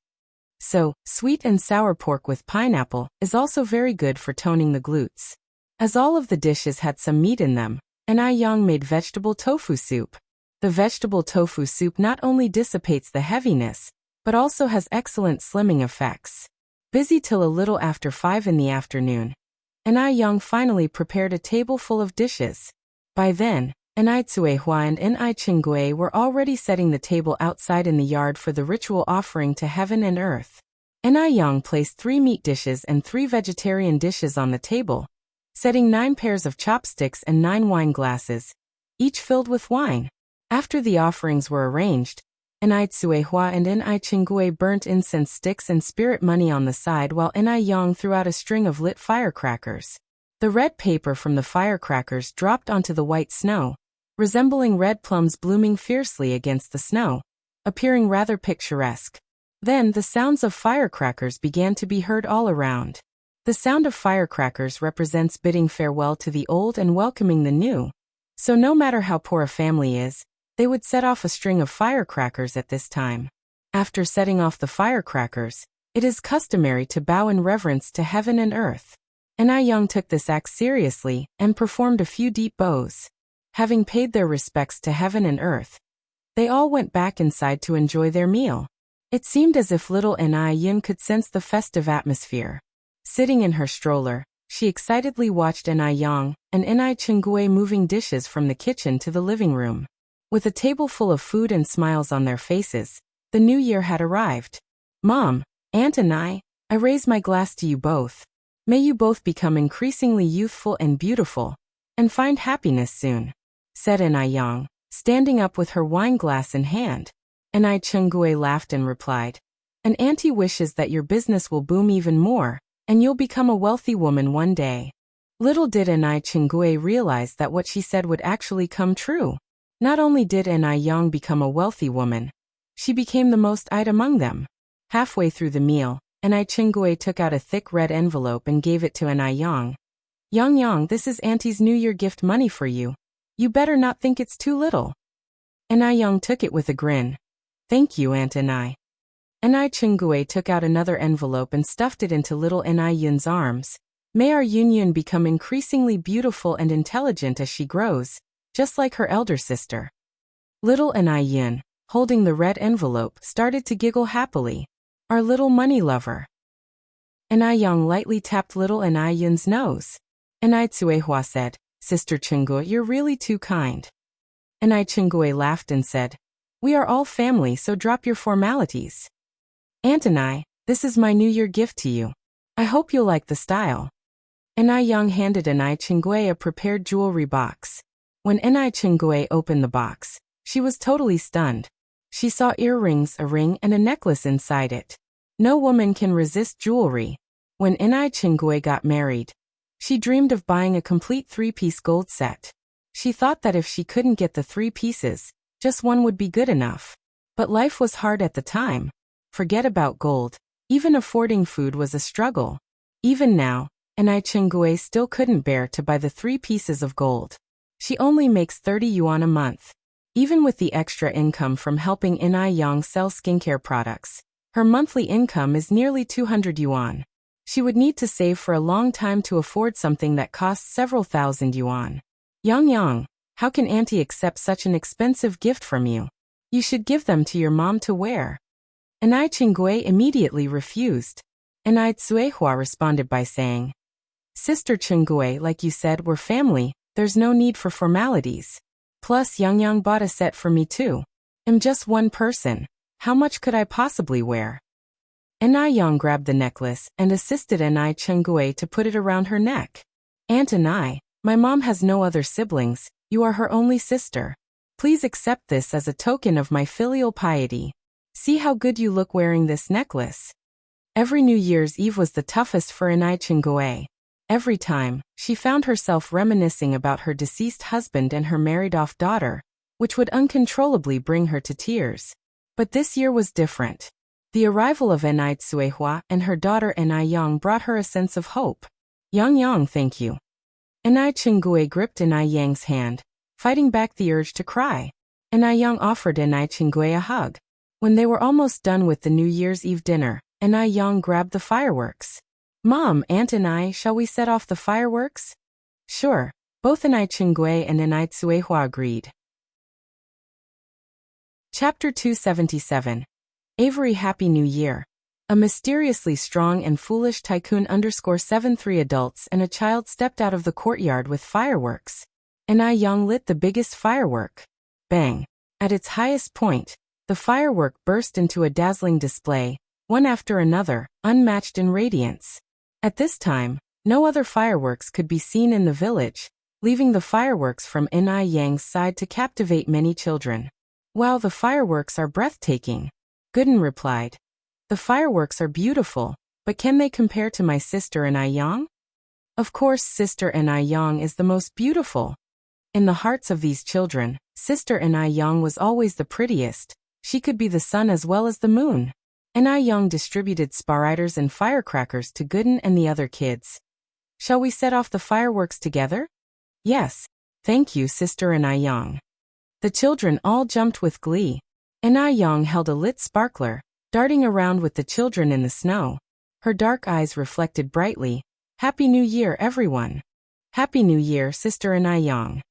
So, sweet and sour pork with pineapple is also very good for toning the glutes. As all of the dishes had some meat in them, Enai Yang made vegetable tofu soup. The vegetable tofu soup not only dissipates the heaviness, but also has excellent slimming effects. Busy till a little after 5 in the afternoon, Enai Yang finally prepared a table full of dishes. By then, Enai Tsuehua and Enai Chingue were already setting the table outside in the yard for the ritual offering to heaven and earth. Enai Yang placed 3 meat dishes and 3 vegetarian dishes on the table, setting 9 pairs of chopsticks and 9 wine glasses, each filled with wine. After the offerings were arranged, Enai Tsuehua and Enai Chingue burnt incense sticks and spirit money on the side while Enai Yang threw out a string of lit firecrackers. The red paper from the firecrackers dropped onto the white snow, resembling red plums blooming fiercely against the snow, appearing rather picturesque. Then the sounds of firecrackers began to be heard all around. The sound of firecrackers represents bidding farewell to the old and welcoming the new. So no matter how poor a family is, they would set off a string of firecrackers at this time. After setting off the firecrackers, it is customary to bow in reverence to heaven and earth. Enai Yang took this act seriously and performed a few deep bows. Having paid their respects to heaven and earth, they all went back inside to enjoy their meal. It seemed as if little Enai Yin could sense the festive atmosphere. Sitting in her stroller, she excitedly watched Enai Yang and Enai Chingue moving dishes from the kitchen to the living room. With a table full of food and smiles on their faces, the new year had arrived. Mom, Aunt Enai, I raise my glass to you both. May you both become increasingly youthful and beautiful, and find happiness soon, said Enai Yang, standing up with her wine glass in hand. Enai Chingue laughed and replied, An auntie wishes that your business will boom even more, and you'll become a wealthy woman one day. Little did Enai Chingue realize that what she said would actually come true. Not only did Enai Yang become a wealthy woman, she became the most eyed among them. Halfway through the meal, Enai Chingue took out a thick red envelope and gave it to Enai Yang. Yang, this is Auntie's New Year gift money for you. You better not think it's too little. Enai Yang took it with a grin. Thank you, Aunt Enai. Enai Chingue took out another envelope and stuffed it into little Enai Yun's arms. May our Yun become increasingly beautiful and intelligent as she grows, just like her elder sister. Little Enai Yun, holding the red envelope, started to giggle happily. Our little money lover. Enai Yang lightly tapped little Enai Yun's nose. Enai Tsuehua said, Sister Chingue, you're really too kind. Enai Chingue laughed and said, We are all family, so drop your formalities. Aunt Enai, this is my New Year gift to you. I hope you'll like the style. Enai Yang handed Enai Chingue a prepared jewelry box. When Enai Chingue opened the box, She was totally stunned. She saw earrings, a ring, and a necklace inside it. No woman can resist jewelry. When Inai Chingue got married, she dreamed of buying a complete 3-piece gold set. She thought that if she couldn't get the 3 pieces, just one would be good enough. But life was hard at the time. Forget about gold. Even affording food was a struggle. Even now, Inai Chingue still couldn't bear to buy the 3 pieces of gold. She only makes 30 yuan a month. Even with the extra income from helping Inai Yang sell skincare products, her monthly income is nearly 200 yuan. She would need to save for a long time to afford something that costs several thousand yuan. Yang, how can auntie accept such an expensive gift from you? You should give them to your mom to wear. Inai Chingue immediately refused. Inai Tsuehua responded by saying, Sister Chingue, like you said, we're family, there's no need for formalities. Plus Yang bought a set for me too. I'm just one person. How much could I possibly wear? Inai Yang grabbed the necklace and assisted Inai Chingue to put it around her neck. Aunt Inai, my mom has no other siblings, you are her only sister. Please accept this as a token of my filial piety. See how good you look wearing this necklace. Every New Year's Eve was the toughest for Inai Chingue. Every time, she found herself reminiscing about her deceased husband and her married-off daughter, which would uncontrollably bring her to tears. But this year was different. The arrival of Inai Tsuehua and her daughter Inai Yang brought her a sense of hope. Yang, thank you. Inai Chingue gripped Inai Yang's hand, fighting back the urge to cry. Inai Yang offered Inai Chingue a hug. When they were almost done with the New Year's Eve dinner, Inai Yang grabbed the fireworks. Mom, Aunt Inai, shall we set off the fireworks? Sure. Both Inai Chingue and Inai Tsuehua agreed. Chapter 277. Avery Happy New Year. A mysteriously strong and foolish tycoon _ 3 adults and a child stepped out of the courtyard with fireworks. Inai Yang lit the biggest firework. Bang! At its highest point, the firework burst into a dazzling display, one after another, unmatched in radiance. At this time, no other fireworks could be seen in the village, leaving the fireworks from Inai Yang's side to captivate many children. Wow, the fireworks are breathtaking. Gooden replied. The fireworks are beautiful, but can they compare to my sister Inai Yang? Of course, Sister Inai Yang is the most beautiful. In the hearts of these children, Sister Inai Yang was always the prettiest. She could be the sun as well as the moon. Inai Yang distributed sparriders and firecrackers to Gooden and the other kids. Shall we set off the fireworks together? Yes. Thank you, Sister Inai Yang. The children all jumped with glee. Inai Yang held a lit sparkler, darting around with the children in the snow. Her dark eyes reflected brightly. Happy New Year, everyone. Happy New Year, Sister Inai Yang.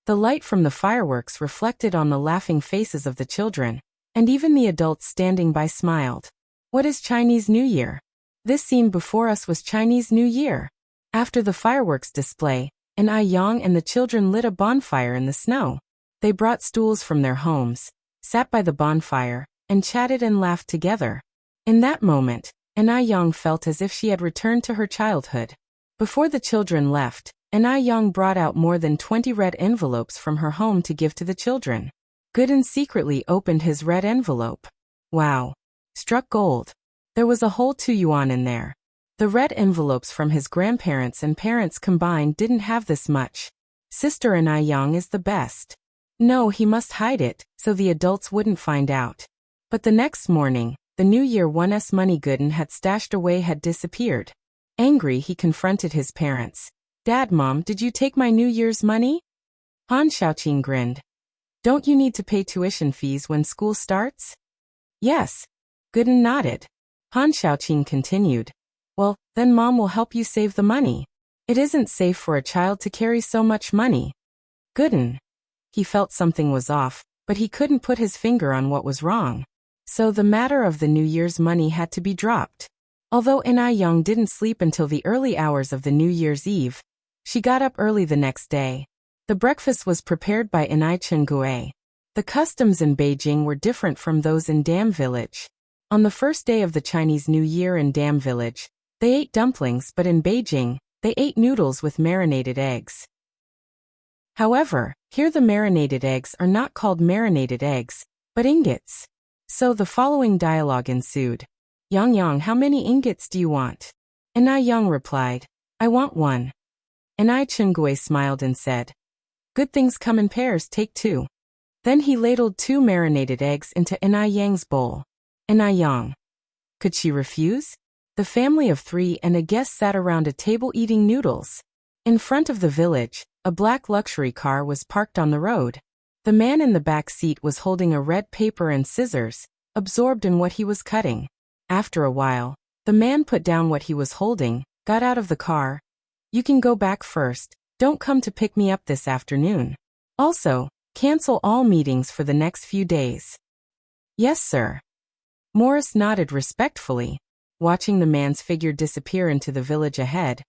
The light from the fireworks reflected on the laughing faces of the children, and even the adults standing by smiled. What is Chinese New Year? This scene before us was Chinese New Year. After the fireworks display, Inai Yang and the children lit a bonfire in the snow. They brought stools from their homes, sat by the bonfire, and chatted and laughed together. In that moment, Inai Yang felt as if she had returned to her childhood. Before the children left, Inai Yang brought out more than 20 red envelopes from her home to give to the children. Gooden secretly opened his red envelope. Wow. Struck gold. There was a whole 2 yuan in there. The red envelopes from his grandparents and parents combined didn't have this much. Sister Inai Yang is the best. No, he must hide it, so the adults wouldn't find out. But the next morning, the New Year 1's money Gooden had stashed away had disappeared. Angry, he confronted his parents. Dad, Mom, did you take my New Year's money? Han Xiaoqing grinned. Don't you need to pay tuition fees when school starts? Yes. Gooden nodded. Han Xiaoqing continued. Well, then Mom will help you save the money. It isn't safe for a child to carry so much money. Gooden. He felt something was off, but he couldn't put his finger on what was wrong. So the matter of the New Year's money had to be dropped. Although Inai Yang didn't sleep until the early hours of the New Year's Eve, she got up early the next day. The breakfast was prepared by Inai Chingue. The customs in Beijing were different from those in Dam Village. On the first day of the Chinese New Year in Dam Village, they ate dumplings, but in Beijing, they ate noodles with marinated eggs. However, here the marinated eggs are not called marinated eggs, but ingots. So the following dialogue ensued. Yang, how many ingots do you want? Yang replied, I want one. Chungue smiled and said, good things come in pairs, take two. Then he ladled 2 marinated eggs into Yang's bowl. Yang. Could she refuse? The family of 3 and a guest sat around a table eating noodles. In front of the village, a black luxury car was parked on the road. The man in the back seat was holding a red paper and scissors, absorbed in what he was cutting. After a while, the man put down what he was holding, got out of the car. You can go back first, don't come to pick me up this afternoon. Also, cancel all meetings for the next few days. Yes, sir. Morris nodded respectfully. Watching the man's figure disappear into the village ahead,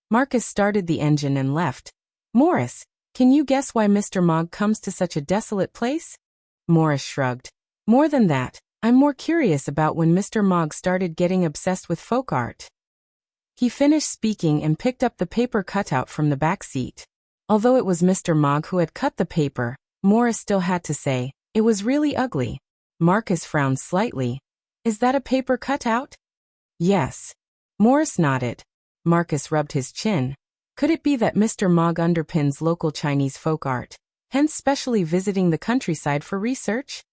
Marcus started the engine and left. Morris, can you guess why Mr. Mogg comes to such a desolate place? Morris shrugged. More than that, I'm more curious about when Mr. Mogg started getting obsessed with folk art. He finished speaking and picked up the paper cutout from the back seat. Although it was Mr. Mogg who had cut the paper, Morris still had to say, it was really ugly. Marcus frowned slightly. Is that a paper cutout? Yes. Morris nodded. Marcus rubbed his chin. Could it be that Mr. Mogg underpins local Chinese folk art, hence specially visiting the countryside for research?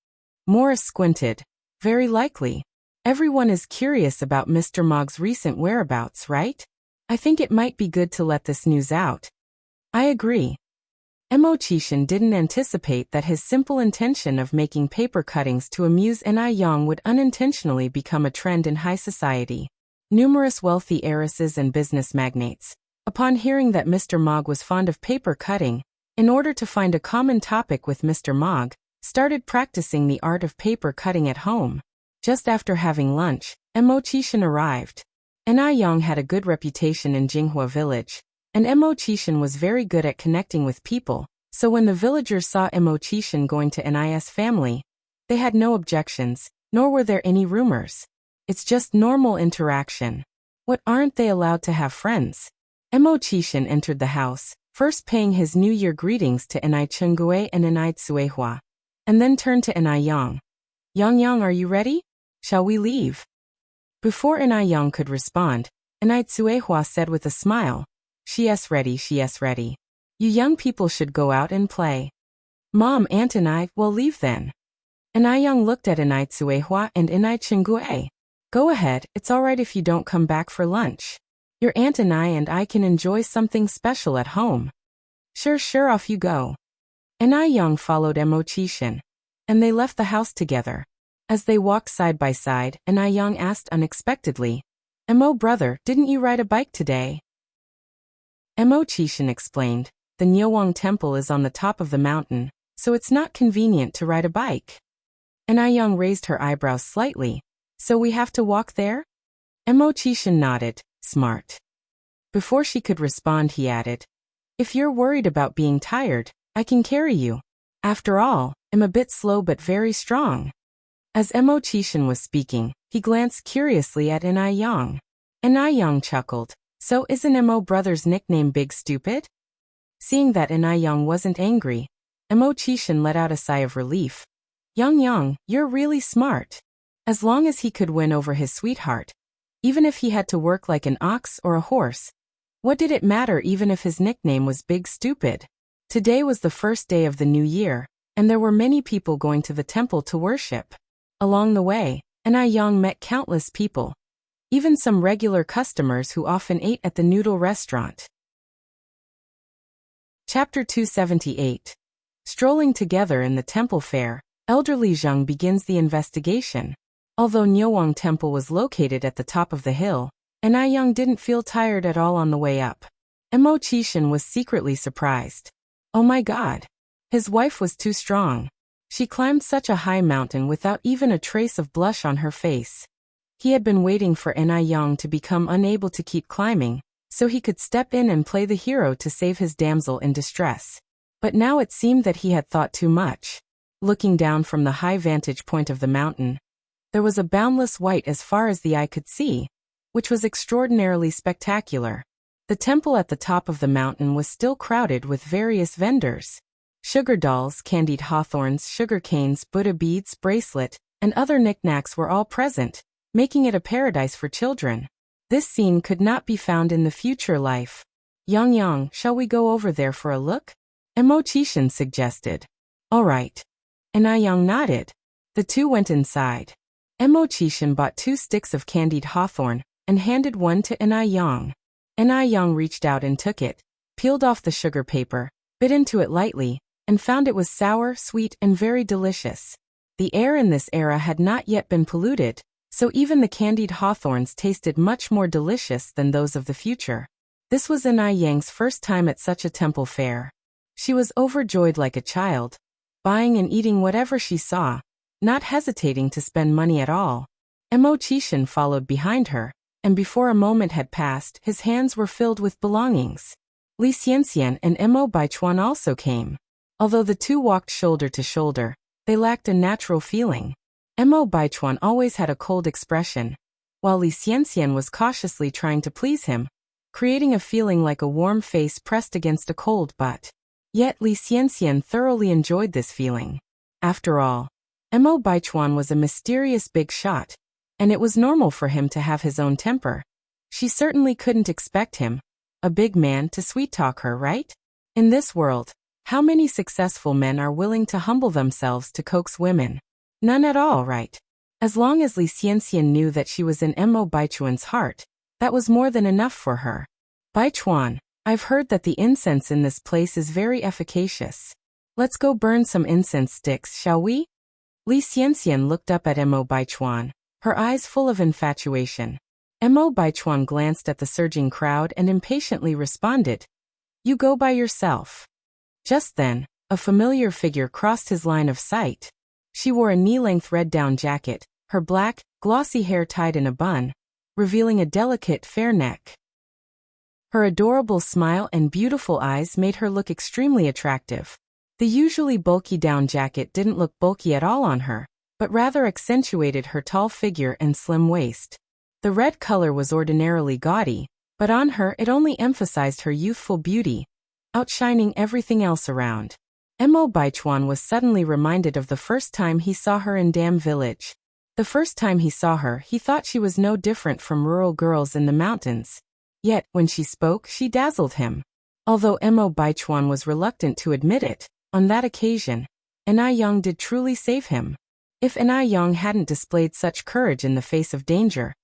Morris squinted. Very likely. Everyone is curious about Mr. Mogg's recent whereabouts, right? I think it might be good to let this news out. I agree. Chishan didn't anticipate that his simple intention of making paper cuttings to amuse Yang would unintentionally become a trend in high society. Numerous wealthy heiresses and business magnates, upon hearing that Mr. Mogg was fond of paper cutting, in order to find a common topic with Mr. Mogg, started practicing the art of paper cutting at home. Just after having lunch, Chishan arrived. Yang had a good reputation in Jinghua village, and Chishan was very good at connecting with people, so when the villagers saw Chishan going to Ni's family, they had no objections, nor were there any rumors. It's just normal interaction. What, aren't they allowed to have friends? Chishan entered the house, first paying his New Year greetings to Chungue and Tsuehua, and then turned to Yang. Yang, are you ready? Shall we leave? Before Yang could respond, Tsuehua said with a smile, She's ready. You young people should go out and play. Mom, Aunt and I will leave then. Yang looked at Tsuehua and Chungue. Go ahead, it's alright if you don't come back for lunch. Your aunt and I can enjoy something special at home. Sure, off you go. Yang followed Chishan, and they left the house together. As they walked side by side, Yang asked unexpectedly, brother, didn't you ride a bike today? Chishan explained, the Nyewang temple is on the top of the mountain, so it's not convenient to ride a bike. Yang raised her eyebrows slightly. So we have to walk there? Chishan nodded, smart. Before she could respond, he added, if you're worried about being tired, I can carry you. After all, I'm a bit slow but very strong. As Chishan was speaking, he glanced curiously at Yang. Yang chuckled, so isn't brother's nickname Big Stupid? Seeing that Yang wasn't angry, Chishan let out a sigh of relief. Yang, you're really smart. As long as he could win over his sweetheart, even if he had to work like an ox or a horse, what did it matter even if his nickname was Big Stupid? Today was the first day of the new year, and there were many people going to the temple to worship. Along the way, Yang met countless people, even some regular customers who often ate at the noodle restaurant. Chapter 278. Strolling together in the temple fair, elderly Zheng begins the investigation. Although Nyewang Temple was located at the top of the hill, Yang didn't feel tired at all on the way up. Chishan was secretly surprised. Oh my god. His wife was too strong. She climbed such a high mountain without even a trace of blush on her face. He had been waiting for Yang to become unable to keep climbing, so he could step in and play the hero to save his damsel in distress. But now it seemed that he had thought too much. Looking down from the high vantage point of the mountain, there was a boundless white as far as the eye could see, which was extraordinarily spectacular. The temple at the top of the mountain was still crowded with various vendors. Sugar dolls, candied hawthorns, sugar canes, Buddha beads, bracelet, and other knickknacks were all present, making it a paradise for children. This scene could not be found in the future life. Yang, shall we go over there for a look? Emo-chishin suggested. All right. Yang nodded. The two went inside. Emo-chishin bought 2 sticks of candied hawthorn and handed one to Yang. Yang reached out and took it, peeled off the sugar paper, bit into it lightly, and found it was sour, sweet, and very delicious. The air in this era had not yet been polluted, so even the candied hawthorns tasted much more delicious than those of the future. This was Yang's first time at such a temple fair. She was overjoyed like a child, buying and eating whatever she saw, not hesitating to spend money at all. Emo-chishin followed behind her, and before a moment had passed, his hands were filled with belongings. Li Xianxian and Emo-baichuan also came. Although the two walked shoulder to shoulder, they lacked a natural feeling. Emo-baichuan always had a cold expression, while Li Xianxian was cautiously trying to please him, creating a feeling like a warm face pressed against a cold butt. Yet Li Xianxian thoroughly enjoyed this feeling. After all, Emo-baichuan was a mysterious big shot, and it was normal for him to have his own temper. She certainly couldn't expect him, a big man, to sweet-talk her, right? In this world, how many successful men are willing to humble themselves to coax women? None at all, right? As long as Li Xianxian knew that she was in Emo-baichuan's heart, that was more than enough for her. Baichuan, I've heard that the incense in this place is very efficacious. Let's go burn some incense sticks, shall we? Li Xianxian looked up at Emo-baichuan, her eyes full of infatuation. Emo-baichuan glanced at the surging crowd and impatiently responded, "You go by yourself." Just then, a familiar figure crossed his line of sight. She wore a knee-length red down jacket, her black, glossy hair tied in a bun, revealing a delicate, fair neck. Her adorable smile and beautiful eyes made her look extremely attractive. The usually bulky down jacket didn't look bulky at all on her, but rather accentuated her tall figure and slim waist. The red color was ordinarily gaudy, but on her it only emphasized her youthful beauty, outshining everything else around. Emo-baichuan was suddenly reminded of the first time he saw her in Dam Village. The first time he saw her, he thought she was no different from rural girls in the mountains. Yet, when she spoke, she dazzled him. Although Emo-baichuan was reluctant to admit it, on that occasion, Yang did truly save him. If Yang hadn't displayed such courage in the face of danger,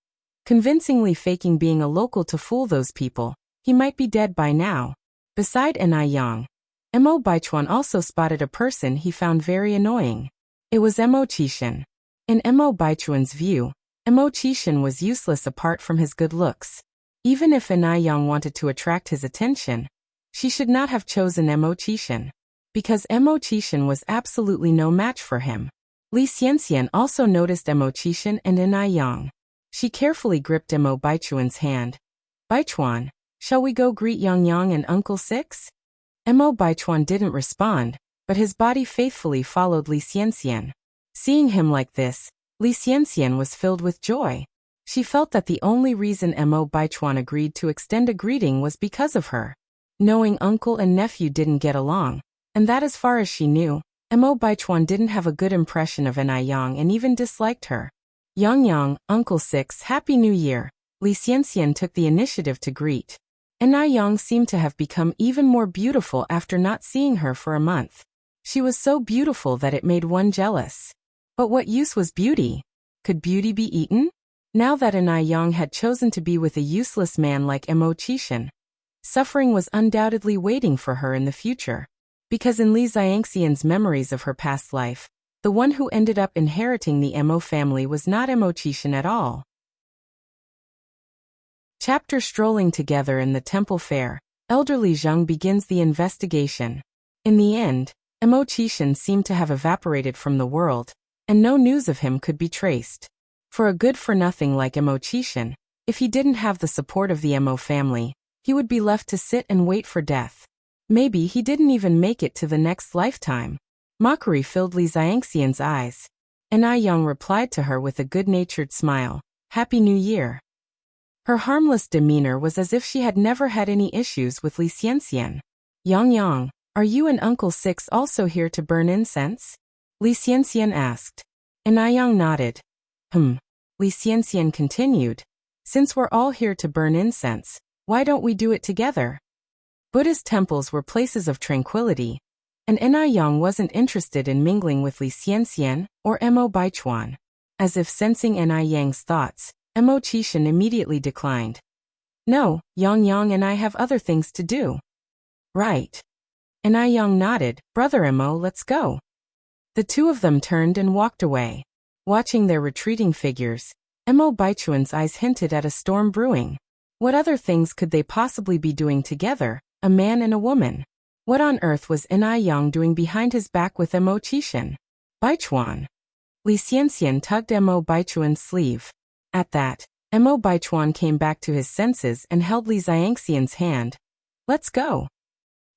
convincingly faking being a local to fool those people, he might be dead by now. Beside Yang, Emo-baichuan also spotted a person he found very annoying. It was Emo-chishin. In Emo-baichuan's view, Emo-chishin was useless apart from his good looks. Even if Yang wanted to attract his attention, she should not have chosen Emo-chishin, because Emo-chishin was absolutely no match for him. Li Xianxian also noticed Emo-chishin and Yang. She carefully gripped Emo-baichuan's hand. "Baichuan, shall we go greet Yang and Uncle Six?" Emo-baichuan didn't respond, but his body faithfully followed Li Xianxian. Seeing him like this, Li Xianxian was filled with joy. She felt that the only reason Emo-baichuan agreed to extend a greeting was because of her. Knowing uncle and nephew didn't get along, and that as far as she knew, Emo-baichuan didn't have a good impression of Yang and even disliked her. "Yang, Uncle Six, Happy New Year," Li Xianxian took the initiative to greet. Yang seemed to have become even more beautiful after not seeing her for a month. She was so beautiful that it made one jealous. But what use was beauty? Could beauty be eaten? Now that Yang had chosen to be with a useless man like Emo-chishin, suffering was undoubtedly waiting for her in the future. Because in Li Xianxian's memories of her past life, the one who ended up inheriting the Emo family was not Emo-chishin at all. Chapter Strolling together in the temple fair, elderly Zheng begins the investigation. In the end, Emo-chishin seemed to have evaporated from the world, and no news of him could be traced. For a good-for-nothing like Emo-chishin, if he didn't have the support of the Emo family, he would be left to sit and wait for death. Maybe he didn't even make it to the next lifetime. Mockery filled Li Xianxian's eyes. Yang replied to her with a good-natured smile, "Happy New Year." Her harmless demeanor was as if she had never had any issues with Li Xianxian. Yang, are you and Uncle Six also here to burn incense? Li Xianxian asked. Yang nodded. Li Xianxian continued. Since we're all here to burn incense, why don't we do it together? Buddhist temples were places of tranquility, and Yang wasn't interested in mingling with Li Xianxian or Mo Baichuan. As if sensing Yang's thoughts, Mo Qishan immediately declined. No, Yang and I have other things to do. Right. Yang nodded. Brother Mo, let's go. The two of them turned and walked away. Watching their retreating figures, Mo Baichuan's eyes hinted at a storm brewing. What other things could they possibly be doing together, a man and a woman? What on earth was Yang doing behind his back with Mo Qishan? Baichuan. Li Xianxian tugged Mo Baichuan's sleeve. At that, Mo Baichuan came back to his senses and held Li Xianxian's hand. Let's go.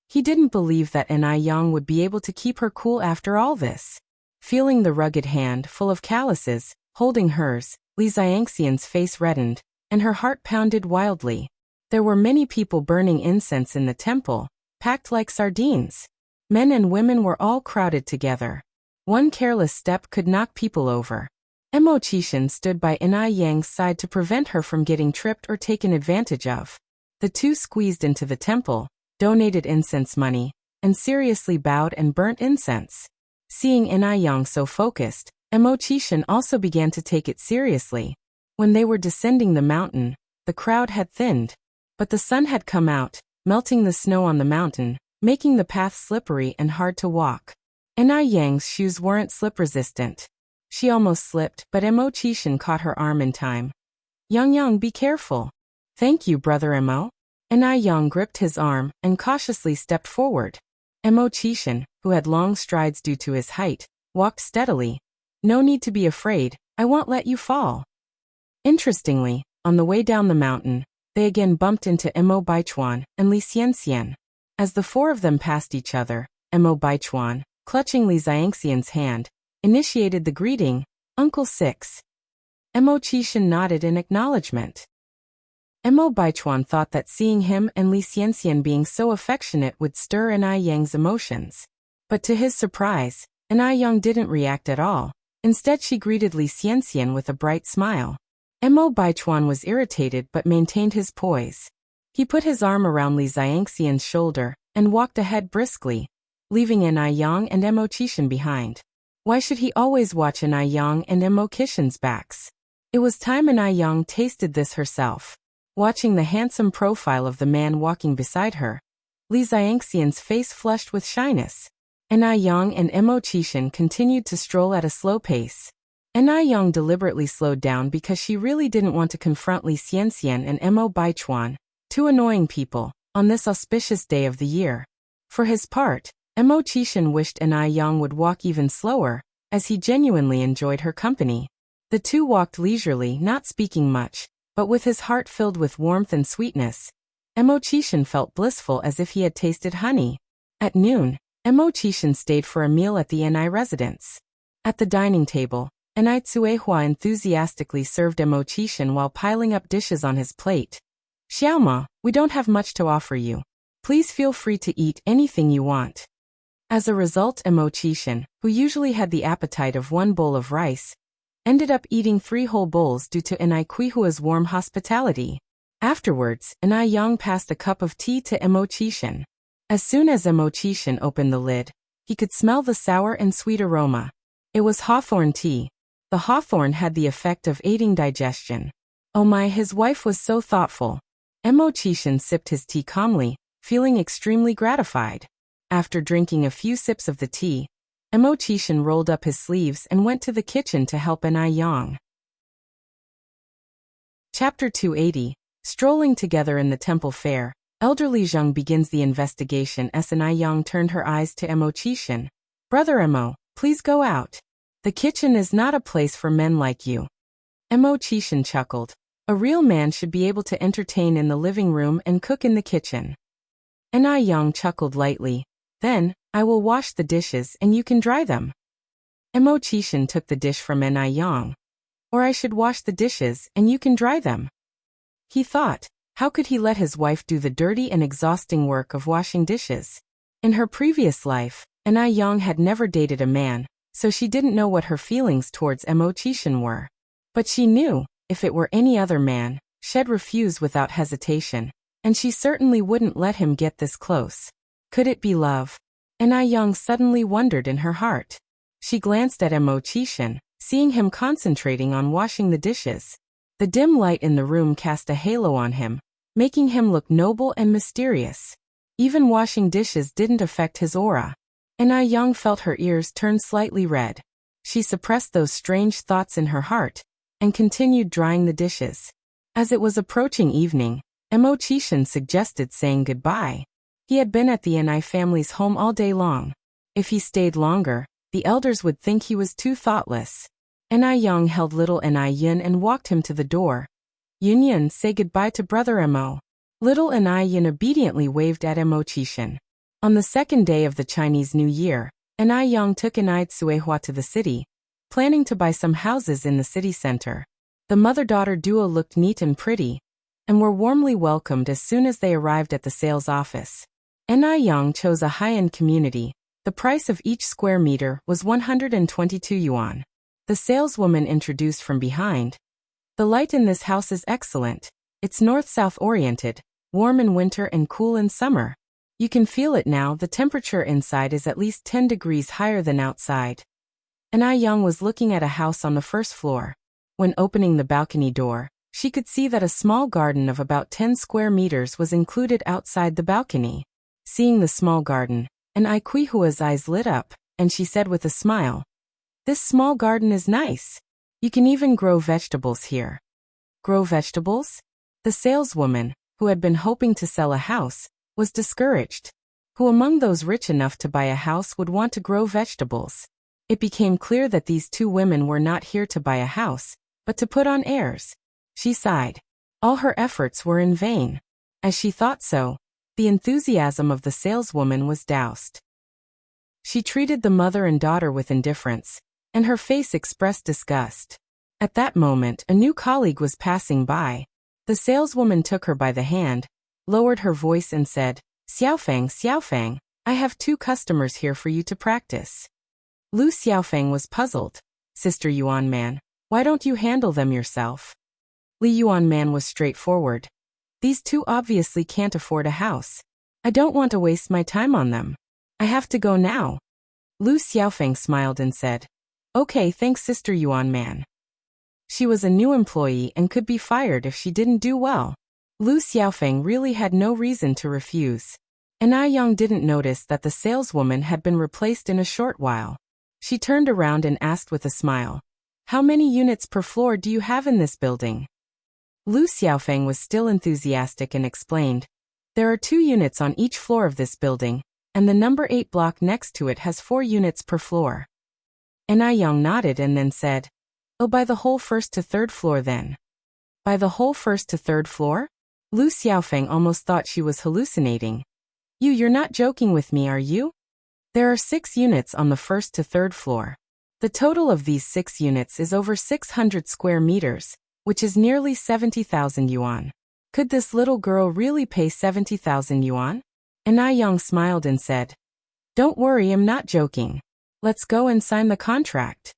He didn't believe that Yang would be able to keep her cool after all this. Feeling the rugged hand full of calluses, holding hers, Li Xianxian's face reddened, and her heart pounded wildly. There were many people burning incense in the temple, packed like sardines. Men and women were all crowded together. One careless step could knock people over. Mo Qishan stood by Yang's side to prevent her from getting tripped or taken advantage of. The two squeezed into the temple, donated incense money, and seriously bowed and burnt incense. Seeing Yang so focused, Mo Qishan also began to take it seriously. When they were descending the mountain, the crowd had thinned, but the sun had come out, melting the snow on the mountain, making the path slippery and hard to walk. Yang's shoes weren't slip-resistant. She almost slipped, but Mo Qishan caught her arm in time. Yang, be careful. Thank you, Brother Mo. Yang gripped his arm and cautiously stepped forward. Mo Qishan, who had long strides due to his height, walked steadily. No need to be afraid, I won't let you fall. Interestingly, on the way down the mountain, they again bumped into Mo Baichuan and Li Xianxian. As the four of them passed each other, Mo Baichuan, clutching Li Xianxian's hand, initiated the greeting, Uncle Six. Mo Qishan nodded in acknowledgement. Mo Baichuan thought that seeing him and Li Xianxian being so affectionate would stir Yang's emotions. But to his surprise, Yang didn't react at all. Instead she greeted Li Xianxian with a bright smile. Mo Baichuan was irritated but maintained his poise. He put his arm around Li Xianxian's shoulder and walked ahead briskly, leaving Yang and Mo Qishan behind. Why should he always watch Yang and Mo Qishan's backs? It was time Yang tasted this herself. Watching the handsome profile of the man walking beside her, Li Xianxian's face flushed with shyness. Yang and Mo Qishan continued to stroll at a slow pace. Yang deliberately slowed down because she really didn't want to confront Li Xianxian and Mo Baichuan, two annoying people, on this auspicious day of the year. For his part, Mo Qishan wished Yang would walk even slower, as he genuinely enjoyed her company. The two walked leisurely, not speaking much, but with his heart filled with warmth and sweetness. Mo Qishan felt blissful as if he had tasted honey. At noon, Mo Qishan stayed for a meal at the Ni residence. At the dining table, Ni Tsuehua enthusiastically served Mo Qishan while piling up dishes on his plate. Xiaoma, we don't have much to offer you. Please feel free to eat anything you want. As a result, Mo Qishan, who usually had the appetite of one bowl of rice, ended up eating 3 whole bowls due to Ni Quihua's warm hospitality. Afterwards, Yang passed a cup of tea to Mo Qishan. As soon as Mo Qishan opened the lid, he could smell the sour and sweet aroma. It was hawthorn tea. The hawthorn had the effect of aiding digestion. Oh my, his wife was so thoughtful. Mo Qishan sipped his tea calmly, feeling extremely gratified. After drinking a few sips of the tea, Mo Qishan rolled up his sleeves and went to the kitchen to help Yang. Chapter 280, Strolling Together in the Temple Fair. Elderly Zheng begins the investigation as Yang turned her eyes to Mo Qishan. Brother Mo, please go out. The kitchen is not a place for men like you. Mo Qishan chuckled. A real man should be able to entertain in the living room and cook in the kitchen. Yang chuckled lightly. Then, I will wash the dishes and you can dry them. Mo Qishan took the dish from Yang. Or I should wash the dishes and you can dry them. He thought, how could he let his wife do the dirty and exhausting work of washing dishes? In her previous life, Anna Yang had never dated a man, so she didn't know what her feelings towards Mo Qishan were. But she knew, if it were any other man, she'd refuse without hesitation, and she certainly wouldn't let him get this close. Could it be love? Anna Yang suddenly wondered in her heart. She glanced at Mo Qishan, seeing him concentrating on washing the dishes. The dim light in the room cast a halo on him, making him look noble and mysterious. Even washing dishes didn't affect his aura. Anna Yang felt her ears turn slightly red. She suppressed those strange thoughts in her heart, and continued drying the dishes. As it was approaching evening, Mo Qishan suggested saying goodbye. He had been at the Anai family's home all day long. If he stayed longer, the elders would think he was too thoughtless. Anai Yang held little Anai Yin and walked him to the door. Yun Yin, say goodbye to brother Mo. Little Anai Yin obediently waved at Mo Qishan. On the second day of the Chinese New Year, Anai Yang took Anai Tsuehua to the city, planning to buy some houses in the city center. The mother-daughter duo looked neat and pretty, and were warmly welcomed as soon as they arrived at the sales office. Anai Yang chose a high-end community. The price of each square meter was 122 yuan. The saleswoman introduced from behind. The light in this house is excellent. It's north-south oriented, warm in winter and cool in summer. You can feel it now, the temperature inside is at least 10 degrees higher than outside. Anai Yang was looking at a house on the first floor. When opening the balcony door, she could see that a small garden of about 10 square meters was included outside the balcony. Seeing the small garden, Anai Quihua's eyes lit up, and she said with a smile, "This small garden is nice. You can even grow vegetables here." Grow vegetables? The saleswoman, who had been hoping to sell a house, was discouraged. Who among those rich enough to buy a house would want to grow vegetables? It became clear that these two women were not here to buy a house, but to put on airs. She sighed. All her efforts were in vain. As she thought so, the enthusiasm of the saleswoman was doused. She treated the mother and daughter with indifference, and her face expressed disgust. At that moment, a new colleague was passing by. The saleswoman took her by the hand, lowered her voice and said, Xiaofang, I have 2 customers here for you to practice." Lu Xiaofang was puzzled. "Sister Yuan Man, why don't you handle them yourself?" Li Yuan Man was straightforward. "These 2 obviously can't afford a house. I don't want to waste my time on them. I have to go now." Lu Xiaofang smiled and said, "Okay, thanks Sister Yuan Man." She was a new employee and could be fired if she didn't do well. Lu Xiaofang really had no reason to refuse. Anai Yang didn't notice that the saleswoman had been replaced in a short while. She turned around and asked with a smile, "How many units per floor do you have in this building?" Lu Xiaofang was still enthusiastic and explained, "There are 2 units on each floor of this building, and the number 8 block next to it has 4 units per floor." Anai Yang nodded and then said, "Oh, by the whole 1st to 3rd floor then." "By the whole 1st to 3rd floor?" Lu Xiaofang almost thought she was hallucinating. You're not joking with me, are you? There are 6 units on the 1st to 3rd floor. The total of these 6 units is over 600 square meters, which is nearly 70,000 yuan. Could this little girl really pay 70,000 yuan? Anai Yang smiled and said, "Don't worry, I'm not joking. Let's go and sign the contract."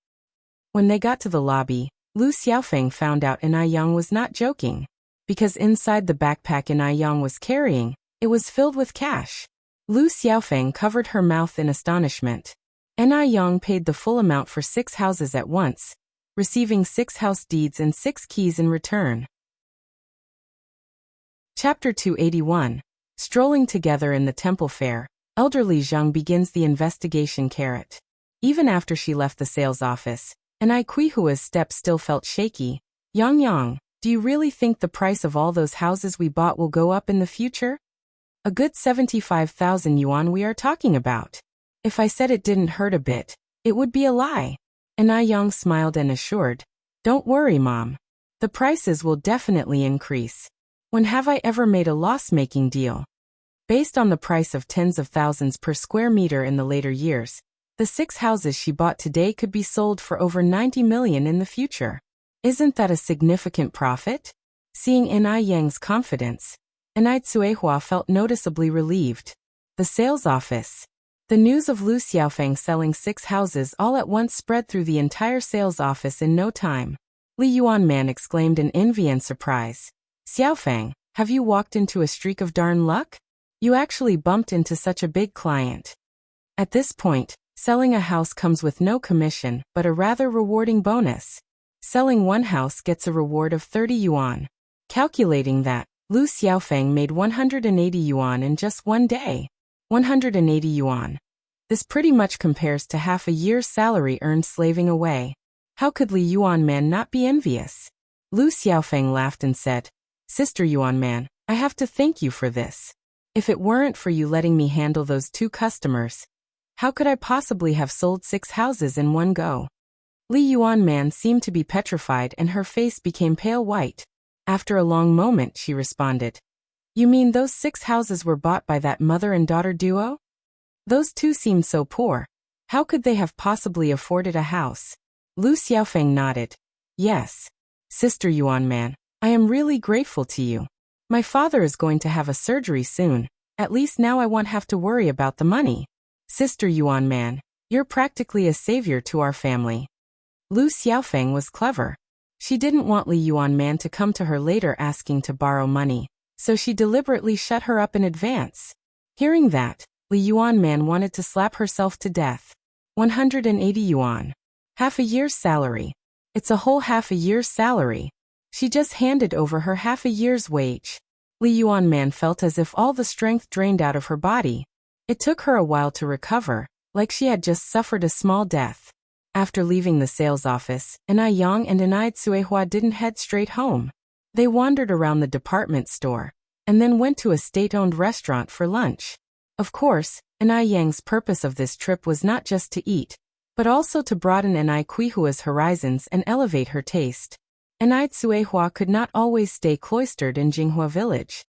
When they got to the lobby, Lu Xiaofang found out Anai Yang was not joking. Because inside the backpack Anai Yang was carrying, it was filled with cash. Lu Xiaofang covered her mouth in astonishment. Anai Yang paid the full amount for 6 houses at once, receiving 6 house deeds and 6 keys in return. Chapter 281. Strolling together in the temple fair, elderly Zhang begins the investigation. Even after she left the sales office, Anai Quihua's step still felt shaky. Yang, do you really think the price of all those houses we bought will go up in the future? A good 75,000 yuan we are talking about. If I said it didn't hurt a bit, it would be a lie. Anai Yang smiled and assured, "Don't worry, Mom. The prices will definitely increase. When have I ever made a loss-making deal?" Based on the price of tens of thousands per square meter in the later years, the 6 houses she bought today could be sold for over 90 million in the future. Isn't that a significant profit? Seeing Enai Yang's confidence, Enai Cuehua felt noticeably relieved. The sales office. The news of Lu Xiaofeng selling 6 houses all at once spread through the entire sales office in no time. Li Yuanman exclaimed in envy and surprise. Xiaofeng, have you walked into a streak of darn luck? You actually bumped into such a big client. At this point, selling a house comes with no commission, but a rather rewarding bonus. Selling one house gets a reward of 30 yuan. Calculating that, Lu Xiaofeng made 180 yuan in just one day. 180 yuan. This pretty much compares to half a year's salary earned slaving away. How could Li Yuanman not be envious? Lu Xiaofeng laughed and said, Sister Yuanman, I have to thank you for this. If it weren't for you letting me handle those 2 customers, how could I possibly have sold 6 houses in one go? Li Yuanman seemed to be petrified and her face became pale white. After a long moment she responded, You mean those 6 houses were bought by that mother and daughter duo? Those 2 seemed so poor. How could they have possibly afforded a house? Lu Xiaofeng nodded. Yes. Sister Yuanman, I am really grateful to you. My father is going to have a surgery soon. At least now I won't have to worry about the money. Sister Yuanman, you're practically a savior to our family. Lu Xiaofeng was clever. She didn't want Li Yuanman to come to her later asking to borrow money, so she deliberately shut her up in advance. Hearing that, Li Yuanman wanted to slap herself to death. 180 yuan. Half a year's salary. It's a whole half a year's salary. She just handed over her half a year's wage. Li Yuanman felt as if all the strength drained out of her body. It took her a while to recover, like she had just suffered a small death. After leaving the sales office, Enai Yang and Enai Cuehua didn't head straight home. They wandered around the department store, and then went to a state-owned restaurant for lunch. Of course, Enai Yang's purpose of this trip was not just to eat, but also to broaden Enai Cuehua's horizons and elevate her taste. Enai Cuehua could not always stay cloistered in Jinghua village.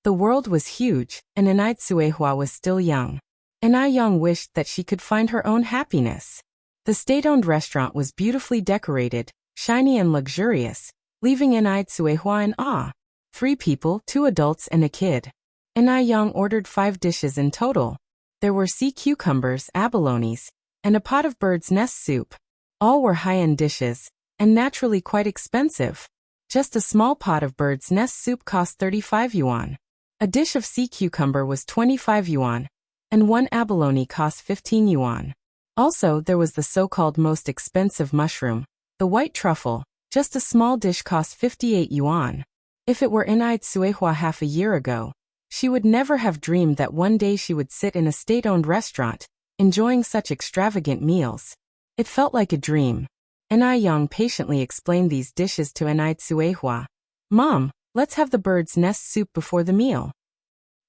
The world was huge, and Enai Cuehua was still young. Enai Yang wished that she could find her own happiness. The state-owned restaurant was beautifully decorated, shiny and luxurious, leaving Enai Cuehua in awe. 3 people, 2 adults and a kid. Enai Yang ordered 5 dishes in total. There were sea cucumbers, abalones, and a pot of bird's nest soup. All were high-end dishes, and naturally quite expensive. Just a small pot of bird's nest soup cost 35 yuan. A dish of sea cucumber was 25 yuan, and 1 abalone cost 15 yuan. Also, there was the so-called most expensive mushroom, the white truffle. Just a small dish cost 58 yuan. If it were Enai Cuehua half a year ago, she would never have dreamed that one day she would sit in a state-owned restaurant, enjoying such extravagant meals. It felt like a dream. Enai Yang patiently explained these dishes to Enai Cuehua. Mom, let's have the bird's nest soup before the meal.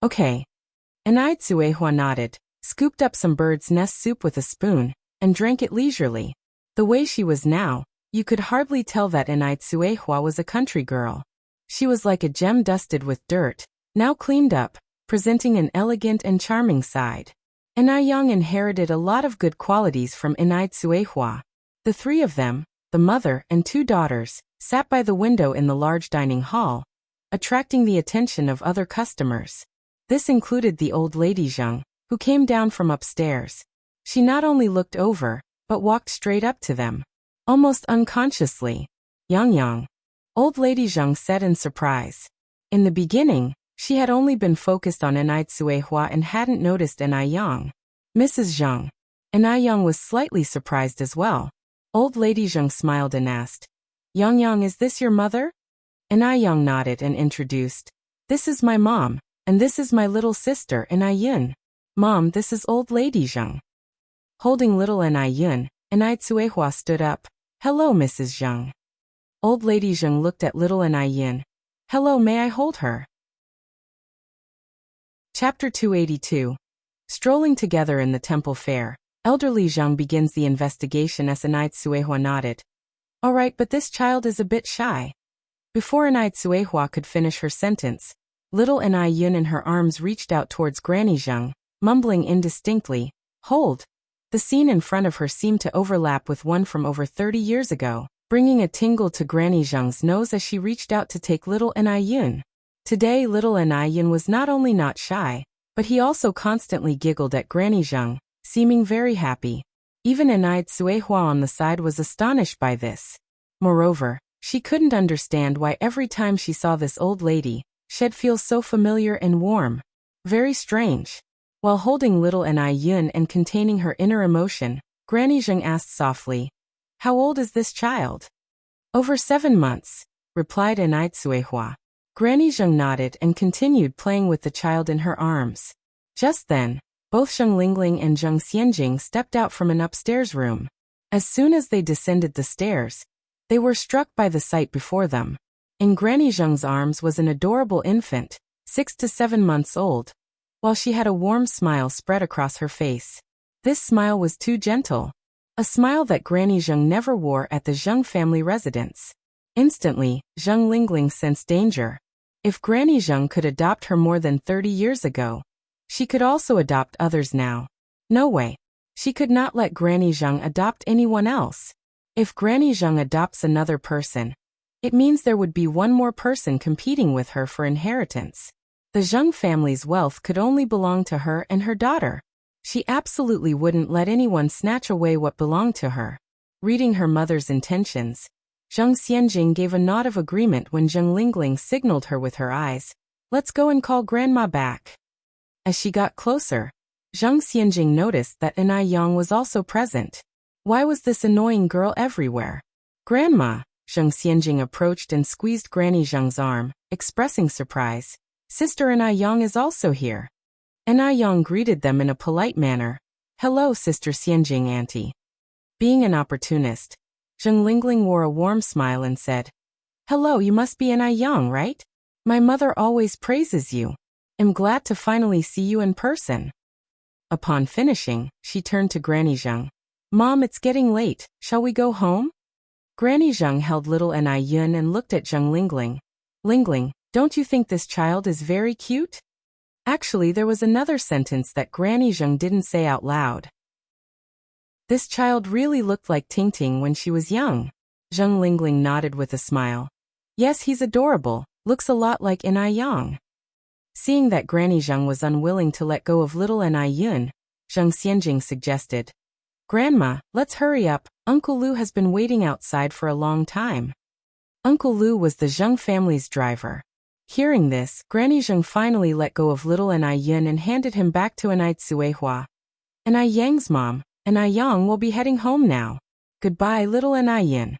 Okay. Enai Cuehua nodded, scooped up some bird's nest soup with a spoon, and drank it leisurely. The way she was now, you could hardly tell that Enai Cuehua was a country girl. She was like a gem dusted with dirt, now cleaned up, presenting an elegant and charming side. Enai Yang inherited a lot of good qualities from Enai Cuehua. The 3 of them, the mother and 2 daughters, sat by the window in the large dining hall, attracting the attention of other customers. This included the old lady Zheng, who came down from upstairs. She not only looked over, but walked straight up to them. Almost unconsciously. Yang. Old lady Zheng said in surprise. In the beginning, she had only been focused on Enai Cuehua and hadn't noticed Enai Yang. Mrs. Zheng. Enai Yang was slightly surprised as well. Old lady Zheng smiled and asked, Yang, is this your mother? Enai Yang nodded and introduced, This is my mom, and this is my little sister Enai Yun. Mom, this is old lady Zheng. Holding little Enai Yun, Enai Cuehua stood up. Hello, Mrs. Zheng. Old lady Zheng looked at little Enai Yun. Hello, may I hold her? Chapter 282. Strolling together in the temple fair, elderly Zheng begins the investigation as Enai Cuehua nodded. All right, but this child is a bit shy. Before Enai Cuehua could finish her sentence, little Enai Yun in her arms reached out towards Granny Zheng, mumbling indistinctly, Hold! The scene in front of her seemed to overlap with one from over 30 years ago. bringing a tingle to Granny Zheng's nose as she reached out to take little Anai. Today little Anai was not only not shy, but he also constantly giggled at Granny Zheng, seeming very happy. Even Anai Tsuehua on the side was astonished by this. Moreover, she couldn't understand why every time she saw this old lady, she'd feel so familiar and warm. Very strange. While holding little Anai and containing her inner emotion, Granny Zheng asked softly, "How old is this child?" "Over 7 months," replied Anai Tsuehua. Granny Zheng nodded and continued playing with the child in her arms. Just then, both Zheng Lingling and Zheng Xianjing stepped out from an upstairs room. As soon as they descended the stairs, they were struck by the sight before them. In Granny Zheng's arms was an adorable infant, 6 to 7 months old, while she had a warm smile spread across her face. This smile was too gentle, a smile that Granny Zheng never wore at the Zheng family residence. Instantly, Zheng Lingling sensed danger. If Granny Zheng could adopt her more than 30 years ago, she could also adopt others now. No way. She could not let Granny Zheng adopt anyone else. If Granny Zheng adopts another person, it means there would be one more person competing with her for inheritance. The Zheng family's wealth could only belong to her and her daughter. She absolutely wouldn't let anyone snatch away what belonged to her. Reading her mother's intentions, Zheng Xianjing gave a nod of agreement when Zheng Lingling signaled her with her eyes, "Let's go and call Grandma back." As she got closer, Zheng Xianjing noticed that Anai Yang was also present. Why was this annoying girl everywhere? "Grandma," Zheng Xianjing approached and squeezed Granny Zheng's arm, expressing surprise. "Sister Anai Yang is also here." Anai Yang greeted them in a polite manner. "Hello, Sister Xianjing auntie." Being an opportunist, Zheng Lingling wore a warm smile and said, "Hello, you must be Anai Yang, right? My mother always praises you. I'm glad to finally see you in person." Upon finishing, she turned to Granny Zheng. "Mom, it's getting late. Shall we go home?" Granny Zheng held little Anai and looked at Zheng Lingling. "Lingling, don't you think this child is very cute?" Actually, there was another sentence that Granny Zheng didn't say out loud. This child really looked like Tingting when she was young. Zheng Lingling nodded with a smile. "Yes, he's adorable, looks a lot like Anai Yang." Seeing that Granny Zheng was unwilling to let go of little Anai Zheng Xianjing suggested, "Grandma, let's hurry up, Uncle Lu has been waiting outside for a long time." Uncle Lu was the Zheng family's driver. Hearing this, Granny Zheng finally let go of little Anai and handed him back to Anai Tsuehua. "Anai Yang's mom, Anai Yang will be heading home now. Goodbye, little Anai."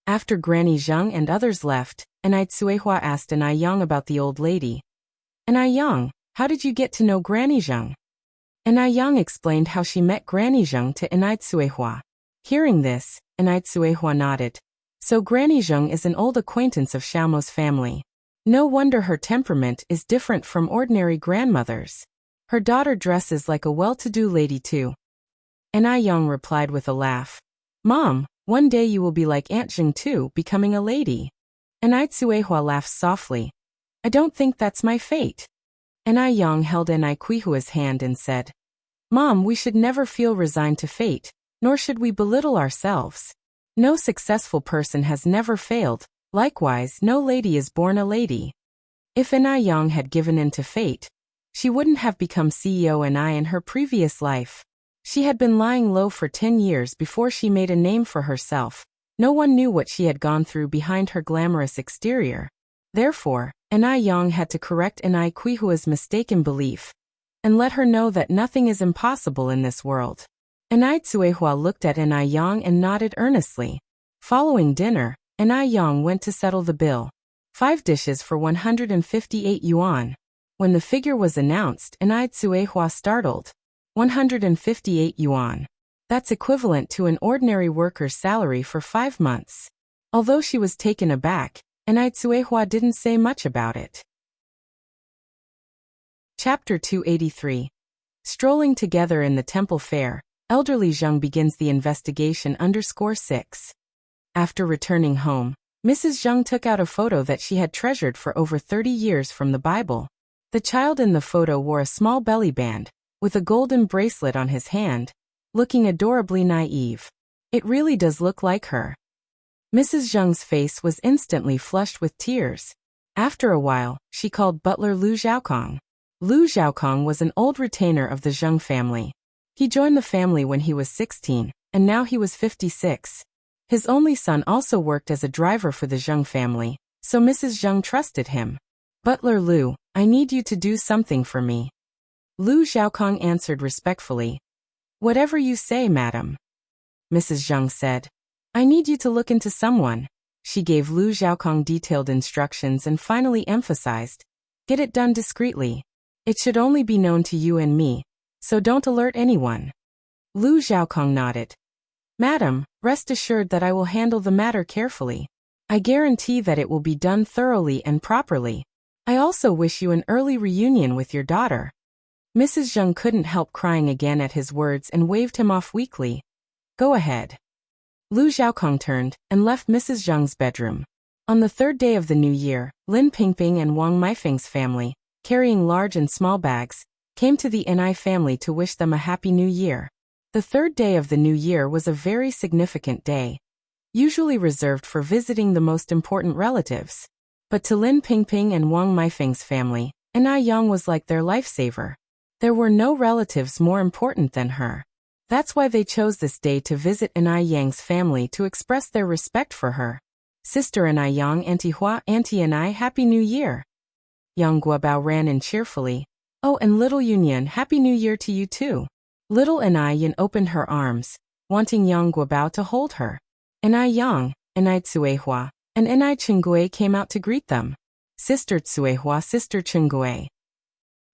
After Granny Zheng and others left, Anai Tsuehua asked Anai Yang about the old lady. "Anai Yang, how did you get to know Granny Zheng?" Anai Yang explained how she met Granny Zheng to Anai Tsuehua. Hearing this, Anai Tsuehua nodded. So Granny Zheng is an old acquaintance of Xiaomo's family. No wonder her temperament is different from ordinary grandmothers. Her daughter dresses like a well-to-do lady too. Anai Yang replied with a laugh. "Mom, one day you will be like Aunt Zheng too, becoming a lady." Anai Tsuehua laughed softly. "I don't think that's my fate." Anai Yang held Anai Kuihua's hand and said, "Mom, we should never feel resigned to fate, nor should we belittle ourselves. No successful person has never failed, likewise no lady is born a lady." If Anai Yang had given in to fate, she wouldn't have become CEO in her previous life. She had been lying low for 10 years before she made a name for herself. No one knew what she had gone through behind her glamorous exterior. Therefore, Anai Yang had to correct Anai Kuihua's mistaken belief and let her know that nothing is impossible in this world. Anai Tsuehua looked at Anai Yang and nodded earnestly. Following dinner, Anai Yang went to settle the bill. 5 dishes for 158 yuan. When the figure was announced, Anai Tsuehua startled. 158 yuan. That's equivalent to an ordinary worker's salary for 5 months. Although she was taken aback, Anai Tsuehua didn't say much about it. Chapter 283. Strolling together in the temple fair, elderly Zheng begins the investigation _6. After returning home, Mrs. Zheng took out a photo that she had treasured for over 30 years from the Bible. The child in the photo wore a small belly band, with a golden bracelet on his hand, looking adorably naive. It really does look like her. Mrs. Zheng's face was instantly flushed with tears. After a while, she called butler Lu Zhaokong. Lu Zhaokong was an old retainer of the Zheng family. He joined the family when he was 16, and now he was 56. His only son also worked as a driver for the Zheng family, so Mrs. Zheng trusted him. Butler Lu, I need you to do something for me. Lu Zhaokong answered respectfully. Whatever you say, madam. Mrs. Zheng said. I need you to look into someone. She gave Lu Zhaokong detailed instructions and finally emphasized. Get it done discreetly. It should only be known to you and me, so don't alert anyone. Lu Zhaokong nodded. Madam, rest assured that I will handle the matter carefully. I guarantee that it will be done thoroughly and properly. I also wish you an early reunion with your daughter. Mrs. Zheng couldn't help crying again at his words and waved him off weakly. Go ahead. Lu Zhaokong turned and left Mrs. Zheng's bedroom. On the third day of the new year, Lin Pingping and Wang Meifeng's family, carrying large and small bags, came to the Ni family to wish them a happy new year. The third day of the new year was a very significant day, usually reserved for visiting the most important relatives. But to Lin Pingping and Wang Meifeng's family, Ni Yang was like their lifesaver. There were no relatives more important than her. That's why they chose this day to visit Ni Yang's family to express their respect for her. Sister Ni Yang, Auntie Hua, Auntie Ni, Happy New Year. Yang Guobao ran in cheerfully. Oh, and little Yunyan, Happy New Year to you too. Little Ni Yan opened her arms, wanting Yang Guobao to hold her. Ni Yang, Ni Tsuehua, and Ni Chenggui came out to greet them. Sister Tsuehua, Sister Chenggui.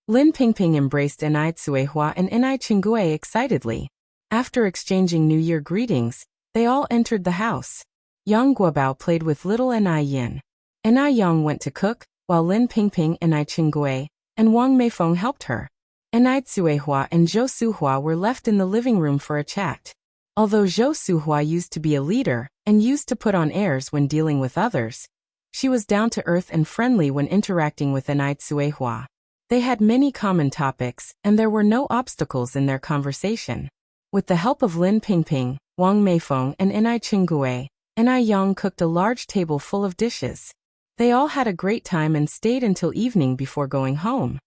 Lin Pingping embraced Ni Tsuehua and Ni Chenggui excitedly. After exchanging New Year greetings, they all entered the house. Yang Guobao played with little Ni Yin. Ni Yang went to cook, while Lin Pingping, Ni Chenggui, and Wang Meifeng helped her. Ni Tsuehua and Zhou Suhua were left in the living room for a chat. Although Zhou Suhua used to be a leader, and used to put on airs when dealing with others, she was down to earth and friendly when interacting with Ni Tsuehua. They had many common topics, and there were no obstacles in their conversation. With the help of Lin Pingping, Wang Meifeng, and Ni Chenggui, Ni Yang cooked a large table full of dishes. They all had a great time and stayed until evening before going home.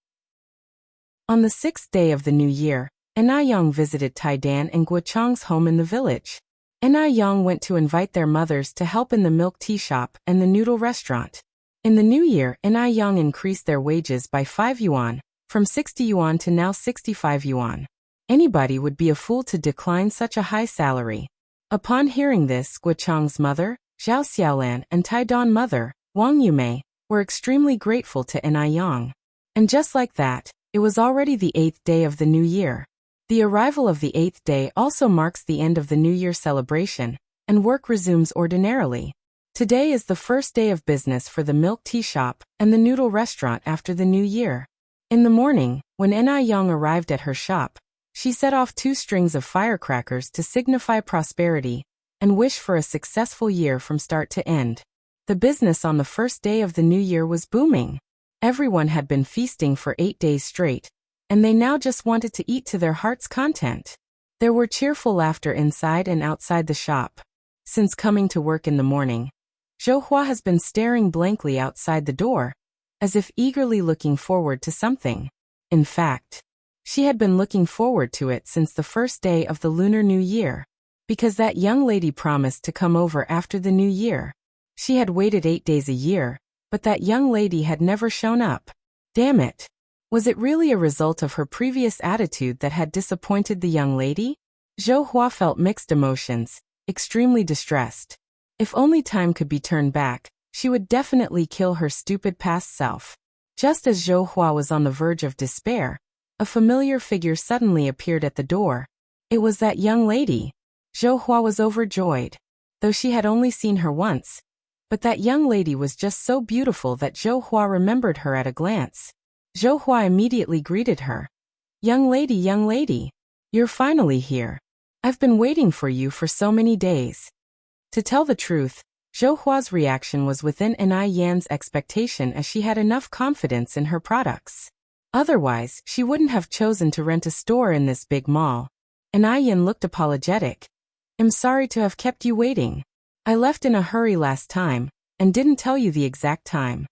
On the sixth day of the new year, Ni Yang visited Tai Dan and Guo Chang's home in the village. Ni Yang went to invite their mothers to help in the milk tea shop and the noodle restaurant. In the new year, Ni Yang increased their wages by 5 yuan, from 60 yuan to now 65 yuan. Anybody would be a fool to decline such a high salary. Upon hearing this, Guo Chang's mother, Zhao Xiaolan, and Tai Dan's mother, Wang Yumei, were extremely grateful to Ni Yang. And just like that, it was already the 8th day of the new year. The arrival of the 8th day also marks the end of the New Year celebration, and work resumes ordinarily. Today is the first day of business for the milk tea shop and the noodle restaurant after the new year. In the morning, when Ni Yang arrived at her shop, she set off 2 strings of firecrackers to signify prosperity and wish for a successful year from start to end. The business on the first day of the new year was booming. Everyone had been feasting for 8 days straight, and they now just wanted to eat to their heart's content. There were cheerful laughter inside and outside the shop. Since coming to work in the morning, Zhou Hua has been staring blankly outside the door, as if eagerly looking forward to something. In fact, she had been looking forward to it since the first day of the Lunar New Year, because that young lady promised to come over after the new year. She had waited 8 days a year, but that young lady had never shown up. Damn it! Was it really a result of her previous attitude that had disappointed the young lady? Zhou Hua felt mixed emotions, extremely distressed. If only time could be turned back, she would definitely kill her stupid past self. Just as Zhou Hua was on the verge of despair, a familiar figure suddenly appeared at the door. It was that young lady. Zhou Hua was overjoyed, though she had only seen her once. But that young lady was just so beautiful that Zhou Hua remembered her at a glance. Zhou Hua immediately greeted her. Young lady, you're finally here. I've been waiting for you for so many days. To tell the truth, Zhou Hua's reaction was within Ni Yan's expectation as she had enough confidence in her products. Otherwise, she wouldn't have chosen to rent a store in this big mall. Ni Yan looked apologetic. I'm sorry to have kept you waiting. I left in a hurry last time, and didn't tell you the exact time.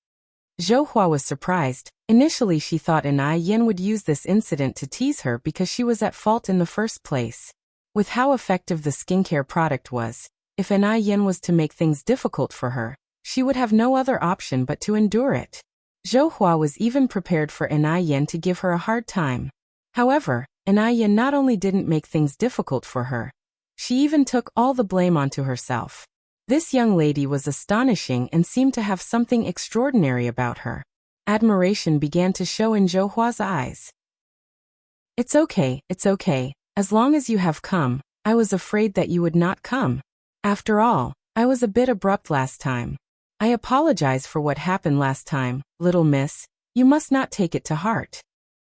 Zhou Hua was surprised. Initially she thought Anai Yin would use this incident to tease her because she was at fault in the first place. With how effective the skincare product was, if Anai Yin was to make things difficult for her, she would have no other option but to endure it. Zhou Hua was even prepared for Anai Yin to give her a hard time. However, Anai Yin not only didn't make things difficult for her, she even took all the blame onto herself. This young lady was astonishing and seemed to have something extraordinary about her. Admiration began to show in Zhou Hua's eyes. It's okay, as long as you have come. I was afraid that you would not come. After all, I was a bit abrupt last time. I apologize for what happened last time, little miss. You must not take it to heart.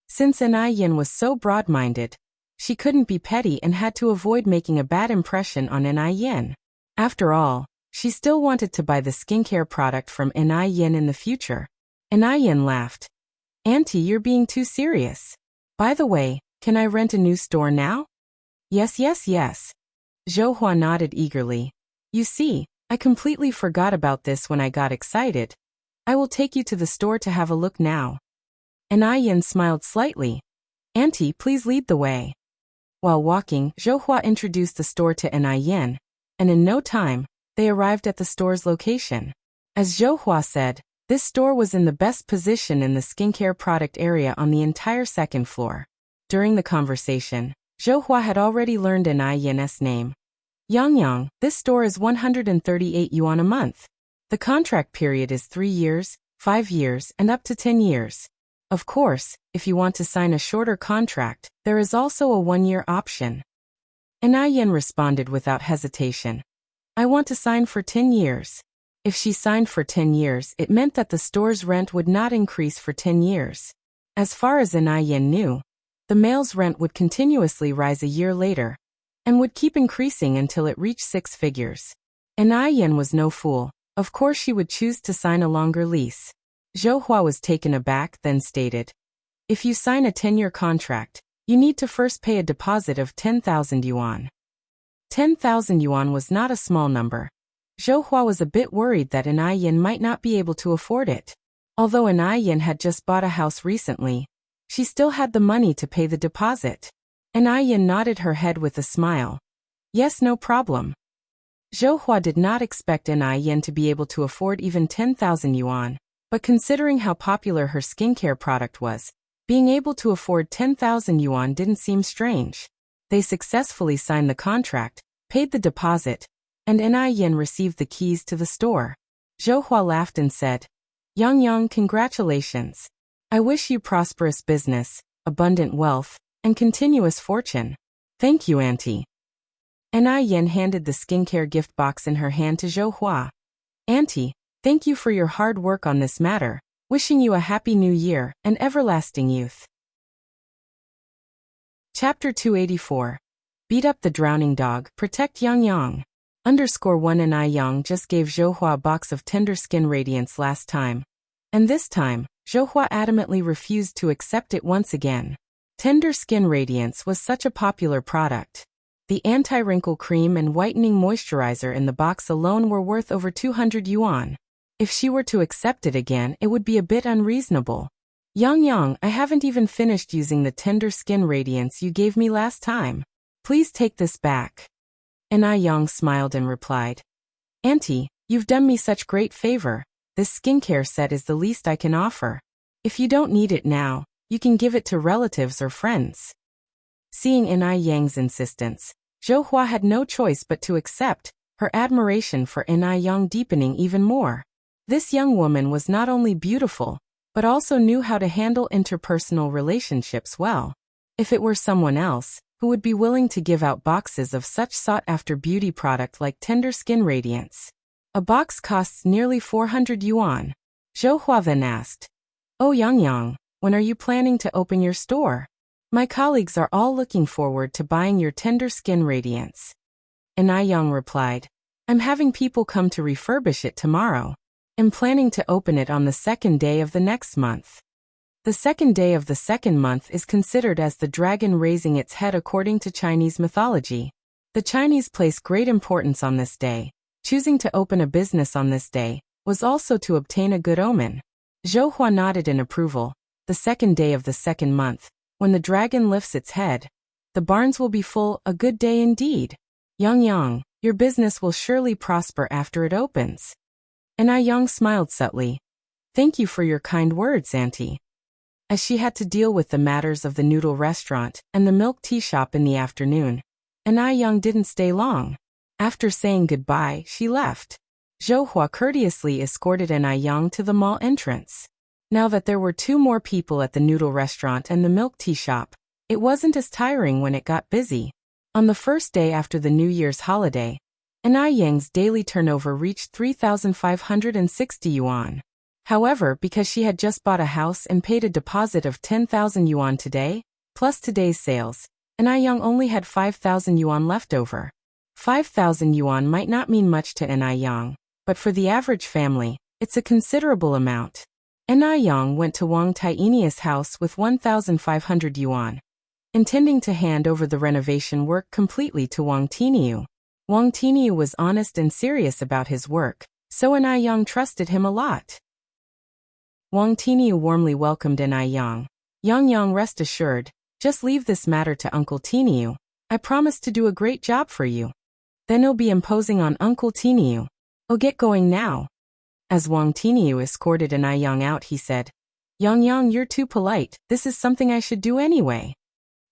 Since Anai Yin was so broad-minded, she couldn't be petty and had to avoid making a bad impression on Anai Yin. After all, she still wanted to buy the skincare product from Anai Yin in the future. Anai Yin laughed. Auntie, you're being too serious. By the way, can I rent a new store now? Yes. Zhou Hua nodded eagerly. You see, I completely forgot about this when I got excited. I will take you to the store to have a look now. Anai Yin smiled slightly. Auntie, please lead the way. While walking, Zhou Hua introduced the store to Anai Yin, and in no time, they arrived at the store's location. As Zhou Hua said, this store was in the best position in the skincare product area on the entire second floor. During the conversation, Zhou Hua had already learned Anai Yin's name. Yang, this store is 138 yuan a month. The contract period is 3 years, 5 years, and up to 10 years. Of course, if you want to sign a shorter contract, there is also a 1-year option. Anai Yin responded without hesitation. I want to sign for 10 years. If she signed for 10 years, it meant that the store's rent would not increase for 10 years. As far as Anai Yin knew, the male's rent would continuously rise a year later, and would keep increasing until it reached 6 figures. Anai Yin was no fool. Of course she would choose to sign a longer lease. Zhou Hua was taken aback, then stated, if you sign a 10-year contract, you need to first pay a deposit of 10,000 yuan. 10,000 yuan was not a small number. Zhou Hua was a bit worried that Anai Yin might not be able to afford it. Although Anai Yin had just bought a house recently, she still had the money to pay the deposit. Anai Yin nodded her head with a smile. Yes, no problem. Zhou Hua did not expect Anai Yin to be able to afford even 10,000 yuan, but considering how popular her skincare product was, being able to afford 10,000 yuan didn't seem strange. They successfully signed the contract, paid the deposit, and Anai Yin received the keys to the store. Zhou Hua laughed and said, Yang, congratulations. I wish you prosperous business, abundant wealth, and continuous fortune. Thank you, Auntie. Anai Yin handed the skincare gift box in her hand to Zhou Hua. Auntie, thank you for your hard work on this matter. Wishing you a happy new year and everlasting youth. Chapter 284. Beat up the drowning dog, protect Yang. _1 Anai Yang just gave Zhou Hua a box of tender skin radiance last time. And this time, Zhou Hua adamantly refused to accept it once again. Tender skin radiance was such a popular product. The anti-wrinkle cream and whitening moisturizer in the box alone were worth over 200 yuan. If she were to accept it again, it would be a bit unreasonable. Yang, I haven't even finished using the tender skin radiance you gave me last time. Please take this back. Anai Yang smiled and replied, Auntie, you've done me such great favor. This skincare set is the least I can offer. If you don't need it now, you can give it to relatives or friends. Seeing Anai Yang's insistence, Zhou Hua had no choice but to accept, her admiration for Anai Yang deepening even more. This young woman was not only beautiful, but also knew how to handle interpersonal relationships well. If it were someone else, who would be willing to give out boxes of such sought-after beauty product like tender skin radiance? A box costs nearly 400 yuan. Zhou Hua then asked, Oh Yang, when are you planning to open your store? My colleagues are all looking forward to buying your tender skin radiance. Anai Yang replied, I'm having people come to refurbish it tomorrow. I'm planning to open it on the 2nd day of the next month. The 2nd day of the 2nd month is considered as the dragon raising its head according to Chinese mythology. The Chinese place great importance on this day, Choosing to open a business on this day was also to obtain a good omen. Zhou Hua nodded in approval. The second day of the second month, when the dragon lifts its head, the barns will be full, a good day indeed. Yang, your business will surely prosper after it opens. And Yang smiled subtly. Thank you for your kind words, Auntie. As she had to deal with the matters of the noodle restaurant and the milk tea shop in the afternoon, and Yang didn't stay long. After saying goodbye, she left. Zhou Hua courteously escorted Yang to the mall entrance. Now that there were 2 more people at the noodle restaurant and the milk tea shop, it wasn't as tiring when it got busy. On the first day after the New Year's holiday, Yang's daily turnover reached 3,560 yuan. However, because she had just bought a house and paid a deposit of 10,000 yuan today, plus today's sales, Yang only had 5,000 yuan left over. 5,000 yuan might not mean much to Yang, but for the average family, it's a considerable amount. Yang went to Wang Tienia's house with 1,500 yuan, intending to hand over the renovation work completely to Wang Tieniu. Wang Tieniu was honest and serious about his work, so Yang trusted him a lot. Wang Tieniu warmly welcomed Yang. Yang, rest assured, just leave this matter to Uncle Tieniu. I promise to do a great job for you. Then he'll be imposing on Uncle Tieniu. I'll get going now. As Wang Tieniu escorted Yang out, he said, Yang, you're too polite, this is something I should do anyway.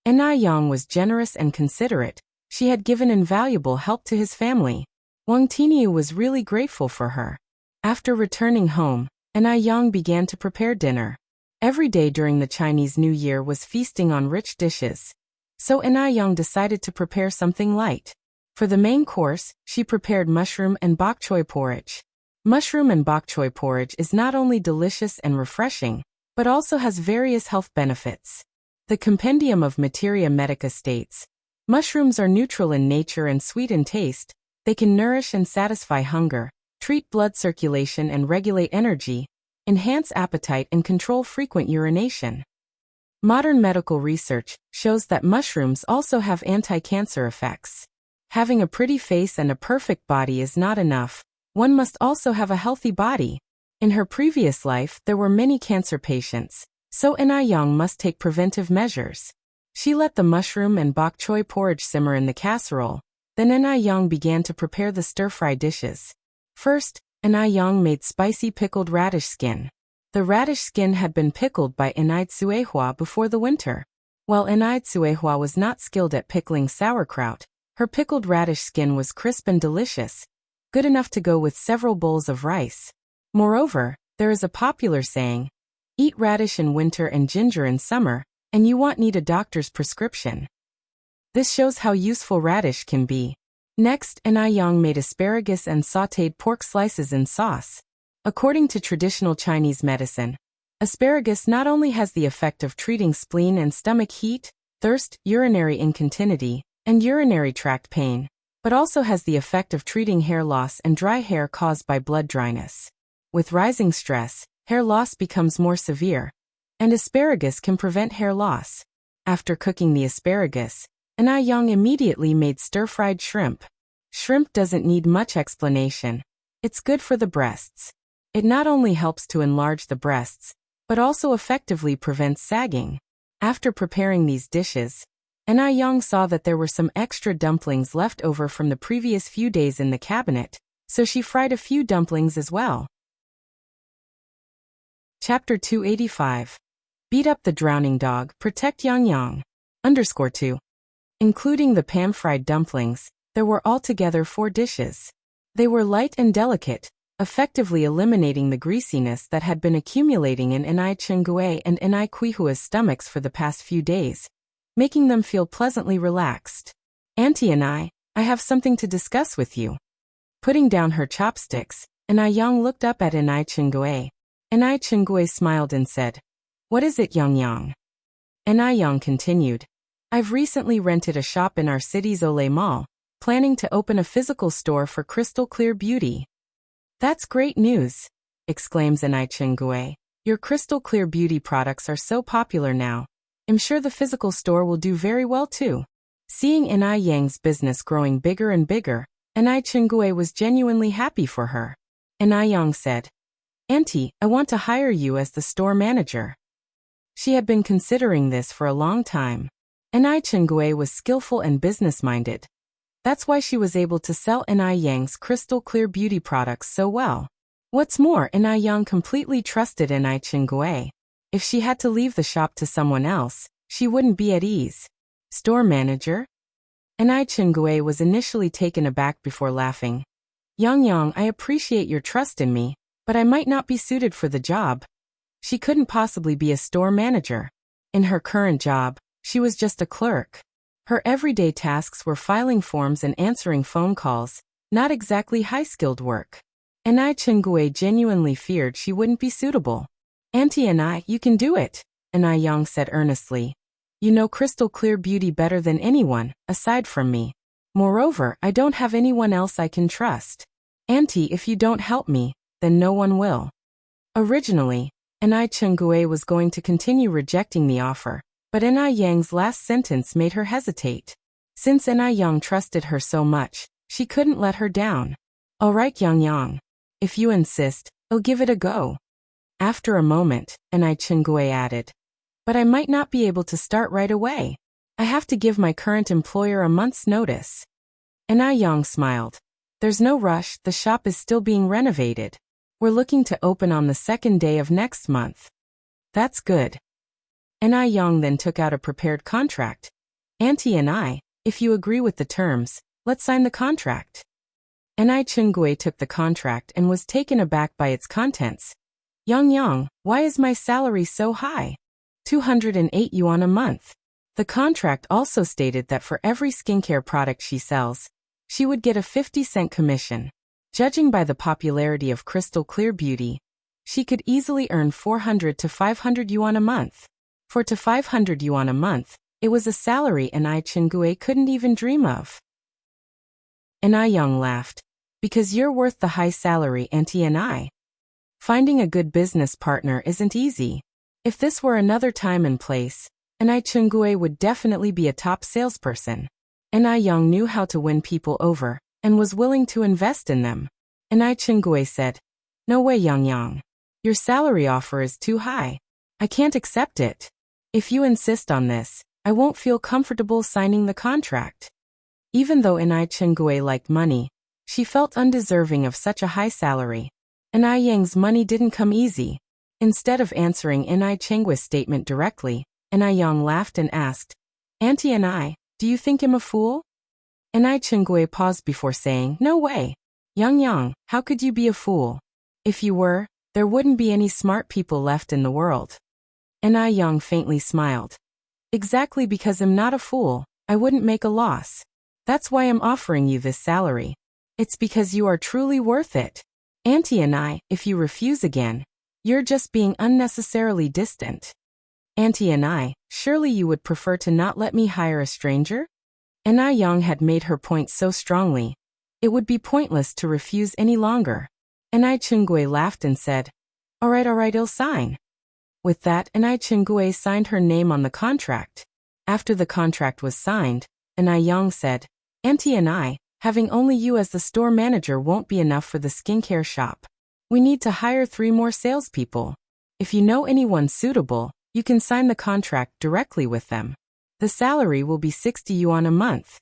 Yang was generous and considerate. She had given invaluable help to his family. Wang Tieniu was really grateful for her. After returning home, Yang began to prepare dinner. Every day during the Chinese New Year was feasting on rich dishes. So Yang decided to prepare something light. For the main course, she prepared mushroom and bok choy porridge. Mushroom and bok choy porridge is not only delicious and refreshing, but also has various health benefits. The Compendium of Materia Medica states, mushrooms are neutral in nature and sweet in taste. They can nourish and satisfy hunger, treat blood circulation and regulate energy, enhance appetite and control frequent urination. Modern medical research shows that mushrooms also have anti-cancer effects. Having a pretty face and a perfect body is not enough. One must also have a healthy body. In her previous life, there were many cancer patients, so Yang must take preventive measures. She let the mushroom and bok choy porridge simmer in the casserole. Then Yang began to prepare the stir-fry dishes. First, Yang made spicy pickled radish skin. The radish skin had been pickled by Tsuehua before the winter. While Tsuehua was not skilled at pickling sauerkraut, her pickled radish skin was crisp and delicious, good enough to go with several bowls of rice. Moreover, there is a popular saying, eat radish in winter and ginger in summer, and you won't need a doctor's prescription. This shows how useful radish can be. Next, Yang made asparagus and sautéed pork slices in sauce. According to traditional Chinese medicine, asparagus not only has the effect of treating spleen and stomach heat, thirst, urinary incontinency, and urinary tract pain, but also has the effect of treating hair loss and dry hair caused by blood dryness. With rising stress, hair loss becomes more severe, and asparagus can prevent hair loss. After cooking the asparagus, Yang immediately made stir-fried shrimp. Shrimp doesn't need much explanation. It's good for the breasts. It not only helps to enlarge the breasts, but also effectively prevents sagging. After preparing these dishes, Yang saw that there were some extra dumplings left over from the previous few days in the cabinet, so she fried a few dumplings as well. Chapter 285. Beat up the drowning dog, protect Yang. _2. Including the pan-fried dumplings, there were altogether 4 dishes. They were light and delicate, effectively eliminating the greasiness that had been accumulating in Chengue and Quihua's stomachs for the past few days, making them feel pleasantly relaxed. Auntie and I have something to discuss with you. Putting down her chopsticks, Yang looked up at Chengue. Chengue smiled and said, "What is it, Yang?" Yang continued, "I've recently rented a shop in our city's Olay Mall, planning to open a physical store for crystal clear beauty." "That's great news," exclaims Chengue. "Your crystal clear beauty products are so popular now. I'm sure the physical store will do very well too." Seeing Yang's business growing bigger and bigger, and Ai Chingui was genuinely happy for her. And Ai Yang said, "Auntie, I want to hire you as the store manager." She had been considering this for a long time. And Ai Chingui was skillful and business-minded. That's why she was able to sell Ai Yang's crystal clear beauty products so well. What's more, Ai Yang completely trusted Ai Chingui. If she had to leave the shop to someone else, she wouldn't be at ease. Store manager? Ai Chingui was initially taken aback before laughing. Yang, I appreciate your trust in me, but I might not be suited for the job. She couldn't possibly be a store manager. In her current job, she was just a clerk. Her everyday tasks were filing forms and answering phone calls, not exactly high-skilled work. Ai Chingui genuinely feared she wouldn't be suitable. "Auntie Ai, you can do it," Ai Yang said earnestly. "You know crystal clear beauty better than anyone, aside from me. Moreover, I don't have anyone else I can trust. Auntie, if you don't help me, then no one will." Originally, Ai Chingui was going to continue rejecting the offer, but Ai Yang's last sentence made her hesitate. Since Ai Yang trusted her so much, she couldn't let her down. "All right, Yang, if you insist, I'll give it a go." After a moment, Ai Chingui added, "But I might not be able to start right away. I have to give my current employer a month's notice." Ai Yang smiled. "There's no rush, the shop is still being renovated. We're looking to open on the second day of next month." "That's good." Ai Yang then took out a prepared contract. "Auntie Ai, if you agree with the terms, let's sign the contract." Ai Chingui took the contract and was taken aback by its contents. Yang, why is my salary so high? 208 yuan a month." The contract also stated that for every skincare product she sells, she would get a 50-cent commission. Judging by the popularity of crystal clear beauty, she could easily earn 400 to 500 yuan a month. 400 to 500 yuan a month, it was a salary Ai Chingui couldn't even dream of. Ai Yang laughed. "Because you're worth the high salary, Auntie Ai. Finding a good business partner isn't easy. If this were another time and place, Ai Chingui would definitely be a top salesperson." Ai Yang knew how to win people over, and was willing to invest in them. Ai Chingui said, "No way, Yang. Your salary offer is too high. I can't accept it. If you insist on this, I won't feel comfortable signing the contract." Even though Ai Chingui liked money, she felt undeserving of such a high salary. Ai Yang's money didn't come easy. Instead of answering Ai Chingui's statement directly, Ai Yang laughed and asked, "Auntie Ai, do you think I'm a fool?" Ai Chingui paused before saying, "No way. Yang, how could you be a fool? If you were, there wouldn't be any smart people left in the world." Ai Yang faintly smiled. "Exactly because I'm not a fool, I wouldn't make a loss. That's why I'm offering you this salary. It's because you are truly worth it. Auntie Ai, if you refuse again, you're just being unnecessarily distant. Auntie Ai, surely you would prefer to not let me hire a stranger?" Ai Yang had made her point so strongly, it would be pointless to refuse any longer. Ai Chingui laughed and said, All right, I'll sign." With that, Ai Chingui signed her name on the contract. After the contract was signed, Ai Yang said, "Auntie Ai, having only you as the store manager won't be enough for the skincare shop. We need to hire 3 more salespeople. If you know anyone suitable, you can sign the contract directly with them. The salary will be 60 yuan a month."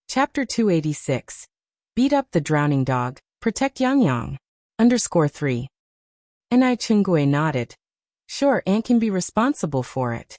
Chapter 286. Beat up the drowning dog, protect Yang. _3. Ai Chingui nodded. Sure, Aunt can be responsible for it.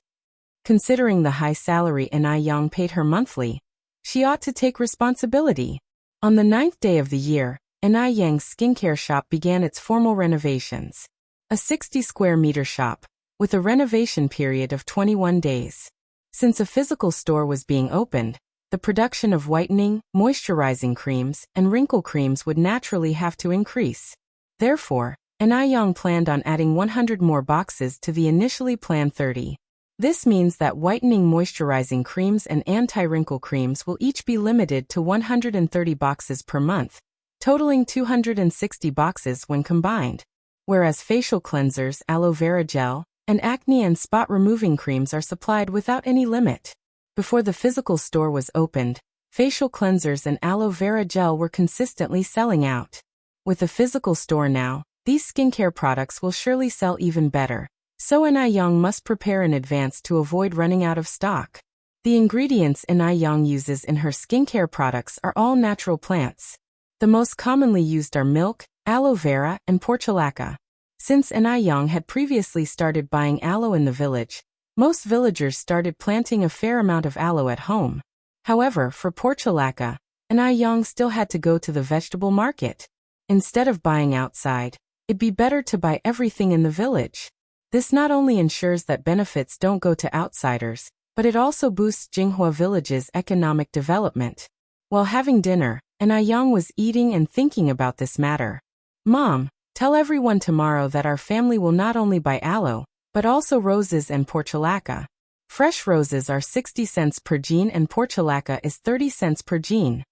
Considering the high salary Ai Yang paid her monthly, she ought to take responsibility. On the 9th day of the year, Ai Yang's skincare shop began its formal renovations. A 60-square-meter shop, with a renovation period of 21 days. Since a physical store was being opened, the production of whitening, moisturizing creams, and wrinkle creams would naturally have to increase. Therefore, Ai Yang planned on adding 100 more boxes to the initially planned 30. This means that whitening moisturizing creams and anti-wrinkle creams will each be limited to 130 boxes per month, totaling 260 boxes when combined. Whereas facial cleansers, aloe vera gel, and acne and spot removing creams are supplied without any limit. Before the physical store was opened, facial cleansers and aloe vera gel were consistently selling out. With a physical store now, these skincare products will surely sell even better. So Young must prepare in advance to avoid running out of stock. The ingredients Young uses in her skincare products are all natural plants. The most commonly used are milk, aloe vera, and portulaca. Since Young had previously started buying aloe in the village, most villagers started planting a fair amount of aloe at home. However, for portulaca, Young still had to go to the vegetable market. Instead of buying outside, it'd be better to buy everything in the village. This not only ensures that benefits don't go to outsiders, but it also boosts Jinghua village's economic development. While having dinner, Young was eating and thinking about this matter. Mom, tell everyone tomorrow that our family will not only buy aloe, but also roses and portulaca. Fresh roses are 60 cents per jean and portulaca is 30 cents per jean.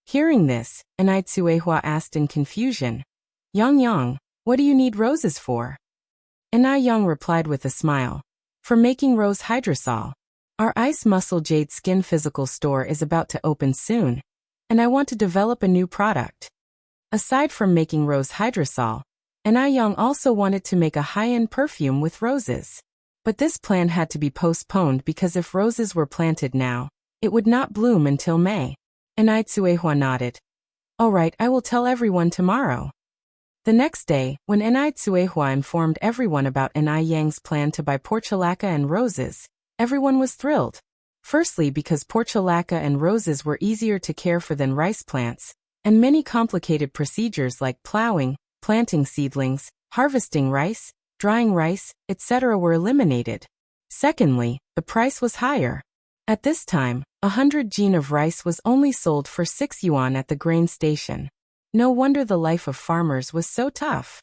Hearing this, Tsuehua asked in confusion, Yang, what do you need roses for? Young replied with a smile, for making rose hydrosol. Our Ice Muscle Jade Skin physical store is about to open soon, and I want to develop a new product. Aside from making rose hydrosol, Young also wanted to make a high-end perfume with roses. But this plan had to be postponed because if roses were planted now, it would not bloom until May. Tsuehua nodded. All right, I will tell everyone tomorrow. The next day, when Tsuehua informed everyone about Yang's plan to buy portulaca and roses, everyone was thrilled. Firstly, because portulaca and roses were easier to care for than rice plants, and many complicated procedures like plowing, planting seedlings, harvesting rice, drying rice, etc. were eliminated. Secondly, the price was higher. At this time, 100 jin of rice was only sold for 6 yuan at the grain station. No wonder the life of farmers was so tough.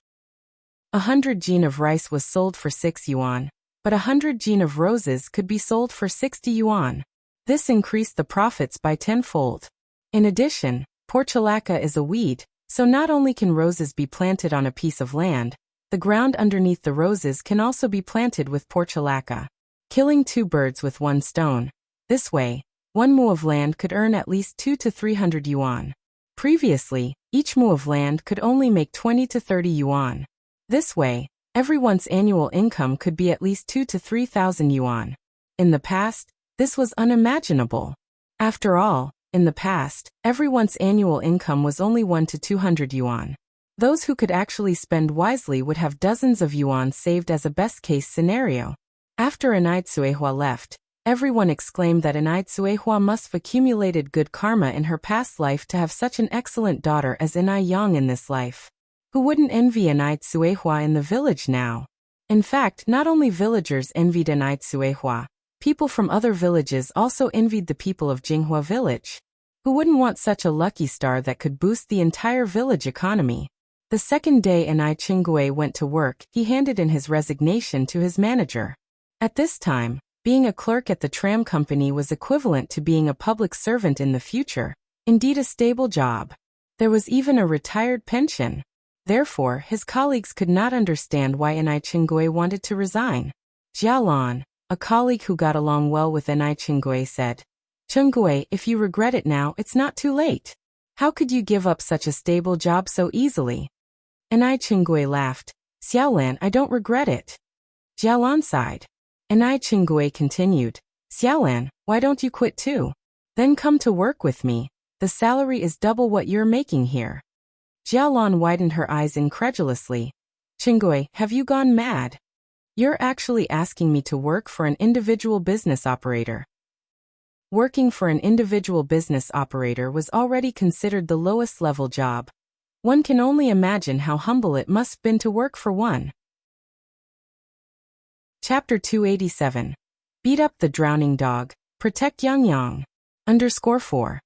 100 jin of rice was sold for 6 yuan, but 100 jin of roses could be sold for 60 yuan. This increased the profits by tenfold. In addition, portulaca is a weed, so not only can roses be planted on a piece of land, the ground underneath the roses can also be planted with portulaca, killing 2 birds with 1 stone. This way, 1 mu of land could earn at least 2 to 300 yuan. Previously, each mu of land could only make 20 to 30 yuan. This way, everyone's annual income could be at least 2 to 3,000 yuan. In the past, this was unimaginable. After all, in the past, everyone's annual income was only 1 to 200 yuan. Those who could actually spend wisely would have dozens of yuan saved as a best-case scenario. After Tsuehua left, everyone exclaimed that Tsuehua must have accumulated good karma in her past life to have such an excellent daughter as Yang in this life. Who wouldn't envy Tsuehua in the village now? In fact, not only villagers envied Tsuehua, people from other villages also envied the people of Jinghua village. Who wouldn't want such a lucky star that could boost the entire village economy? The second day Chinggui went to work, he handed in his resignation to his manager. At this time, being a clerk at the tram company was equivalent to being a public servant in the future, indeed a stable job. There was even a retired pension. Therefore, his colleagues could not understand why Chinggui wanted to resign. Jialan, a colleague who got along well with Chinggui, said, Chinggui, if you regret it now, it's not too late. How could you give up such a stable job so easily? Chinggui laughed. Xiaolan, I don't regret it. Jialan sighed. Chinggui continued. Xiaolan, why don't you quit too? Then come to work with me. The salary is double what you're making here. Jialan widened her eyes incredulously. Chinggui, have you gone mad? You're actually asking me to work for an individual business operator. Working for an individual business operator was already considered the lowest level job. One can only imagine how humble it must have been to work for one. Chapter 287. Beat up the drowning dog, protect Yang. _4.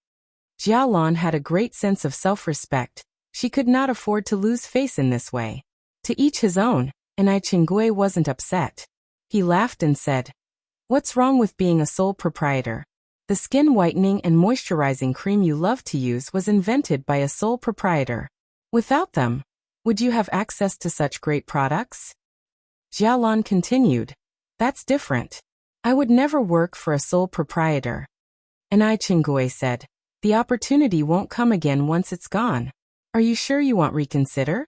Jialan had a great sense of self-respect. She could not afford to lose face in this way. To each his own, and Chinggui wasn't upset. He laughed and said, What's wrong with being a sole proprietor? The skin whitening and moisturizing cream you love to use was invented by a sole proprietor. Without them, would you have access to such great products? Jialan continued, That's different. I would never work for a sole proprietor. And Chinggui said, The opportunity won't come again once it's gone. Are you sure you want reconsider?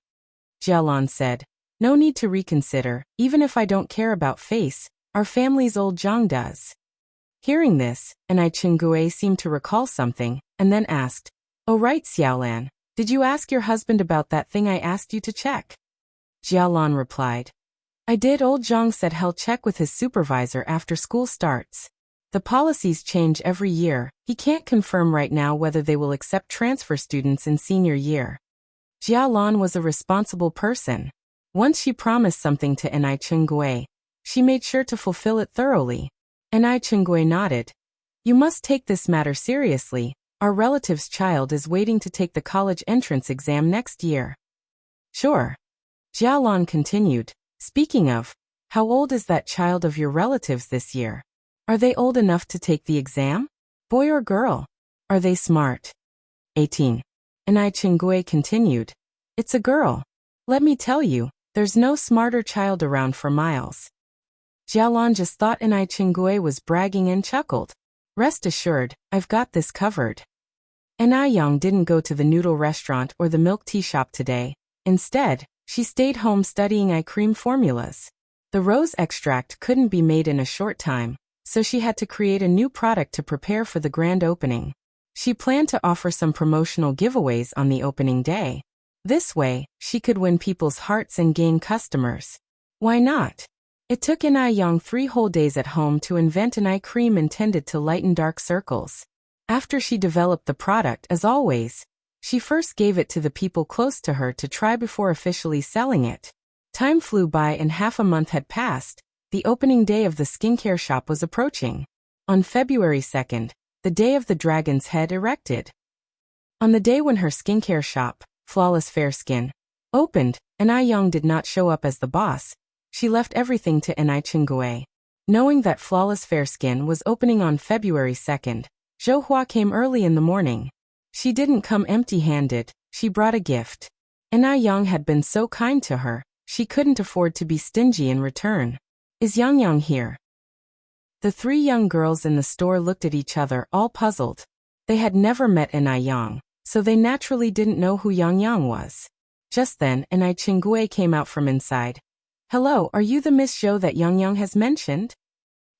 Jialan said. No need to reconsider, even if I don't care about face, our family's old Zhang does. Hearing this, Anai Chengue seemed to recall something, and then asked, Oh right Xiaolan, did you ask your husband about that thing I asked you to check? Jialan replied. I did. Old Zhang said he'll check with his supervisor after school starts. The policies change every year, he can't confirm right now whether they will accept transfer students in senior year. Jialan was a responsible person. Once she promised something to Anai Chengue, she made sure to fulfill it thoroughly. Anai Chengue nodded. You must take this matter seriously. Our relative's child is waiting to take the college entrance exam next year. Sure. Jialan continued. Speaking of, how old is that child of your relatives this year? Are they old enough to take the exam? Boy or girl? Are they smart? 18. Anai Chengue continued. It's a girl. Let me tell you, there's no smarter child around for miles. Jialan just thought Anai Chengue was bragging and chuckled. Rest assured, I've got this covered. Anai Yang didn't go to the noodle restaurant or the milk tea shop today. Instead, she stayed home studying eye cream formulas. The rose extract couldn't be made in a short time, so she had to create a new product to prepare for the grand opening. She planned to offer some promotional giveaways on the opening day. This way, she could win people's hearts and gain customers. Why not? It took Anai Yang 3 whole days at home to invent an eye cream intended to lighten dark circles. After she developed the product, as always, she first gave it to the people close to her to try before officially selling it. Time flew by and half a month had passed. The opening day of the skincare shop was approaching. On February 2nd, the day of the dragon's head erected. On the day when her skincare shop, Flawless Fair Skin, opened, Anai Yang did not show up as the boss. She left everything to Anai Chengue. Knowing that Flawless Fair Skin was opening on February 2nd, Zhou Hua came early in the morning. She didn't come empty-handed, she brought a gift. Anai Yang had been so kind to her, she couldn't afford to be stingy in return. Is Yang Yang here? The 3 young girls in the store looked at each other, all puzzled. They had never met Anai Yang, so they naturally didn't know who Yang Yang was. Just then, Anai Chengue came out from inside. Hello, are you the Miss Zhou that Yang Yang has mentioned?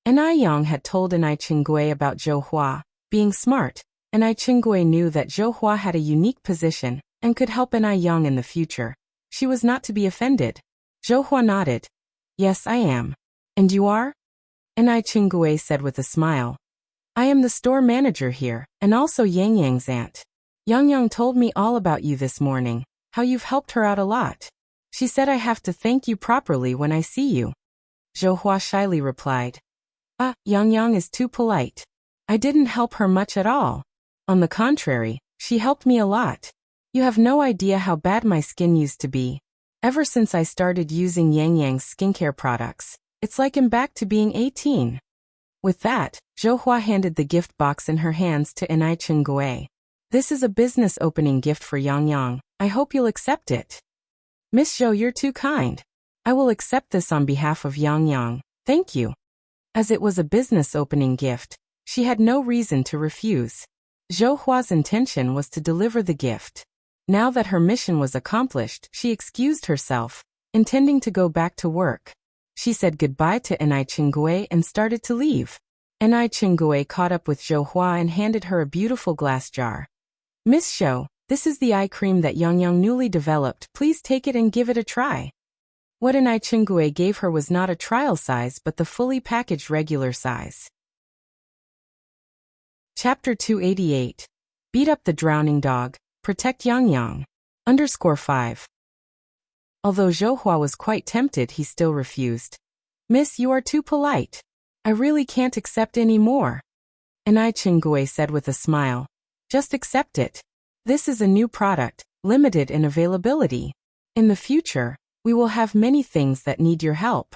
Anai Yang had told Anai Chengue about Zhou Hua being smart. Anai Chengue knew that Zhou Hua had a unique position and could help Anai Yang in the future. She was not to be offended. Zhou Hua nodded. Yes, I am. And you are? Anai Chengue said with a smile. I am the store manager here, and also Yang Yang's aunt. Yang Yang told me all about you this morning, how you've helped her out a lot. She said I have to thank you properly when I see you. Zhou Hua shyly replied. Yang Yang is too polite. I didn't help her much at all. On the contrary, she helped me a lot. You have no idea how bad my skin used to be. Ever since I started using Yang Yang's skincare products, it's like I'm back to being 18. With that, Zhou Hua handed the gift box in her hands to Anai Chengue. This is a business opening gift for Yang Yang. I hope you'll accept it. Miss Zhou, you're too kind. I will accept this on behalf of Yang Yang. Thank you. As it was a business opening gift, she had no reason to refuse. Zhou Hua's intention was to deliver the gift. Now that her mission was accomplished, she excused herself, intending to go back to work. She said goodbye to Anai Chengue and started to leave. Anai Chengue caught up with Zhou Hua and handed her a beautiful glass jar. Miss Zhou, this is the eye cream that Yang Yang newly developed. Please take it and give it a try. What Anai Chengue gave her was not a trial size but the fully packaged regular size. Chapter 288. Beat up the drowning dog. Protect Yang Yang. _5. Although Zhou Hua was quite tempted, he still refused. Miss, you are too polite. I really can't accept any more. Anai Chengue said with a smile. Just accept it. This is a new product, limited in availability. In the future, we will have many things that need your help.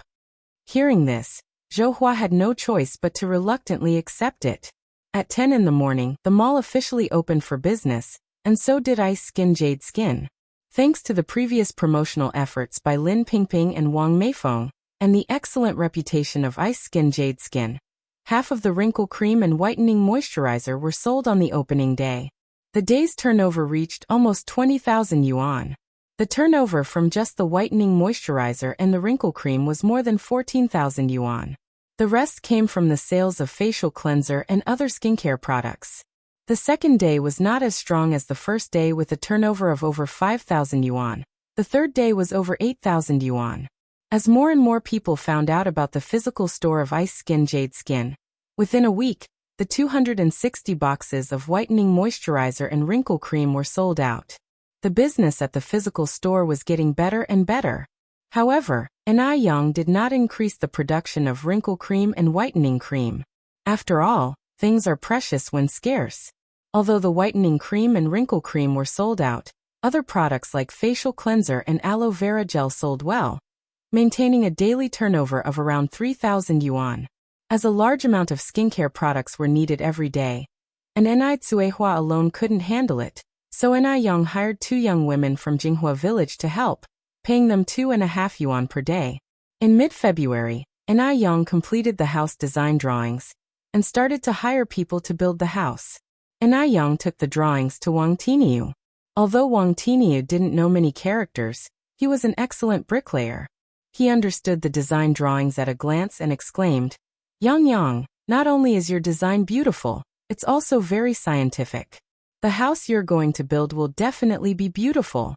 Hearing this, Zhou Hua had no choice but to reluctantly accept it. At 10 in the morning, the mall officially opened for business, and so did Ice Skin Jade Skin. Thanks to the previous promotional efforts by Lin Pingping and Wang Meifeng, and the excellent reputation of Ice Skin Jade Skin, Half of the wrinkle cream and whitening moisturizer were sold on the opening day. The day's turnover reached almost 20,000 yuan. The turnover from just the whitening moisturizer and the wrinkle cream was more than 14,000 yuan. The rest came from the sales of facial cleanser and other skincare products. The second day was not as strong as the first day with a turnover of over 5,000 yuan. The third day was over 8,000 yuan. As more and more people found out about the physical store of Ice Skin Jade Skin, within a week, the 260 boxes of whitening moisturizer and wrinkle cream were sold out. The business at the physical store was getting better and better. However, Yang did not increase the production of wrinkle cream and whitening cream. After all, things are precious when scarce. Although the whitening cream and wrinkle cream were sold out, other products like facial cleanser and aloe vera gel sold well, maintaining a daily turnover of around 3,000 yuan. As a large amount of skincare products were needed every day, and Tsuehua alone couldn't handle it, so Yang hired 2 young women from Jinghua village to help, paying them 2.5 yuan per day. In mid-February, Yang completed the house design drawings and started to hire people to build the house. Yang took the drawings to Wang Tiniu. Although Wang Tiniu didn't know many characters, he was an excellent bricklayer. He understood the design drawings at a glance and exclaimed, Yang, not only is your design beautiful, it's also very scientific. The house you're going to build will definitely be beautiful.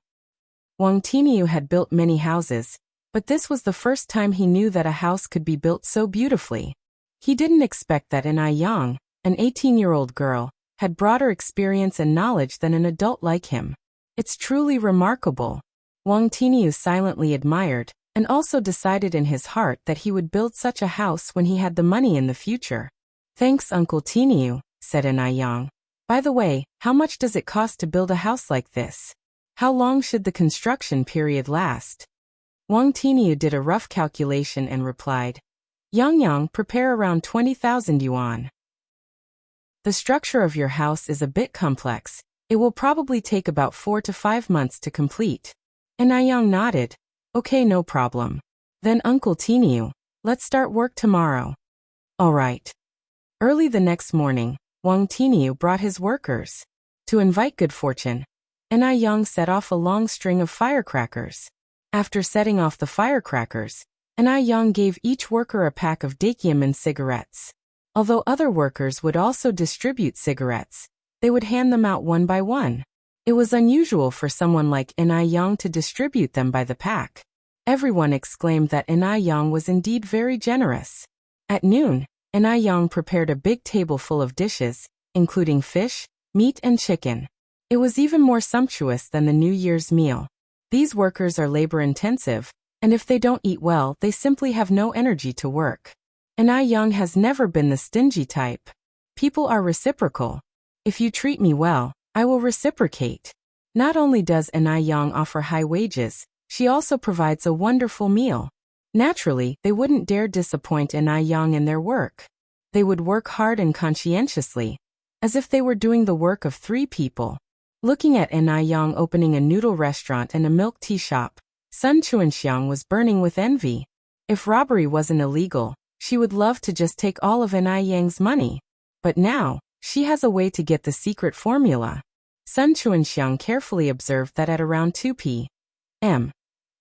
Wang Tiniu had built many houses, but this was the first time he knew that a house could be built so beautifully. He didn't expect that Yang, an 18-year-old girl, had broader experience and knowledge than an adult like him. It's truly remarkable. Wang Tiniu silently admired, and also decided in his heart that he would build such a house when he had the money in the future. Thanks, Uncle Tiniu, said Yang. By the way, how much does it cost to build a house like this? How long should the construction period last? Wang Tiniu did a rough calculation and replied, Yang, prepare around 20,000 yuan. The structure of your house is a bit complex. It will probably take about 4 to 5 months to complete. Yang nodded. Okay, no problem. Then Uncle Tiniu, let's start work tomorrow. All right. Early the next morning, Wang Tiniu brought his workers. To invite good fortune, Yang set off a long string of firecrackers. After setting off the firecrackers, Yang gave each worker a pack of Dakiaman cigarettes. Although other workers would also distribute cigarettes, they would hand them out one by one. It was unusual for someone like Yang to distribute them by the pack. Everyone exclaimed that Yang was indeed very generous. At noon, Yang prepared a big table full of dishes, including fish, meat and chicken. It was even more sumptuous than the New Year's meal. These workers are labor-intensive, and if they don't eat well, they simply have no energy to work. Yang has never been the stingy type. People are reciprocal. If you treat me well, I will reciprocate. Not only does Yang offer high wages, she also provides a wonderful meal. Naturally, they wouldn't dare disappoint Yang in their work. They would work hard and conscientiously, as if they were doing the work of 3 people. Looking at Yang opening a noodle restaurant and a milk tea shop, Sun Chuanxiang was burning with envy. If robbery wasn't illegal, she would love to just take all of Yang's money. But now, she has a way to get the secret formula. Sun Chuanxiang carefully observed that at around 2 p.m.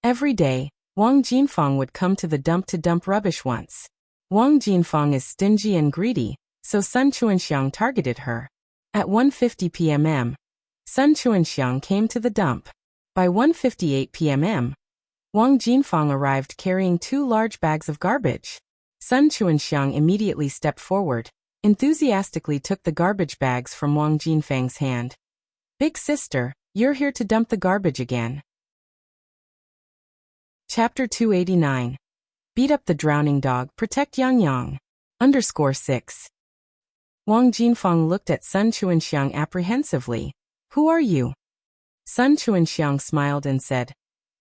every day, Wang Jinfang would come to the dump to dump rubbish once. Wang Jinfang is stingy and greedy, so Sun Chuanxiang targeted her. At 1:50 p.m. Sun Chuanxiang came to the dump. By 1:58 p.m. Wang Jinfang arrived carrying 2 large bags of garbage. Sun Chuanxiang immediately stepped forward, enthusiastically took the garbage bags from Wang Jinfang's hand. Big sister, you're here to dump the garbage again. Chapter 289. Beat up the drowning dog, protect Yang. _6. Wang Jinfang looked at Sun Chuanxiang apprehensively. Who are you? Sun Chuanxiang smiled and said,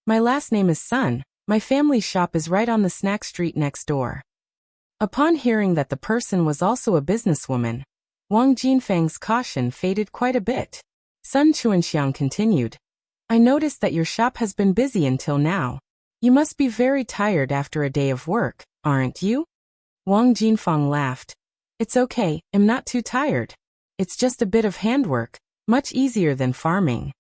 My last name is Sun. My family's shop is right on the snack street next door. Upon hearing that the person was also a businesswoman, Wang Jinfang's caution faded quite a bit. Sun Chuanxiang continued, I noticed that your shop has been busy until now. You must be very tired after a day of work, aren't you? Wang Jinfang laughed. It's okay, I'm not too tired. It's just a bit of handwork, much easier than farming.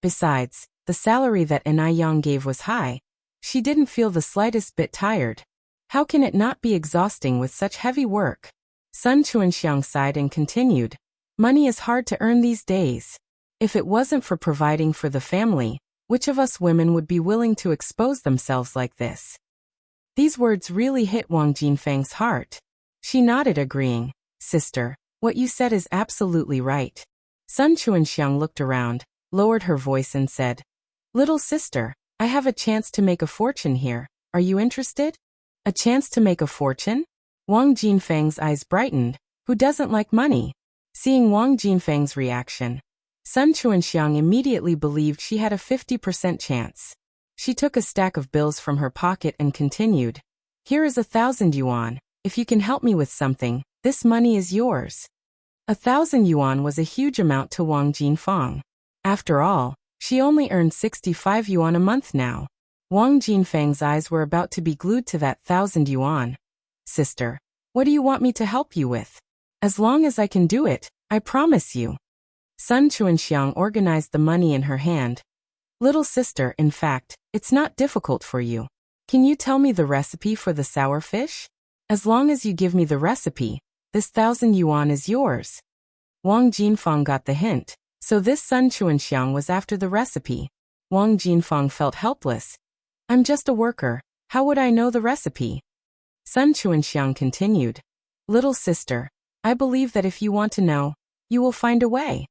Besides, the salary that Yang gave was high. She didn't feel the slightest bit tired. How can it not be exhausting with such heavy work? Sun Chuanxiang sighed and continued. Money is hard to earn these days. If it wasn't for providing for the family, which of us women would be willing to expose themselves like this? These words really hit Wang Jinfeng's heart. She nodded, agreeing. Sister, what you said is absolutely right. Sun Chuanxiang looked around, lowered her voice and said, Little sister, I have a chance to make a fortune here. Are you interested? A chance to make a fortune? Wang Jinfeng's eyes brightened. Who doesn't like money? Seeing Wang Jinfeng's reaction, Sun Chuanxiang immediately believed she had a 50% chance. She took a stack of bills from her pocket and continued. Here is 1,000 yuan. If you can help me with something, this money is yours. 1,000 yuan was a huge amount to Wang Jinfeng. After all, she only earned 65 yuan a month now. Wang Jinfeng's eyes were about to be glued to that 1,000 yuan. Sister, what do you want me to help you with? As long as I can do it, I promise you. Sun Chuanxiang organized the money in her hand. Little sister, in fact, it's not difficult for you. Can you tell me the recipe for the sour fish? As long as you give me the recipe, this 1,000 yuan is yours. Wang Jinfeng got the hint, so this Sun Chuanxiang was after the recipe. Wang Jinfeng felt helpless. I'm just a worker, how would I know the recipe? Sun Chuanxiang continued. Little sister, I believe that if you want to know, you will find a way.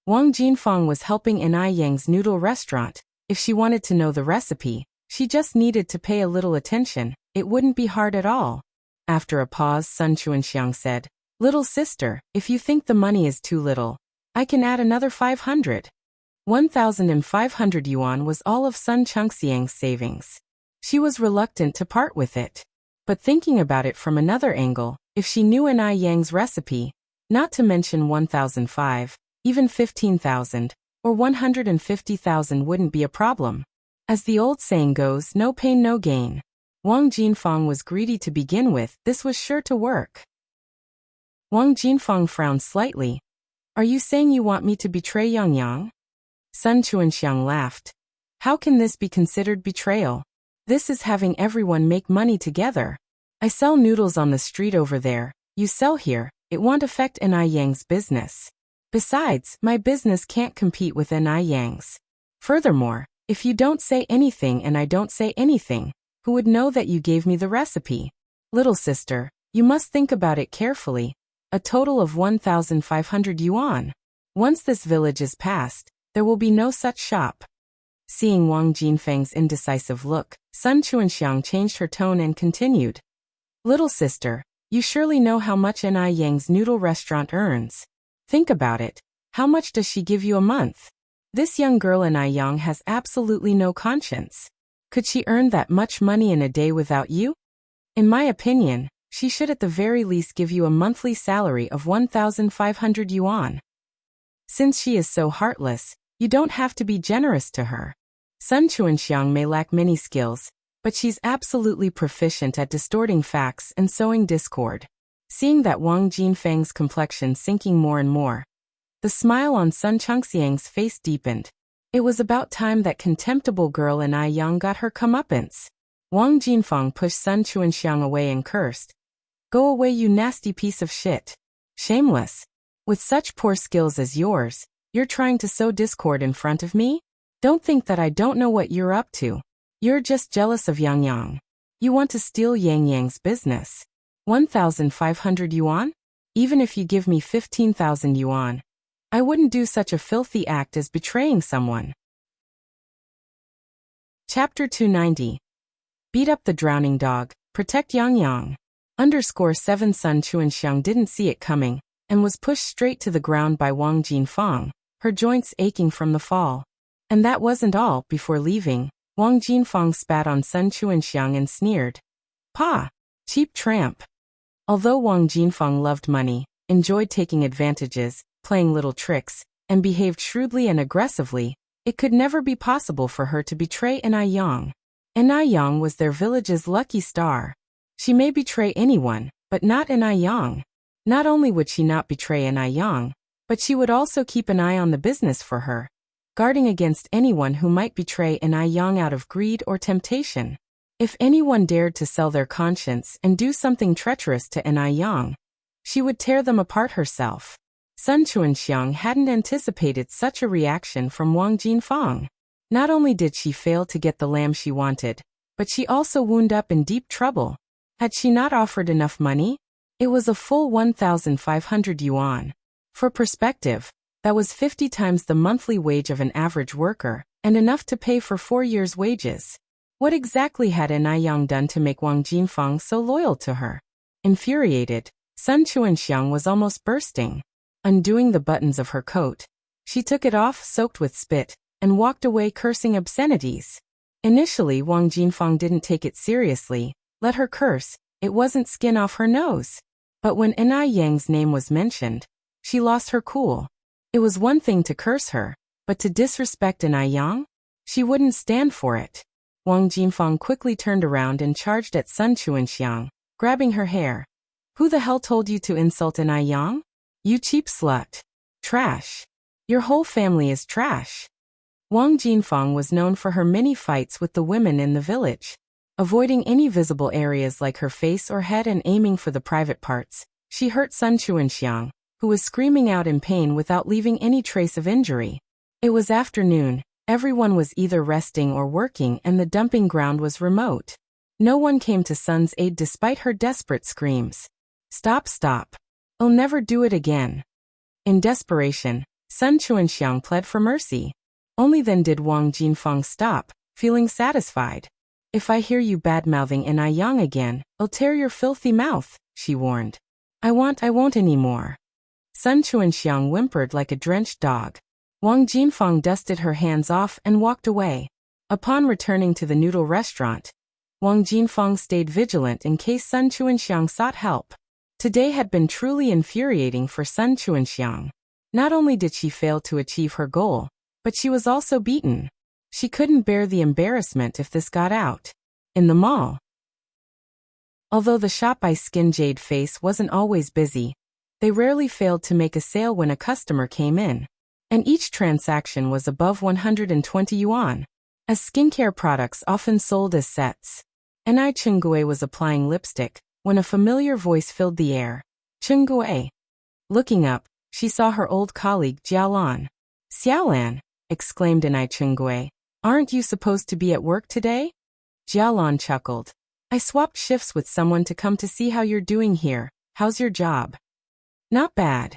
Wang Jinfeng was helping Yang's noodle restaurant. If she wanted to know the recipe, she just needed to pay a little attention. It wouldn't be hard at all. After a pause, Sun Chuanxiang said, Little sister, if you think the money is too little, I can add another 500. 1,500 yuan was all of Sun Chunxiang's savings. She was reluctant to part with it. But thinking about it from another angle, if she knew Yang's recipe, not to mention 1,005, even 15,000, or 150,000 wouldn't be a problem. As the old saying goes, no pain, no gain. Wang Jinfeng was greedy to begin with, this was sure to work. Wang Jinfeng frowned slightly. Are you saying you want me to betray Yang? Sun Chuanxiang laughed. How can this be considered betrayal? This is having everyone make money together. I sell noodles on the street over there, you sell here, it won't affect Yang's business. Besides, my business can't compete with Yang's. Furthermore, if you don't say anything and I don't say anything, who would know that you gave me the recipe? Little sister, you must think about it carefully. A total of 1,500 yuan. Once this village is passed, there will be no such shop. Seeing Wang Jinfeng's indecisive look, Sun Chuanxiang changed her tone and continued. Little sister, you surely know how much Yang's noodle restaurant earns. Think about it. How much does she give you a month? This young girl Yang has absolutely no conscience. Could she earn that much money in a day without you? In my opinion, she should at the very least give you a monthly salary of 1,500 yuan. Since she is so heartless, you don't have to be generous to her. Sun Chuanxiang may lack many skills, but she's absolutely proficient at distorting facts and sowing discord. Seeing that Wang Jinfeng's complexion sinking more and more, the smile on Sun Chunxiang's face deepened. It was about time that contemptible girl Yang got her comeuppance. Wang Jinfeng pushed Sun Chuanxiang away and cursed. Go away, you nasty piece of shit. Shameless. With such poor skills as yours, you're trying to sow discord in front of me? Don't think that I don't know what you're up to. You're just jealous of Yang. You want to steal Yang's business. 1,500 yuan? Even if you give me 15,000 yuan, I wouldn't do such a filthy act as betraying someone. Chapter 290. Beat up the drowning dog, protect Yang. _7 Sun Chuanxiang didn't see it coming, and was pushed straight to the ground by Wang Jinfeng, her joints aching from the fall. And that wasn't all. Before leaving, Wang Jinfeng spat on Sun Chuanxiang and sneered. Pa! Cheap tramp. Although Wang Jinfeng loved money, enjoyed taking advantages, playing little tricks, and behaved shrewdly and aggressively, it could never be possible for her to betray Yang. Yang was their village's lucky star. She may betray anyone, but not Yang. Not only would she not betray An Yang, but she would also keep an eye on the business for her, guarding against anyone who might betray An Yang out of greed or temptation. If anyone dared to sell their conscience and do something treacherous to An Yang, she would tear them apart herself. Sun Chuanxiang hadn't anticipated such a reaction from Wang Jinfang. Not only did she fail to get the lamb she wanted, but she also wound up in deep trouble. Had she not offered enough money? It was a full 1,500 yuan. For perspective, that was 50 times the monthly wage of an average worker, and enough to pay for 4 years' wages. What exactly had An Yang done to make Wang Jinfang so loyal to her? Infuriated, Sun Chuanxiang was almost bursting. Undoing the buttons of her coat, she took it off soaked with spit, and walked away cursing obscenities. Initially, Wang Jinfang didn't take it seriously. Let her curse, it wasn't skin off her nose. But when An Yang's name was mentioned, she lost her cool. It was one thing to curse her, but to disrespect An Yang? She wouldn't stand for it. Wang Jinfang quickly turned around and charged at Sun Chuanxiang, grabbing her hair. Who the hell told you to insult An Yang? You cheap slut. Trash. Your whole family is trash. Wang Jinfang was known for her many fights with the women in the village. Avoiding any visible areas like her face or head and aiming for the private parts, she hurt Sun Chuanxiang, who was screaming out in pain without leaving any trace of injury. It was afternoon, everyone was either resting or working and the dumping ground was remote. No one came to Sun's aid despite her desperate screams. Stop, stop. I'll never do it again. In desperation, Sun Chuanxiang pled for mercy. Only then did Wang Jinfang stop, feeling satisfied. If I hear you bad-mouthing An Yang again, I'll tear your filthy mouth, she warned. I won't anymore. Sun Chuanxiang whimpered like a drenched dog. Wang Jinfang dusted her hands off and walked away. Upon returning to the noodle restaurant, Wang Jinfang stayed vigilant in case Sun Chuanxiang sought help. Today had been truly infuriating for Sun Chuanxiang. Not only did she fail to achieve her goal, but she was also beaten. She couldn't bear the embarrassment if this got out. In the mall. Although the shop by Skin Jade Face wasn't always busy, they rarely failed to make a sale when a customer came in. And each transaction was above 120 yuan. As skincare products often sold as sets. Enai Chengui was applying lipstick when a familiar voice filled the air. Chengui. Looking up, she saw her old colleague Jialan. Xiaolan, exclaimed Enai Chengui. Aren't you supposed to be at work today? Jialan chuckled. I swapped shifts with someone to come to see how you're doing here. How's your job? Not bad.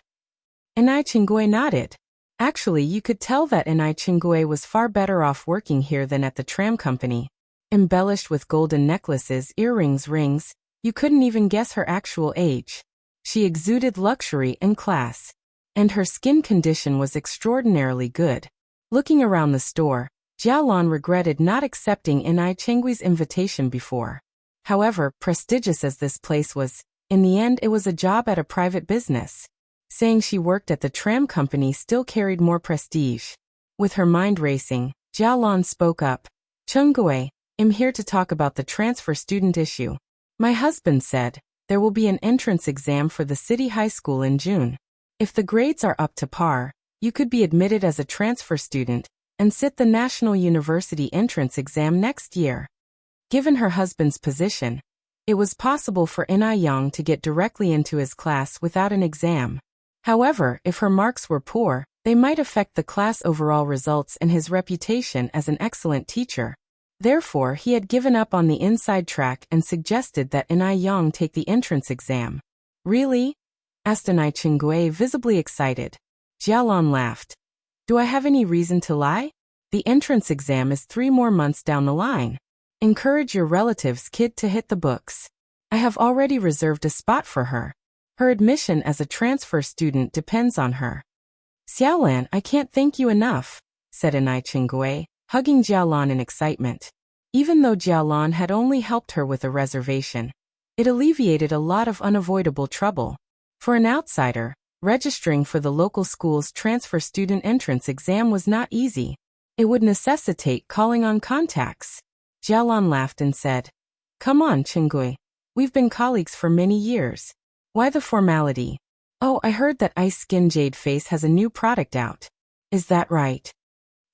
Enai Chengui nodded. Actually, you could tell that Enai Chengui was far better off working here than at the tram company. Embellished with golden necklaces, earrings, rings, you couldn't even guess her actual age. She exuded luxury and class. And her skin condition was extraordinarily good. Looking around the store, Jialan regretted not accepting Enai Chengui's invitation before. However, prestigious as this place was, in the end it was a job at a private business. Saying she worked at the tram company still carried more prestige. With her mind racing, Jialan spoke up. Chengui, I'm here to talk about the transfer student issue. My husband said, there will be an entrance exam for the city high school in June. If the grades are up to par, you could be admitted as a transfer student and sit the National University entrance exam next year. Given her husband's position, it was possible for Enai Yang to get directly into his class without an exam. However, if her marks were poor, they might affect the class overall results and his reputation as an excellent teacher. Therefore, he had given up on the inside track and suggested that Enai Yang take the entrance exam. Really? Asked Enai Chengui, visibly excited. Jialan laughed. Do I have any reason to lie? The entrance exam is 3 more months down the line. Encourage your relative's kid to hit the books. I have already reserved a spot for her. Her admission as a transfer student depends on her. Xiaolan, I can't thank you enough, said Enai Chengui, hugging Jialan in excitement. Even though Jialan had only helped her with a reservation, it alleviated a lot of unavoidable trouble. For an outsider, registering for the local school's transfer student entrance exam was not easy. It would necessitate calling on contacts. Jialan laughed and said, Come on, Chengui. We've been colleagues for many years. Why the formality? Oh, I heard that Ice Skin Jade Face has a new product out. Is that right?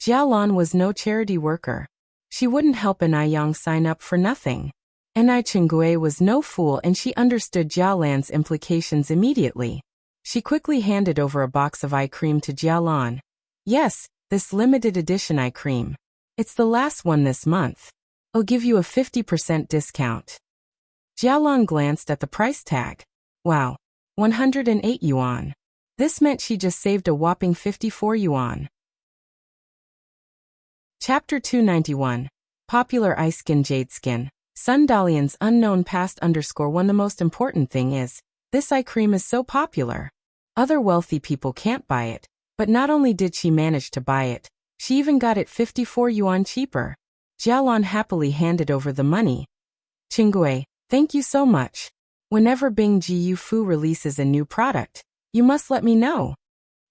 Jialan was no charity worker. She wouldn't help Anai Yang sign up for nothing. Anai Chenggui was no fool and she understood Jialan's implications immediately. She quickly handed over a box of eye cream to Jialan. Yes, this limited edition eye cream. It's the last one this month. I'll give you a 50% discount. Jialan glanced at the price tag. Wow, 108 yuan. This meant she just saved a whopping 54 yuan. Chapter 291. Popular Ice Skin Jade Skin. Sun Dalian's unknown past _1. The most important thing is, this eye cream is so popular. Other wealthy people can't buy it, but not only did she manage to buy it, she even got it 54 yuan cheaper. Jialan happily handed over the money. Chenggui, thank you so much. Whenever Bing Ji Fu releases a new product, you must let me know.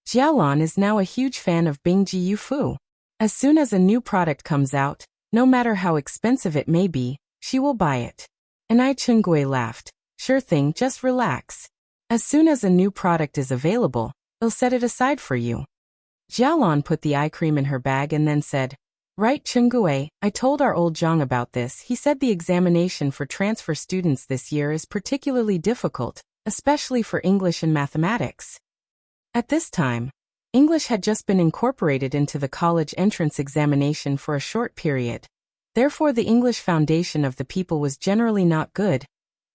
Jialan is now a huge fan of Bing Ji Fu. As soon as a new product comes out, no matter how expensive it may be, she will buy it. Anai Chenggui laughed. Sure thing, just relax. As soon as a new product is available, I'll set it aside for you. Jialan put the eye cream in her bag and then said, Right, Chenggui, I told our old Zhang about this. He said the examination for transfer students this year is particularly difficult, especially for English and mathematics. At this time, English had just been incorporated into the college entrance examination for a short period. Therefore, the English foundation of the people was generally not good,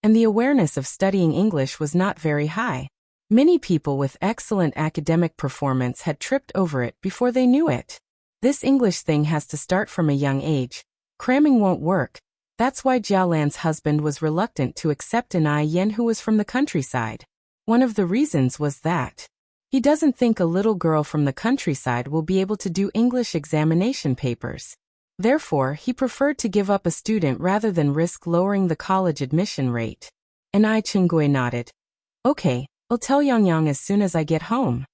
and the awareness of studying English was not very high. Many people with excellent academic performance had tripped over it before they knew it. This English thing has to start from a young age. Cramming won't work. That's why Jialan's husband was reluctant to accept Anai Yen, who was from the countryside. One of the reasons was that he doesn't think a little girl from the countryside will be able to do English examination papers. Therefore, he preferred to give up a student rather than risk lowering the college admission rate. Anai Chenggui nodded. Okay, I'll tell Yang Yang as soon as I get home.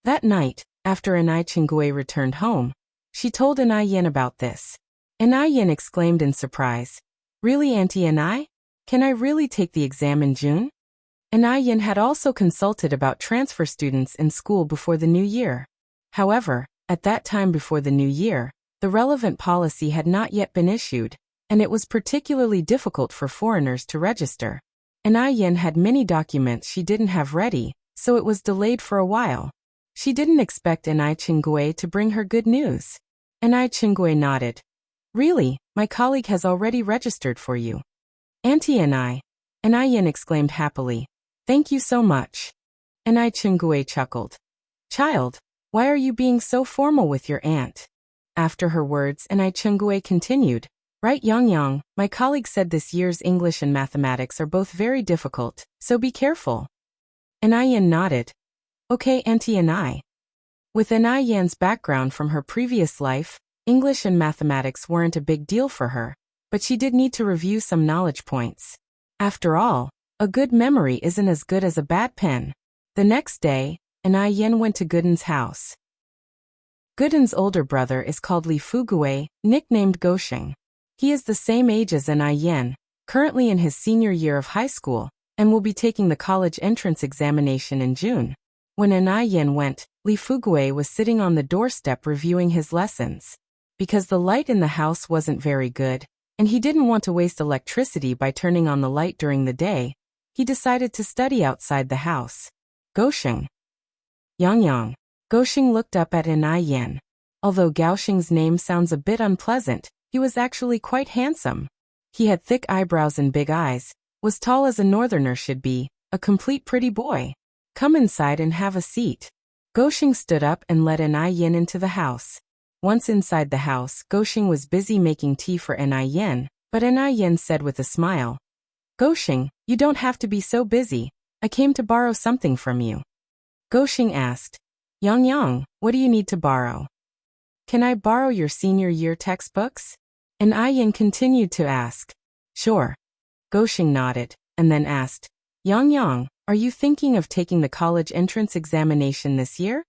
That night, after Anai Chenggui returned home, she told Anai Yen about this. Anai Yen exclaimed in surprise. Really, Auntie Anai? Can I really take the exam in June? Anai Yen had also consulted about transfer students in school before the new year. However, at that time before the new year, the relevant policy had not yet been issued, and it was particularly difficult for foreigners to register. Anai Yen had many documents she didn't have ready, so it was delayed for a while. She didn't expect Anai Chenggui to bring her good news. Anai Chenggui nodded. Really, my colleague has already registered for you. Auntie Anai Yen exclaimed happily. Thank you so much. Anai Chenggui chuckled. Child, why are you being so formal with your aunt? After her words, Anai Chenggui continued. Right, Yang Yang, my colleague said this year's English and mathematics are both very difficult, so be careful. Anai Yen nodded. Okay, Auntie Anai. With Anai Yen's background from her previous life, English and mathematics weren't a big deal for her, but she did need to review some knowledge points. After all, a good memory isn't as good as a bad pen. The next day, Anai Yen went to Gooden's house. Gooden's older brother is called Li Fugui, nicknamed Gosheng. He is the same age as Anai Yen, currently in his senior year of high school, and will be taking the college entrance examination in June. When Anai Yen went, Li Fugui was sitting on the doorstep reviewing his lessons. Because the light in the house wasn't very good, and he didn't want to waste electricity by turning on the light during the day, he decided to study outside the house. Gosheng. Yang. Gosheng looked up at Anai Yen. Although Gaosheng's name sounds a bit unpleasant, he was actually quite handsome. He had thick eyebrows and big eyes, was tall as a northerner should be, a complete pretty boy. Come inside and have a seat. Gosheng stood up and led Anai Yen into the house. Once inside the house, Gosheng was busy making tea for Anai Yen, but Anai Yen said with a smile, Gosheng, you don't have to be so busy. I came to borrow something from you. Gosheng asked, Yang, what do you need to borrow? Can I borrow your senior year textbooks? Anai Yen continued to ask. Sure. Gosheng nodded, and then asked, Yang, are you thinking of taking the college entrance examination this year?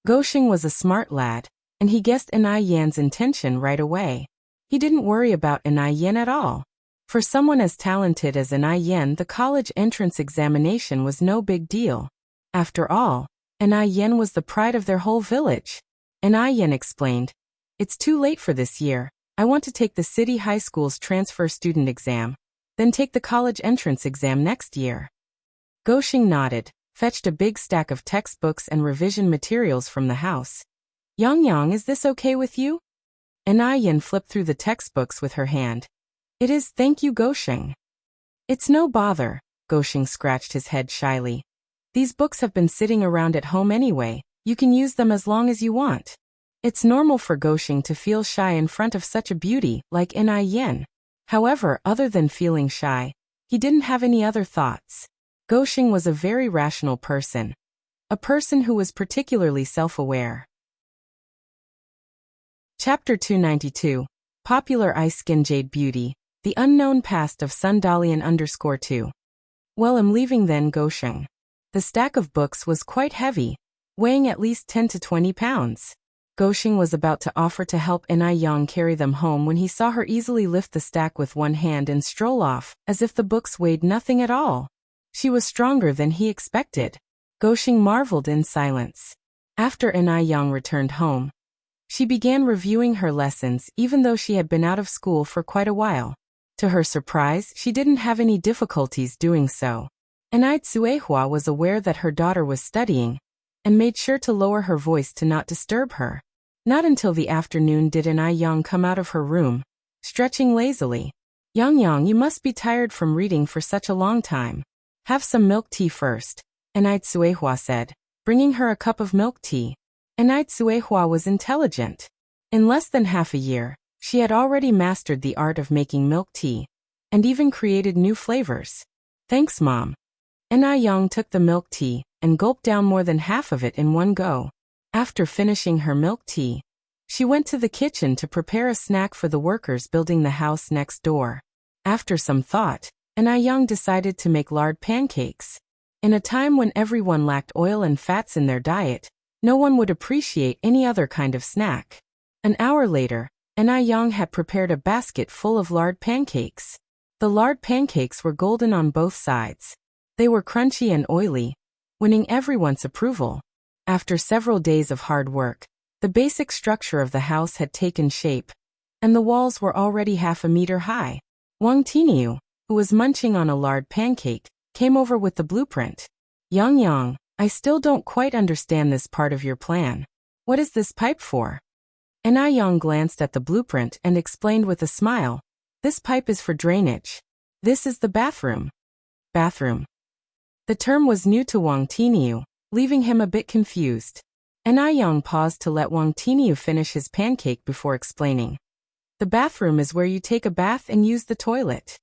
Gosheng was a smart lad, and he guessed Anai Yen's intention right away. He didn't worry about Anai Yen at all. For someone as talented as An Yen, the college entrance examination was no big deal. After all, An Yen was the pride of their whole village. An Yen explained, "It's too late for this year. I want to take the city high school's transfer student exam, then take the college entrance exam next year." Goshing nodded, fetched a big stack of textbooks and revision materials from the house. "Yang, is this okay with you?" An Yen flipped through the textbooks with her hand. "It is, thank you, Goshing." "It's no bother," Goshing scratched his head shyly. "These books have been sitting around at home anyway. You can use them as long as you want." It's normal for Goshing to feel shy in front of such a beauty like An Yen. However, other than feeling shy, he didn't have any other thoughts. Goshing was a very rational person. A person who was particularly self-aware. Chapter 292. Popular Ice Skin Jade Beauty. The Unknown Past of Sundalian_2. "Well, I'm leaving then, Goshing." The stack of books was quite heavy, weighing at least 10 to 20 pounds. Goshing was about to offer to help An Yang carry them home when he saw her easily lift the stack with one hand and stroll off, as if the books weighed nothing at all. She was stronger than he expected. Goshing marveled in silence. After An Yang returned home, she began reviewing her lessons even though she had been out of school for quite a while. To her surprise, she didn't have any difficulties doing so. An Suehua was aware that her daughter was studying, and made sure to lower her voice to not disturb her. Not until the afternoon did An Yang come out of her room, stretching lazily. Yang, you must be tired from reading for such a long time. Have some milk tea first," An Suehua said, bringing her a cup of milk tea. An Suehua was intelligent. In less than half a year, she had already mastered the art of making milk tea, and even created new flavors. "Thanks, Mom." An Yang took the milk tea, and gulped down more than half of it in one go. After finishing her milk tea, she went to the kitchen to prepare a snack for the workers building the house next door. After some thought, An Yang decided to make lard pancakes. In a time when everyone lacked oil and fats in their diet, no one would appreciate any other kind of snack. An hour later, An Yang had prepared a basket full of lard pancakes. The lard pancakes were golden on both sides. They were crunchy and oily, winning everyone's approval. After several days of hard work, the basic structure of the house had taken shape, and the walls were already half a meter high. Wang Tiniu, who was munching on a lard pancake, came over with the blueprint. "Yang, I still don't quite understand this part of your plan. What is this pipe for?" An Yang glanced at the blueprint and explained with a smile, "This pipe is for drainage. This is the bathroom." Bathroom. The term was new to Wang Tiniu, leaving him a bit confused. An Yang paused to let Wang Tiniu finish his pancake before explaining. "The bathroom is where you take a bath and use the toilet.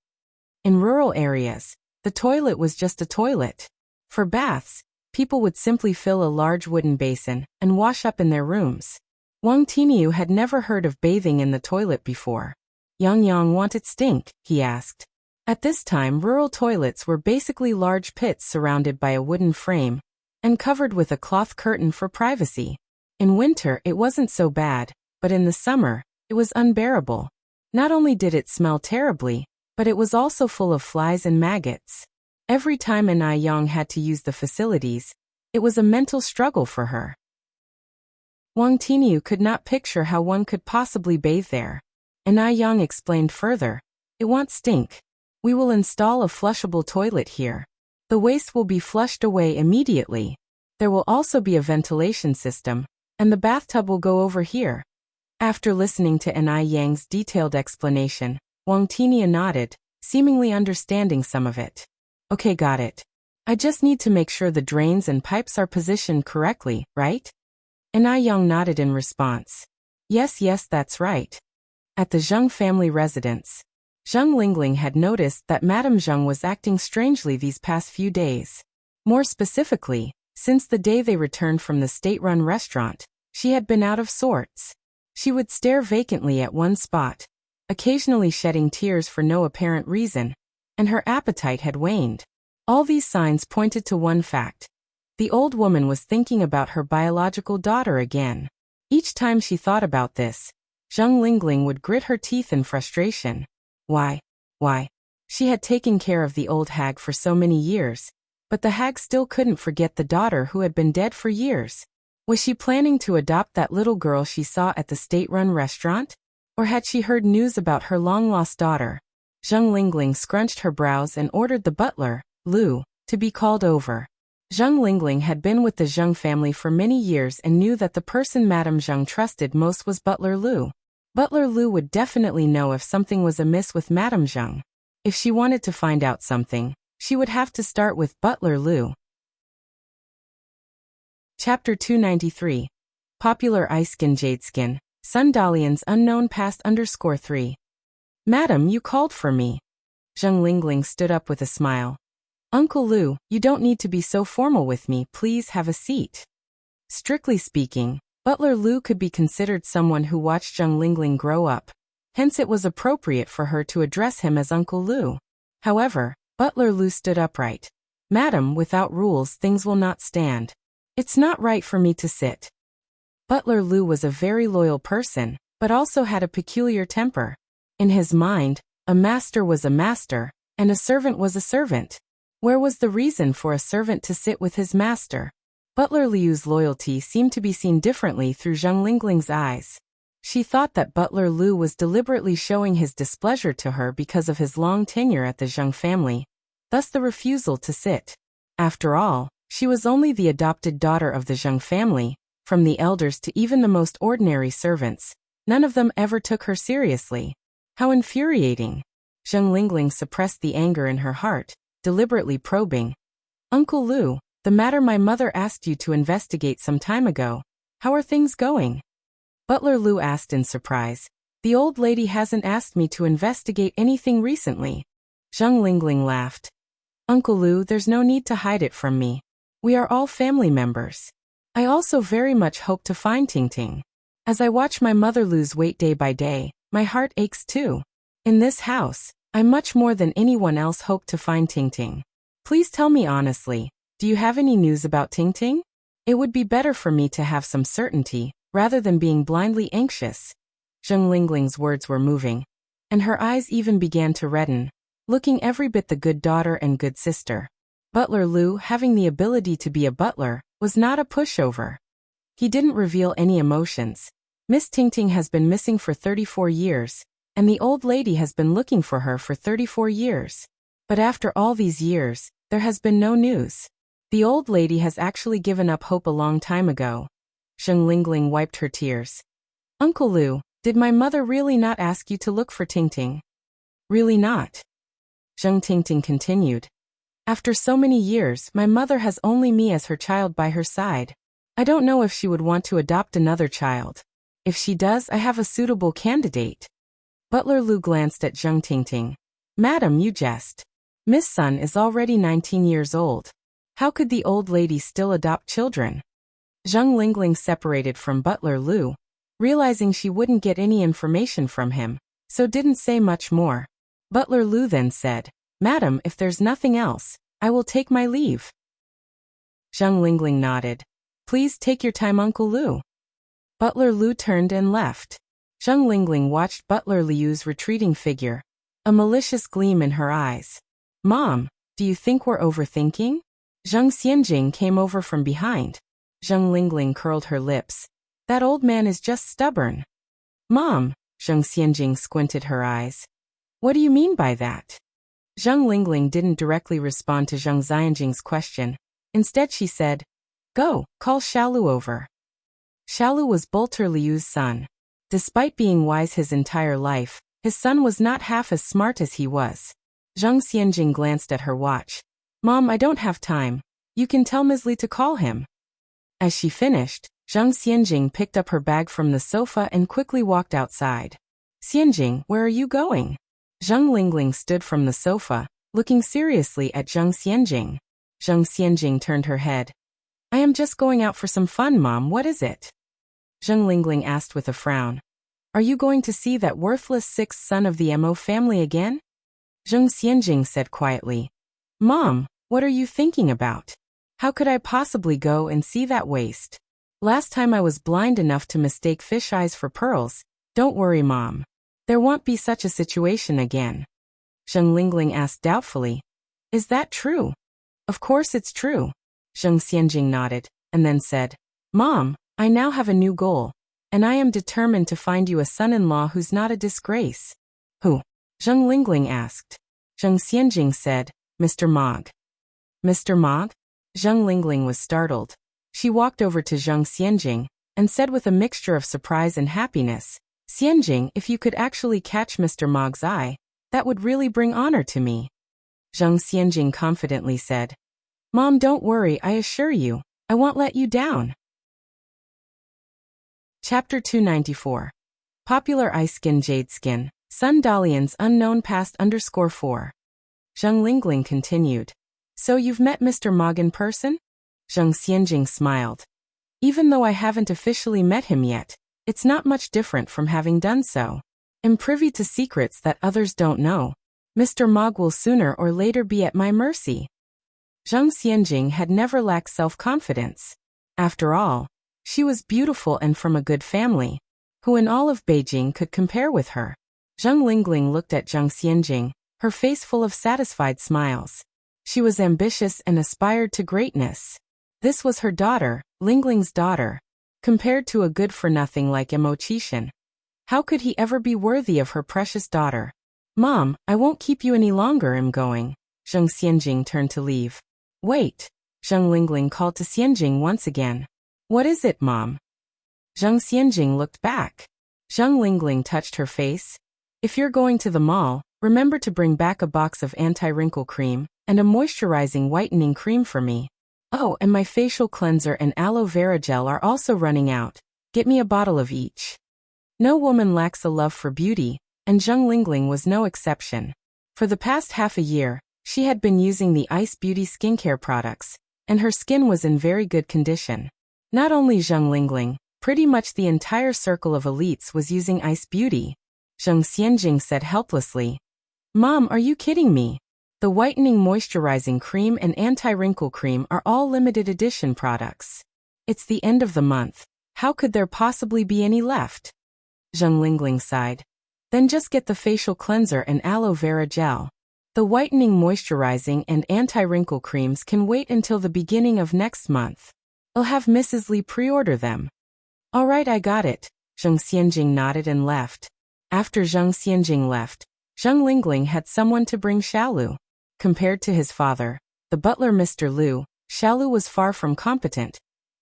In rural areas, the toilet was just a toilet. For baths, people would simply fill a large wooden basin and wash up in their rooms." Wang Tiniu had never heard of bathing in the toilet before. "Yang, want it stink?" he asked. At this time, rural toilets were basically large pits surrounded by a wooden frame and covered with a cloth curtain for privacy. In winter, it wasn't so bad, but in the summer, it was unbearable. Not only did it smell terribly, but it was also full of flies and maggots. Every time An Yang had to use the facilities, it was a mental struggle for her. Wang Tiniu could not picture how one could possibly bathe there. An Yang explained further, "It won't stink. We will install a flushable toilet here. The waste will be flushed away immediately. There will also be a ventilation system, and the bathtub will go over here." After listening to An Yang's detailed explanation, Wang Tiniu nodded, seemingly understanding some of it. "Okay, got it. I just need to make sure the drains and pipes are positioned correctly, right?" An Yang nodded in response. Yes, that's right." At the Zheng family residence, Zheng Lingling had noticed that Madame Zheng was acting strangely these past few days. More specifically, since the day they returned from the state-run restaurant, she had been out of sorts. She would stare vacantly at one spot, occasionally shedding tears for no apparent reason, and her appetite had waned. All these signs pointed to one fact. The old woman was thinking about her biological daughter again. Each time she thought about this, Zheng Lingling would grit her teeth in frustration. Why She had taken care of the old hag for so many years, but the hag still couldn't forget the daughter who had been dead for years. Was she planning to adopt that little girl she saw at the state-run restaurant? Or had she heard news about her long-lost daughter? Zheng Lingling scrunched her brows and ordered the butler, Lu, to be called over. Zheng Lingling had been with the Zheng family for many years and knew that the person Madame Zheng trusted most was Butler Lu. Butler Lu would definitely know if something was amiss with Madame Zheng. If she wanted to find out something, she would have to start with Butler Lu. Chapter 293. Popular Eye-Skin Jade-Skin, Sun Dalian's Unknown Past _3. Madam, you called for me. Zheng Lingling stood up with a smile. Uncle Lu, you don't need to be so formal with me, please have a seat. Strictly speaking, Butler Lu could be considered someone who watched Zheng Lingling grow up. Hence it was appropriate for her to address him as Uncle Lu. However, Butler Lu stood upright. Madam, without rules things will not stand. It's not right for me to sit. Butler Lu was a very loyal person, but also had a peculiar temper. In his mind, a master was a master, and a servant was a servant. Where was the reason for a servant to sit with his master? Butler Liu's loyalty seemed to be seen differently through Zheng Lingling's eyes. She thought that Butler Lu was deliberately showing his displeasure to her because of his long tenure at the Zheng family, thus the refusal to sit. After all, she was only the adopted daughter of the Zheng family. From the elders to even the most ordinary servants, none of them ever took her seriously. How infuriating! Zheng Lingling suppressed the anger in her heart, deliberately probing. Uncle Lu, the matter my mother asked you to investigate some time ago, how are things going? Butler Lu asked in surprise. The old lady hasn't asked me to investigate anything recently. Zheng Lingling laughed. Uncle Lu, there's no need to hide it from me. We are all family members. I also very much hope to find Tingting. As I watch my mother lose weight day by day, my heart aches too. In this house, I much more than anyone else hope to find Tingting. Please tell me honestly, do you have any news about Tingting? It would be better for me to have some certainty, rather than being blindly anxious. Zheng Lingling's words were moving, and her eyes even began to redden, looking every bit the good daughter and good sister. Butler Lu, having the ability to be a butler, was not a pushover. He didn't reveal any emotions. Miss Tingting has been missing for 34 years, and the old lady has been looking for her for 34 years. But after all these years, there has been no news. The old lady has actually given up hope a long time ago. Zheng Lingling wiped her tears. Uncle Lu, did my mother really not ask you to look for Tingting? Really not? Zheng Tingting continued. After so many years, my mother has only me as her child by her side. I don't know if she would want to adopt another child. If she does, I have a suitable candidate. Butler Lu glanced at Zheng Tingting. Madam, you jest. Miss Sun is already 19 years old. How could the old lady still adopt children? Zheng Lingling separated from Butler Lu, realizing she wouldn't get any information from him, so didn't say much more. Butler Lu then said, Madam, if there's nothing else, I will take my leave. Zheng Lingling nodded. Please take your time, Uncle Lu. Butler Lu turned and left. Zheng Lingling watched Butler Liu's retreating figure, a malicious gleam in her eyes. Mom, do you think we're overthinking? Zheng Xianjing came over from behind. Zheng Lingling curled her lips. That old man is just stubborn. Mom, Zheng Xianjing squinted her eyes. What do you mean by that? Zheng Lingling didn't directly respond to Zheng Xianjing's question. Instead she said, Go, call Xiaolu over. Xiaolu was Bolter Liu's son. Despite being wise his entire life, his son was not half as smart as he was. Zheng Xianjing glanced at her watch. Mom, I don't have time. You can tell Ms. Li to call him. As she finished, Zheng Xianjing picked up her bag from the sofa and quickly walked outside. Xianjing, where are you going? Zheng Lingling stood from the sofa, looking seriously at Zheng Xianjing. Zheng Xianjing turned her head. I am just going out for some fun, Mom, what is it? Zheng Lingling asked with a frown. Are you going to see that worthless sixth son of the Mo family again? Zheng Xianjing said quietly. Mom, what are you thinking about? How could I possibly go and see that waste? Last time I was blind enough to mistake fish eyes for pearls. Don't worry, Mom. There won't be such a situation again. Zheng Lingling asked doubtfully. Is that true? Of course it's true. Zheng Xianjing nodded, and then said, Mom, I now have a new goal, and I am determined to find you a son-in-law who's not a disgrace. Who? Zheng Lingling asked. Zheng Xianjing said, Mr. Mog. Mr. Mog? Zheng Lingling was startled. She walked over to Zheng Xianjing, and said with a mixture of surprise and happiness, Xianjing, if you could actually catch Mr. Mog's eye, that would really bring honor to me. Zheng Xianjing confidently said, Mom, don't worry, I assure you, I won't let you down. Chapter 294. Popular Ice Skin Jade Skin, Sun Dalian's Unknown Past _4. Zheng Lingling continued. So you've met Mr. Mog in person? Zheng Xianjing smiled. Even though I haven't officially met him yet, it's not much different from having done so. I'm privy to secrets that others don't know. Mr. Mog will sooner or later be at my mercy. Zheng Xianjing had never lacked self-confidence. After all, she was beautiful and from a good family. Who in all of Beijing could compare with her? Zheng Lingling looked at Zheng Xianjing, her face full of satisfied smiles. She was ambitious and aspired to greatness. This was her daughter, Lingling's daughter, compared to a good-for-nothing like Mo Qishan. How could he ever be worthy of her precious daughter? Mom, I won't keep you any longer, I'm going. Zheng Xianjing turned to leave. Wait. Zheng Lingling called to Xianjing once again. What is it, Mom? Zheng Xianjing looked back. Zheng Lingling touched her face. If you're going to the mall, remember to bring back a box of anti-wrinkle cream and a moisturizing whitening cream for me. Oh, and my facial cleanser and aloe vera gel are also running out. Get me a bottle of each. No woman lacks a love for beauty, and Zheng Lingling was no exception. For the past half a year, she had been using the Ice Beauty skincare products, and her skin was in very good condition. Not only Zheng Lingling, pretty much the entire circle of elites was using Ice Beauty. Zheng Xianjing said helplessly. Mom, are you kidding me? The whitening moisturizing cream and anti-wrinkle cream are all limited edition products. It's the end of the month. How could there possibly be any left? Zheng Lingling sighed. Then just get the facial cleanser and aloe vera gel. The whitening moisturizing and anti-wrinkle creams can wait until the beginning of next month. I'll have Mrs. Li pre-order them. All right, I got it. Zheng Xianjing nodded and left. After Zheng Xianjing left, Zheng Lingling had someone to bring Xiaolu. Compared to his father, the butler Mr. Liu, Xiaolu was far from competent.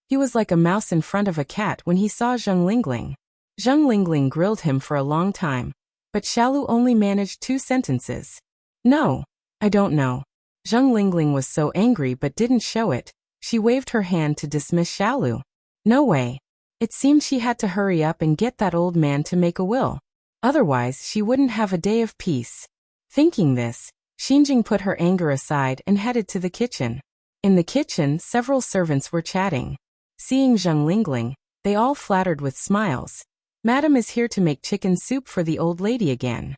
He was like a mouse in front of a cat when he saw Zheng Lingling. Zheng Lingling grilled him for a long time, but Xiaolu only managed 2 sentences. No, I don't know. Zheng Lingling was so angry but didn't show it. She waved her hand to dismiss Xiaolu. No way. It seemed she had to hurry up and get that old man to make a will. Otherwise, she wouldn't have a day of peace. Thinking this, Xianjing put her anger aside and headed to the kitchen. In the kitchen, several servants were chatting. Seeing Zheng Lingling, they all flattered with smiles. Madam is here to make chicken soup for the old lady again.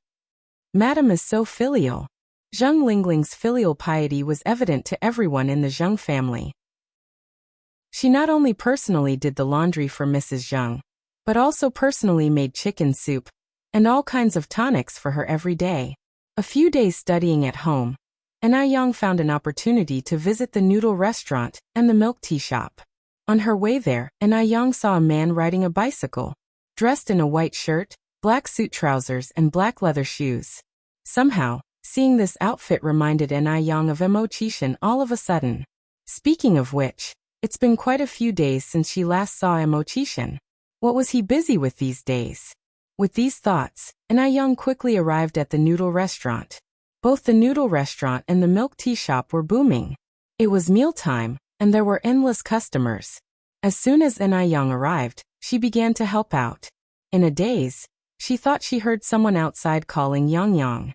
Madam is so filial. Zheng Lingling's filial piety was evident to everyone in the Zheng family. She not only personally did the laundry for Mrs. Zheng, but also personally made chicken soup and all kinds of tonics for her every day. A few days studying at home, Yang found an opportunity to visit the noodle restaurant and the milk tea shop. On her way there, Yang saw a man riding a bicycle, dressed in a white shirt, black suit trousers and black leather shoes. Somehow, seeing this outfit reminded Yang of Mo Qishan all of a sudden. Speaking of which, it's been quite a few days since she last saw Mo Qishan. What was he busy with these days? With these thoughts, Yang quickly arrived at the noodle restaurant. Both the noodle restaurant and the milk tea shop were booming. It was mealtime, and there were endless customers. As soon as Yang arrived, she began to help out. In a daze, she thought she heard someone outside calling Yang Yang.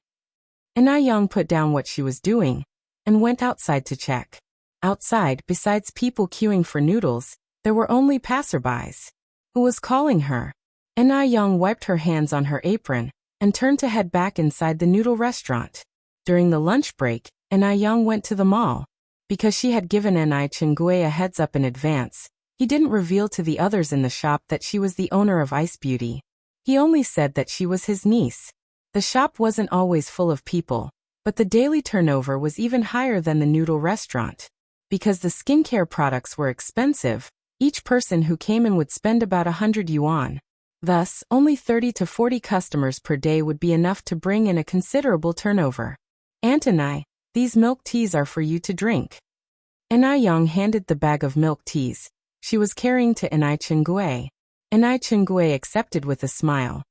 Yang put down what she was doing and went outside to check. Outside, besides people queuing for noodles, there were only passerbys. Who was calling her? Yang wiped her hands on her apron and turned to head back inside the noodle restaurant. During the lunch break, Yang went to the mall. Because she had given Chengui a heads up in advance, he didn't reveal to the others in the shop that she was the owner of Ice Beauty. He only said that she was his niece. The shop wasn't always full of people, But the daily turnover was even higher than the noodle restaurant. Because the skincare products were expensive, each person who came in would spend about 100 yuan. Thus, only 30 to 40 customers per day would be enough to bring in a considerable turnover. Aunt Anai, these milk teas are for you to drink. Anai Yang handed the bag of milk teas she was carrying to Anai Chingui. Anai Chingui accepted with a smile.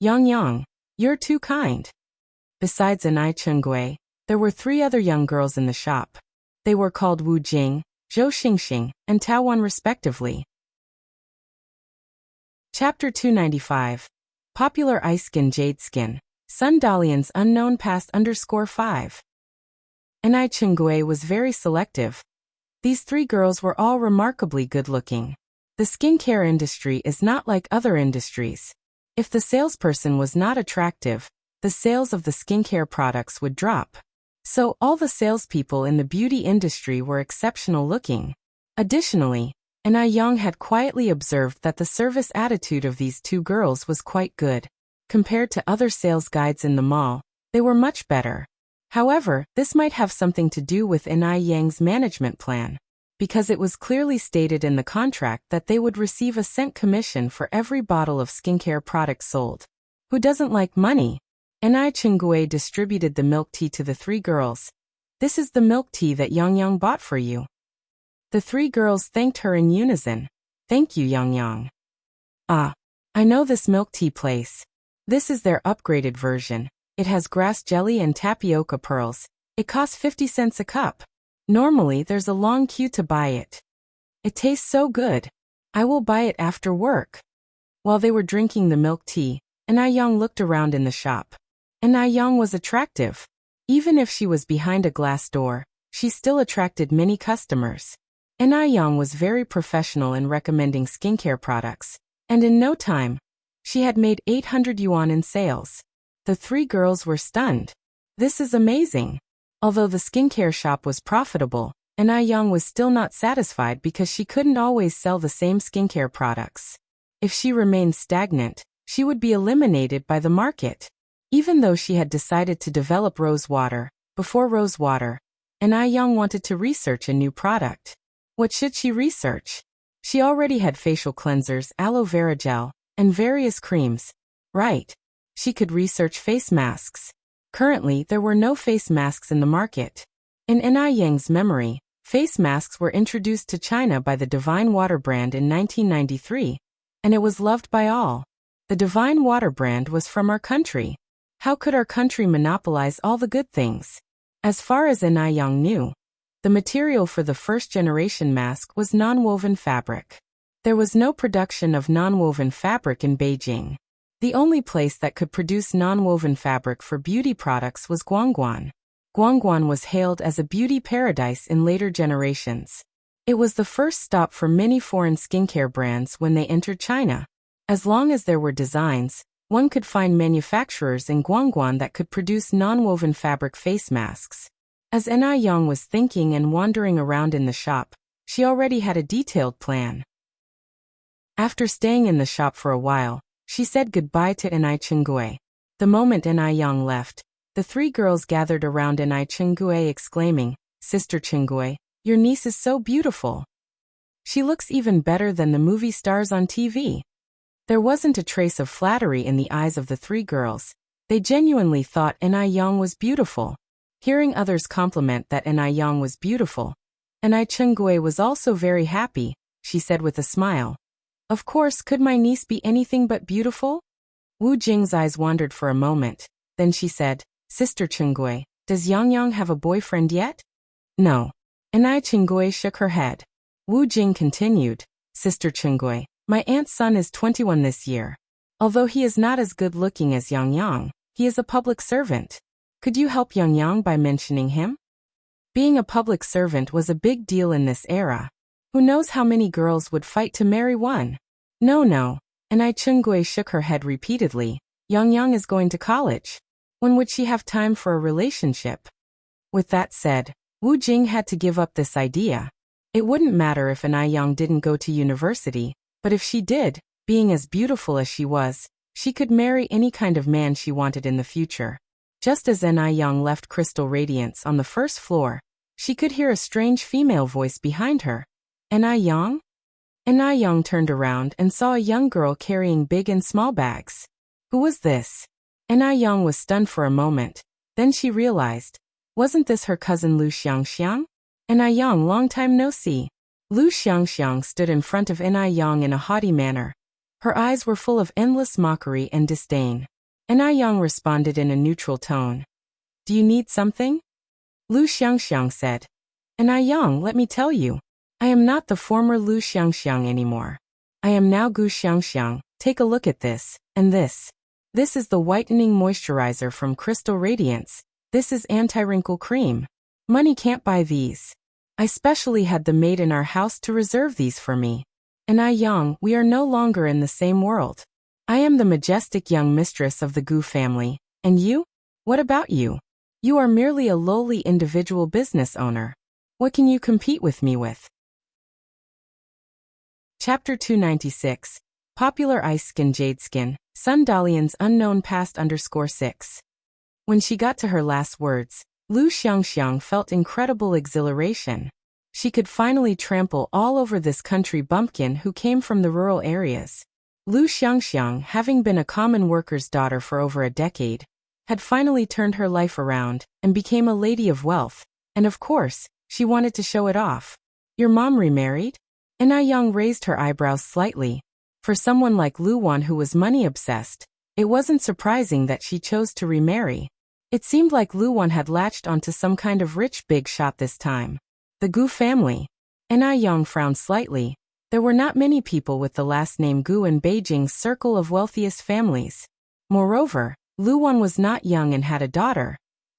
Yang, you're too kind. Besides Anai Chingui, there were 3 other young girls in the shop. They were called Wu Jing, Zhou Xingxing, and Tao Wan respectively. Chapter 295. Popular Ice Skin Jade Skin. Sun Dalian's Unknown Past _5. Anai Chingui was very selective. These 3 girls were all remarkably good-looking. The skincare industry is not like other industries. If the salesperson was not attractive, the sales of the skincare products would drop. So all the salespeople in the beauty industry were exceptional looking. Additionally, Anai Yang had quietly observed that the service attitude of these 2 girls was quite good. Compared to other sales guides in the mall, they were much better. However, this might have something to do with Anai Yang's management plan, because it was clearly stated in the contract that they would receive a cent commission for every bottle of skincare products sold. Who doesn't like money? Anai Chingui distributed the milk tea to the 3 girls. This is the milk tea that Yang bought for you. The 3 girls thanked her in unison. Thank you, Yang. Ah, I know this milk tea place. This is their upgraded version. It has grass jelly and tapioca pearls. It costs 50 cents a cup. Normally there's a long queue to buy it. It tastes so good. I will buy it after work. While they were drinking the milk tea, Anai Yang looked around in the shop. Anai Yang was attractive. Even if she was behind a glass door, she still attracted many customers. Anai Yang was very professional in recommending skincare products, and in no time, she had made 800 yuan in sales. The 3 girls were stunned. This is amazing. Although the skincare shop was profitable, Anai Yang was still not satisfied because she couldn't always sell the same skincare products. If she remained stagnant, she would be eliminated by the market. Even though she had decided to develop rose water, before rose water, Anai Yang wanted to research a new product. What should she research? She already had facial cleansers, aloe vera gel, and various creams. Right. She could research face masks. Currently, there were no face masks in the market. In Anai Yang's memory, face masks were introduced to China by the Divine Water brand in 1993, and it was loved by all. The Divine Water brand was from our country. How could our country monopolize all the good things? As far as Anai Yang knew, the material for the first-generation mask was non-woven fabric. There was no production of non-woven fabric in Beijing. The only place that could produce non-woven fabric for beauty products was Guangguan. Guangguan was hailed as a beauty paradise in later generations. It was the first stop for many foreign skincare brands when they entered China. As long as there were designs, one could find manufacturers in Guangguan that could produce non-woven fabric face masks. As Anai Yang was thinking and wandering around in the shop, she already had a detailed plan. After staying in the shop for a while, she said goodbye to Anai Chingui. The moment Anai Yang left, the 3 girls gathered around Anai Chingui exclaiming, "Sister Chingui, your niece is so beautiful. She looks even better than the movie stars on TV." There wasn't a trace of flattery in the eyes of the 3 girls. They genuinely thought Anai Yang was beautiful. Hearing others compliment that Anai Yang was beautiful, Anai Chingui was also very happy. She said with a smile, "Of course, could my niece be anything but beautiful?" Wu Jing's eyes wandered for a moment. Then she said, "Sister Chingui, does Yang have a boyfriend yet?" "No." Anai Chingui shook her head. Wu Jing continued, "Sister Chingui, my aunt's son is 21 this year. Although he is not as good looking as Yang, he is a public servant. Could you help Yang by mentioning him?" Being a public servant was a big deal in this era. Who knows how many girls would fight to marry one? No. Anai Chingui shook her head repeatedly. Yang is going to college. When would she have time for a relationship? With that said, Wu Jing had to give up this idea. It wouldn't matter if Anai Yang didn't go to university, but if she did, being as beautiful as she was, she could marry any kind of man she wanted in the future. Just as Ni Yang left Crystal Radiance on the first floor, she could hear a strange female voice behind her. Ni Yang? Ni Yang turned around and saw a young girl carrying big and small bags. Who was this? Ni Yang was stunned for a moment. Then she realized. Wasn't this her cousin Lu Xiangxiang? Ni Yang, long time no see. Lu Xiangxiang stood in front of Ni Yang in a haughty manner. Her eyes were full of endless mockery and disdain. Ni Yang responded in a neutral tone. Do you need something? Lu Xiangxiang said. Ni Yang, let me tell you. I am not the former Lu Xiangxiang anymore. I am now Gu Xiangxiang. Take a look at this, and this. This is the whitening moisturizer from Crystal Radiance. This is anti-wrinkle cream. Money can't buy these. I specially had the maid in our house to reserve these for me. Ni Yang, we are no longer in the same world. I am the majestic young mistress of the Gu family. And you? What about you? You are merely a lowly individual business owner. What can you compete with me with? Chapter 296. Popular Ice Skin Jade Skin, Sun Dalian's Unknown Past _6. When she got to her last words, Lu Xiangxiang felt incredible exhilaration. She could finally trample all over this country bumpkin who came from the rural areas. Lu Xiangxiang, having been a common worker's daughter for over a decade, had finally turned her life around and became a lady of wealth, and of course, she wanted to show it off. Your mom remarried? Ni Yang raised her eyebrows slightly. For someone like Lu Wan who was money-obsessed, it wasn't surprising that she chose to remarry. It seemed like Lu Wan had latched onto some kind of rich big shot this time. The Gu family. Ni Yang frowned slightly. There were not many people with the last name Gu in Beijing's circle of wealthiest families. Moreover, Lu Wan was not young and had a daughter.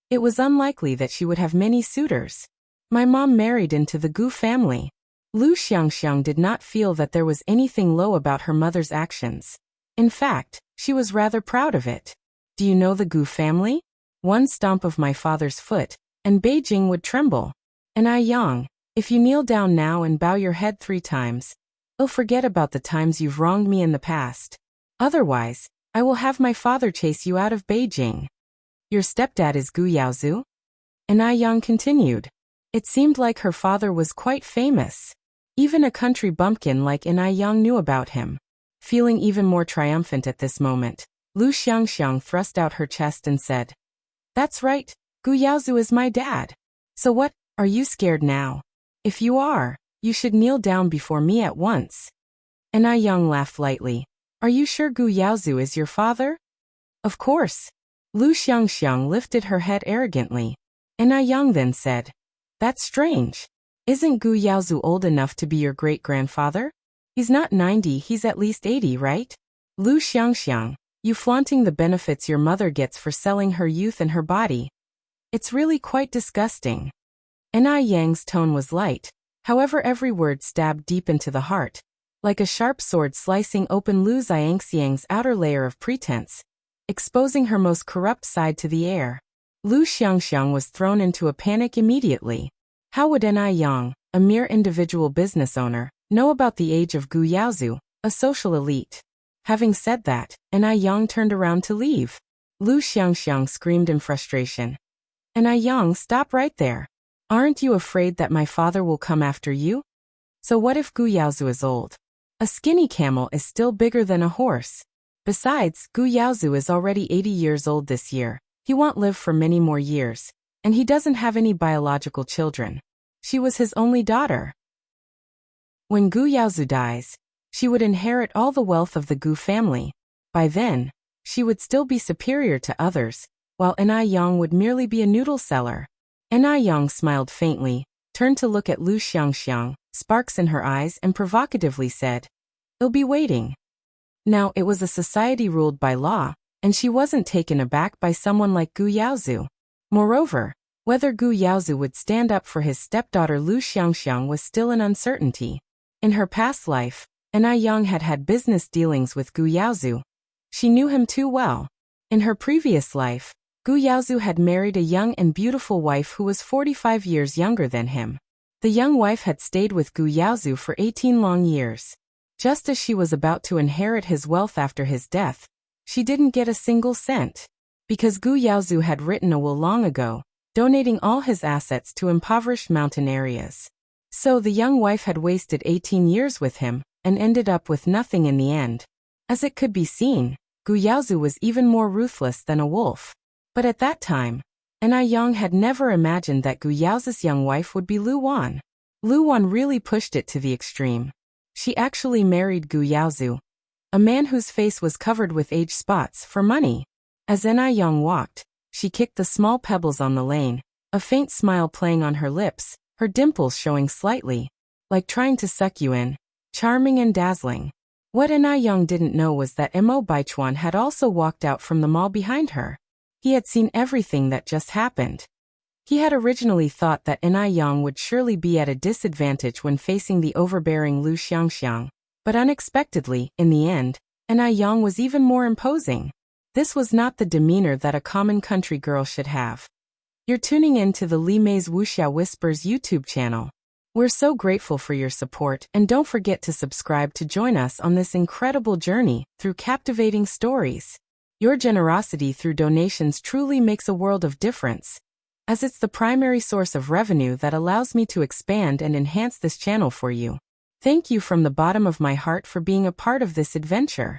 It was unlikely that she would have many suitors. My mom married into the Gu family. Lu Xiangxiang did not feel that there was anything low about her mother's actions. In fact, she was rather proud of it. Do you know the Gu family? One stomp of my father's foot, and Beijing would tremble. Ni Yang, if you kneel down now and bow your head 3 times, I'll forget about the times you've wronged me in the past. Otherwise, I will have my father chase you out of Beijing. Your stepdad is Gu Yaozu? Ni Yang continued. It seemed like her father was quite famous. Even a country bumpkin like Ni Yang knew about him. Feeling even more triumphant at this moment, Lu Xiangxiang thrust out her chest and said, That's right, Gu Yaozu is my dad. So what, are you scared now? If you are, you should kneel down before me at once. Ni Yang laughed lightly. Are you sure Gu Yaozu is your father? Of course. Lu Xiangxiang lifted her head arrogantly. Ni Yang then said, That's strange. Isn't Gu Yaozu old enough to be your great-grandfather? He's not 90, he's at least 80, right? Lu Xiangxiang, you flaunting the benefits your mother gets for selling her youth and her body. It's really quite disgusting. Ni Yang's tone was light, however every word stabbed deep into the heart, like a sharp sword slicing open Lu Xiangxiang's outer layer of pretense, exposing her most corrupt side to the air. Lu Xiangxiang was thrown into a panic immediately. How would Ni Yang, a mere individual business owner, know about the age of Gu Yaozu, a social elite? Having said that, Ni Yang turned around to leave. Lu Xiangxiang screamed in frustration. Ni Yang, stop right there. Aren't you afraid that my father will come after you? So what if Gu Yaozu is old? A skinny camel is still bigger than a horse. Besides, Gu Yaozu is already 80 years old this year. He won't live for many more years. And he doesn't have any biological children. She was his only daughter. When Gu Yaozu dies, she would inherit all the wealth of the Gu family. By then, she would still be superior to others, while Ni Yang would merely be a noodle seller. Ni Yang smiled faintly, turned to look at Lu Xiangxiang, sparks in her eyes, and provocatively said, I'll be waiting. Now, it was a society ruled by law, and she wasn't taken aback by someone like Gu Yaozu. Moreover, whether Gu Yaozu would stand up for his stepdaughter Lu Xiangxiang was still an uncertainty. In her past life, Ni Yang had had business dealings with Gu Yaozu. She knew him too well. In her previous life, Gu Yaozu had married a young and beautiful wife who was 45 years younger than him. The young wife had stayed with Gu Yaozu for 18 long years. Just as she was about to inherit his wealth after his death, she didn't get a single cent. because Gu Yaozu had written a will long ago, donating all his assets to impoverished mountain areas. So the young wife had wasted 18 years with him, and ended up with nothing in the end. As it could be seen, Gu Yaozu was even more ruthless than a wolf. But at that time, Anai Yang had never imagined that Gu Yaozu's young wife would be Lu Wan. Lu Wan really pushed it to the extreme. She actually married Gu Yaozu, a man whose face was covered with age spots, for money. As Anai Yang walked, she kicked the small pebbles on the lane, a faint smile playing on her lips, her dimples showing slightly, like trying to suck you in, charming and dazzling. What Anai Yang didn't know was that Mo Baichuan had also walked out from the mall behind her. He had seen everything that just happened. He had originally thought that Anai Yang would surely be at a disadvantage when facing the overbearing Lu Xiangxiang, but unexpectedly, in the end, Anai Yang was even more imposing. This was not the demeanor that a common country girl should have. You're tuning in to the Li Mei's Wuxia Whispers YouTube channel. We're so grateful for your support, and don't forget to subscribe to join us on this incredible journey through captivating stories. Your generosity through donations truly makes a world of difference, as it's the primary source of revenue that allows me to expand and enhance this channel for you. Thank you from the bottom of my heart for being a part of this adventure.